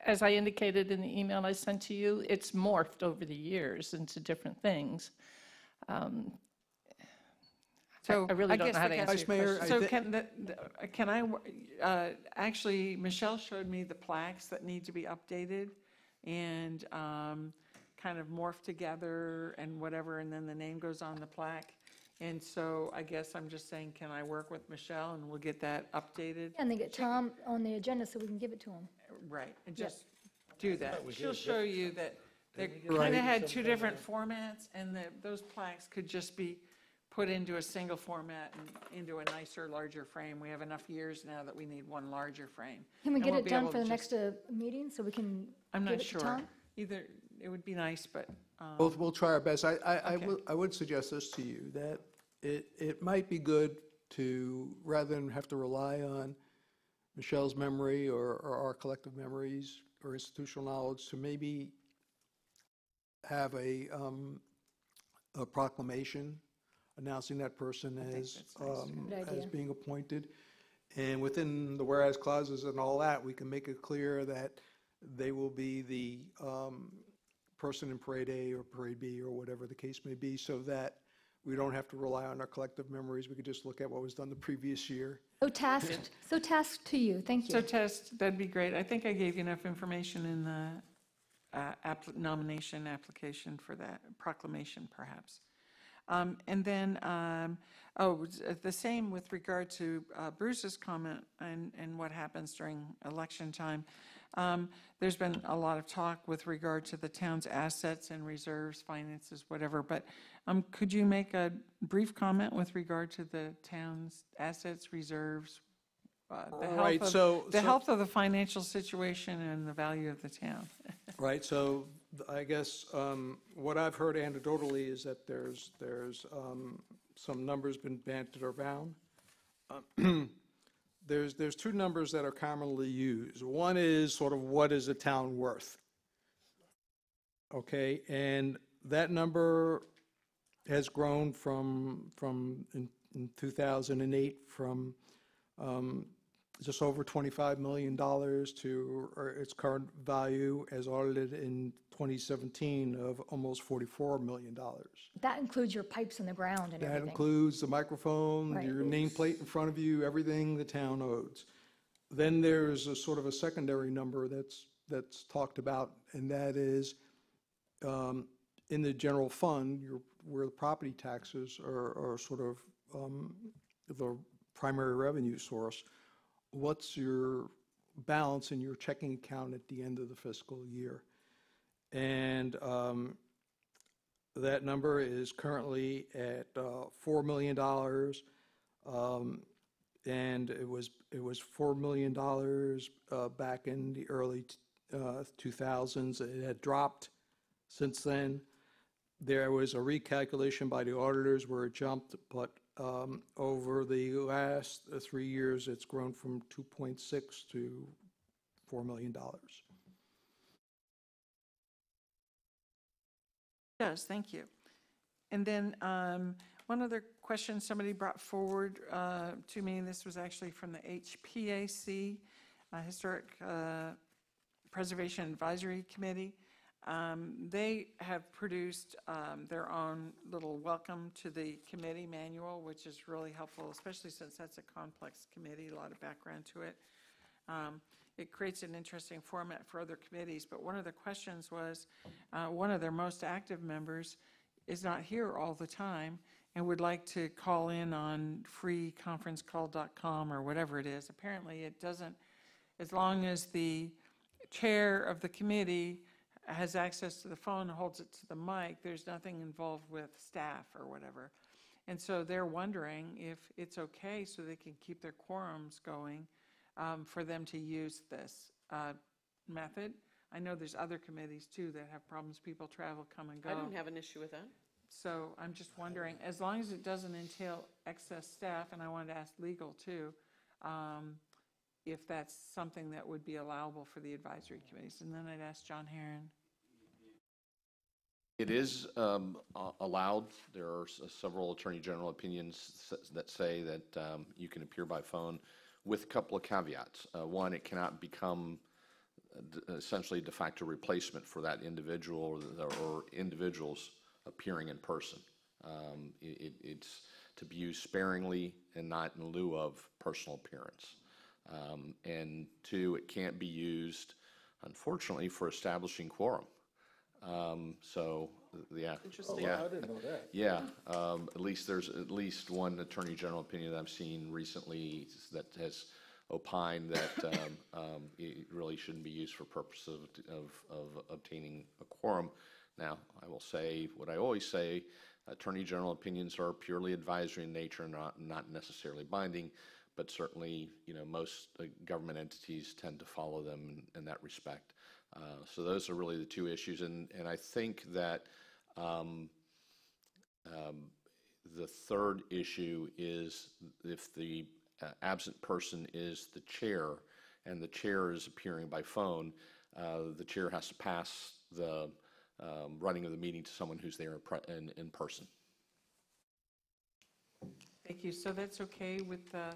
as I indicated in the email I sent to you, it's morphed over the years into different things. So I really don't know how to answer Vice Mayor, So can I, actually, Michelle showed me the plaques that need to be updated and kind of morphed together and whatever, and then the name goes on the plaque. And so I guess I'm just saying, can I work with Michelle and we'll get that updated? And they get Tom on the agenda so we can give it to him. Right, and Yep. just do that. we She'll did, show you that they Right. kind of had two different formats, and that those plaques could just be put into a single format and into a nicer, larger frame. We have enough years now that we need one larger frame. Can we And get we'll it be done able for the to next just- meeting so we can I'm give not it to sure. Tom? Either, it would be nice, but. We'll try our best. I Okay. would suggest this to you, that it might be good to, rather than have to rely on Michelle's memory or our collective memories or institutional knowledge, to maybe have a proclamation announcing that person as, Good as idea. being appointed. And within the whereas clauses and all that, we can make it clear that they will be the person in Parade A or Parade B or whatever the case may be, so that we don't have to rely on our collective memories. We could just look at what was done the previous year. So tasked to you. Thank So you. Test, that'd be great. I think I gave you enough information in the nomination application for that proclamation, perhaps. And then, the same with regard to Bruce's comment and what happens during election time. There's been a lot of talk with regard to the town's assets and reserves, finances, whatever, but could you make a brief comment with regard to the town's assets, reserves, Right, so- the health of the financial situation and the value of the town? Right, so I guess what I've heard anecdotally is that there's some numbers been banted around. There's two numbers that are commonly used. One is sort of what is a town worth? Okay, and that number has grown from in 2008 from just over $25 million to its current value as audited in 2017 of almost $44 million. That includes your pipes in the ground and That everything. includes the microphone, Right. your nameplate in front of you, everything the town owes. Then there's a sort of a secondary number that's talked about, and that is in the general fund, where the property taxes are sort of the primary revenue source. What's your balance in your checking account at the end of the fiscal year? And that number is currently at $4 million. and it was $4 million back in the early 2000s. It had dropped since then. There was a recalculation by the auditors where it jumped, but over the last 3 years, it's grown from 2.6 to $4 million. Yes, thank you. And then one other question somebody brought forward to me, and this was actually from the HPAC, Historic Preservation Advisory Committee. They have produced their own little welcome to the committee manual, which is really helpful, especially since that's a complex committee, a lot of background to it. It creates an interesting format for other committees, but one of the questions was, one of their most active members is not here all the time and would like to call in on freeconferencecall.com or whatever it is. Apparently it doesn't, as long as the chair of the committee has access to the phone and holds it to the mic, there's nothing involved with staff or whatever. And so they're wondering if it's okay so they can keep their quorums going for them to use this method. I know there's other committees too that have problems, people travel, come and go. I don't have an issue with that. So I'm just wondering, as long as it doesn't entail excess staff, and I wanted to ask legal too, if that's something that would be allowable for the advisory committees. And then I'd ask John Herron. It is allowed. There are several Attorney General opinions that say that you can appear by phone with a couple of caveats. One, it cannot become essentially de facto replacement for that individual or individuals appearing in person. It's to be used sparingly and not in lieu of personal appearance. And two, it can't be used, unfortunately, for establishing quorum. So, yeah. Interesting. Yeah. I didn't know that. Yeah. At least there's at least one Attorney General opinion that I've seen recently that has opined that it really shouldn't be used for purposes of obtaining a quorum. Now, I will say what I always say, Attorney General opinions are purely advisory in nature, not necessarily binding, but certainly, most government entities tend to follow them in that respect. So those are really the two issues, and I think that the third issue is if the absent person is the chair and the chair is appearing by phone, the chair has to pass the running of the meeting to someone who's there in person. Thank you. So that's okay with the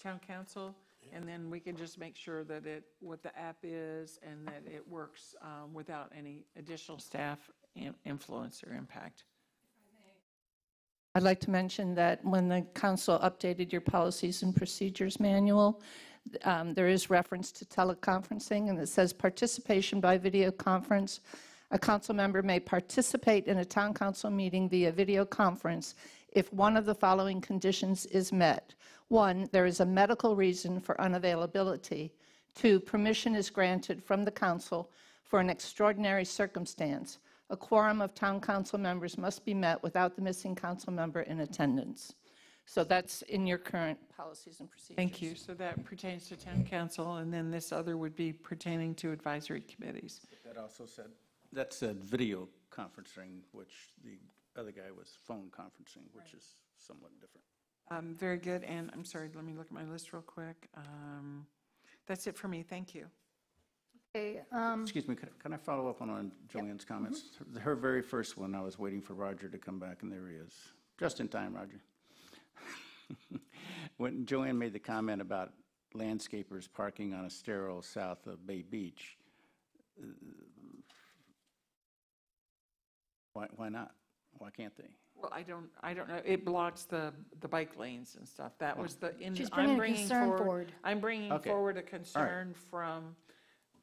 town council? And then we can just make sure that what the app is and that it works without any additional staff influence or impact. I'd like to mention that when the council updated your policies and procedures manual, there is reference to teleconferencing, and it says participation by video conference. A council member may participate in a town council meeting via video conference if one of the following conditions is met. 1, there is a medical reason for unavailability. 2, permission is granted from the council for an extraordinary circumstance. A quorum of town council members must be met without the missing council member in attendance. So that's in your current policies and procedures. Thank you. So that pertains to town council, and then this other would be pertaining to advisory committees. That also said video conferencing, which the other guy was phone conferencing, which is somewhat different. Very good. And I'm sorry, let me look at my list real quick. That's it for me. Thank you. Okay, Excuse me, can I follow up on Joanne's comments? Her very first one, I was waiting for Roger to come back, and there he is. Just in time, Roger. When Joanne made the comment about landscapers parking on Estero south of Bay Beach, why not? Why can't they? Well, I don't know. It blocks the bike lanes and stuff. That was the. She's bringing a concern forward. I'm bringing forward a concern from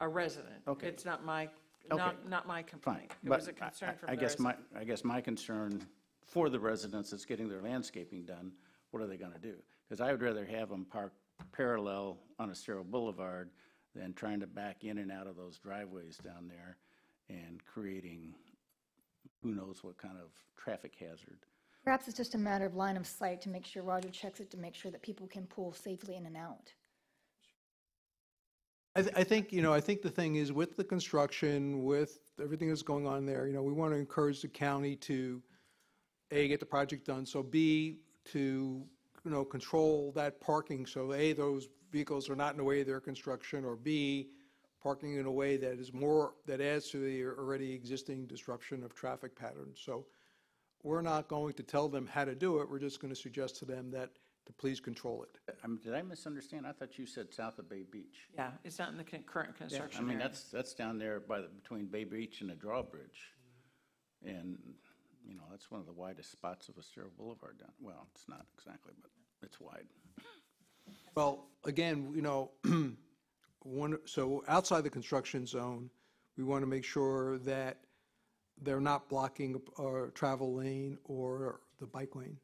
a resident. Okay. It's not my, Okay. not my complaint. It But was a concern from I the guess resident. I guess my concern for the residents that's getting their landscaping done, what are they going to do? Because I would rather have them park parallel on Estero Boulevard than trying to back in and out of those driveways down there and creating who knows what kind of traffic hazard. Perhaps it's just a matter of line of sight to make sure Roger checks it, to make sure that people can pull safely in and out. I think, I think the thing is with the construction, with everything that's going on there, we want to encourage the county to, A, get the project done, so B, to, control that parking, so A, those vehicles are not in the way of their construction, or B, parking in a way that is more, that adds to the already existing disruption of traffic patterns. So we're not going to tell them how to do it, we're just going to suggest to them that to please control it. Did I misunderstand? I thought you said south of Bay Beach. Yeah, it's not in the current construction I mean, area. that's down there between Bay Beach and the drawbridge. And, that's one of the widest spots of Estero Boulevard down, well, it's not exactly, but it's wide. Well, again, so outside the construction zone, we want to make sure that they're not blocking a travel lane or the bike lane,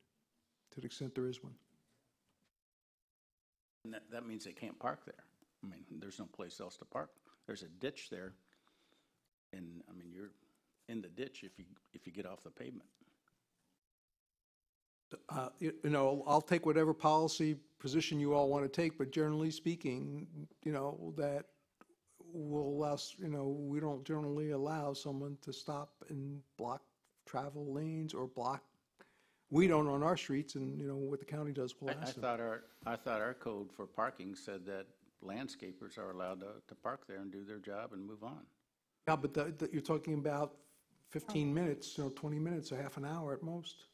to the extent there is one. And that means they can't park there. I mean, there's no place else to park. There's a ditch there, and, I mean, you're in the ditch if you get off the pavement. I'll take whatever policy position you all want to take, but generally speaking, that will allow, we don't generally allow someone to stop and block travel lanes or block, we don't on our streets, and, what the county does, we'll I ask them. thought our code for parking said that landscapers are allowed to park there and do their job and move on. Yeah, but you're talking about 15 minutes, 20 minutes, a half an hour at most.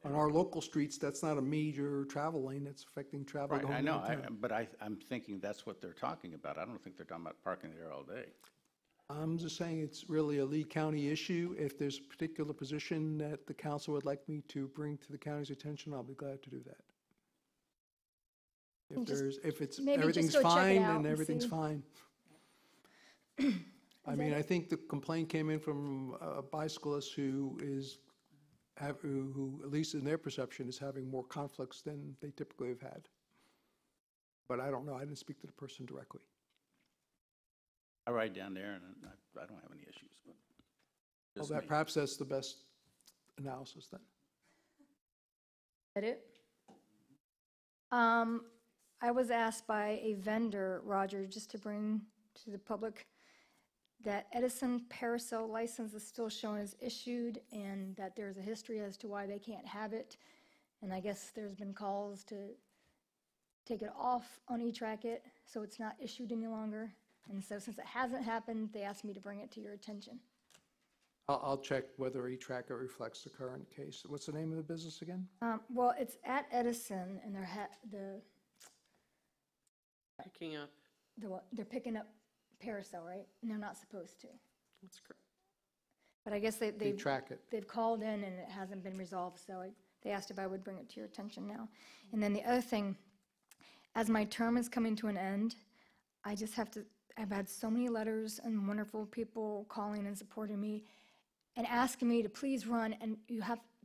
On our local streets, that's not a major travel lane that's affecting travel Right, going I know, downtown. but I'm thinking that's what they're talking about. I don't think they're talking about parking there all day. I'm just saying it's really a Lee County issue. If there's a particular position that the council would like me to bring to the county's attention, I'll be glad to do that. If it's, maybe just everything's go check it fine, out then and everything's see. fine. I mean, I think the complaint came in from a bicyclist who at least in their perception, is having more conflicts than they typically have had. But I don't know, I didn't speak to the person directly. I ride down there and I don't have any issues, but Well, just me. perhaps that's the best analysis then. That it? I was asked by a vendor, Roger, just to bring to the public that Edison Paracel license is still shown as issued and that there's a history as to why they can't have it. And I guess there's been calls to take it off on eTrack-It, so it's not issued any longer. And so since it hasn't happened, they asked me to bring it to your attention. I'll check whether eTrack-It reflects the current case. What's the name of the business again? Well, it's at Edison, and Picking up. they're picking up Paracel, right? And they're not supposed to. That's correct. But I guess they've Track It. they've called in and it hasn't been resolved, so they asked if I would bring it to your attention now. And then the other thing, as my term is coming to an end, I just have to, I've had so many letters and wonderful people calling and supporting me and asking me to please run, and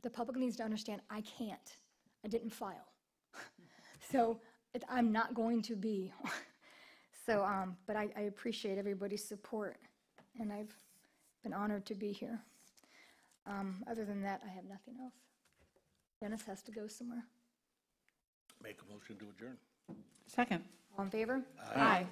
the public needs to understand I can't. I didn't file. So I'm not going to be. So, but I appreciate everybody's support, and I've been honored to be here. Other than that, I have nothing else. Dennis has to go somewhere. Make a motion to adjourn. Second. All in favor? Aye.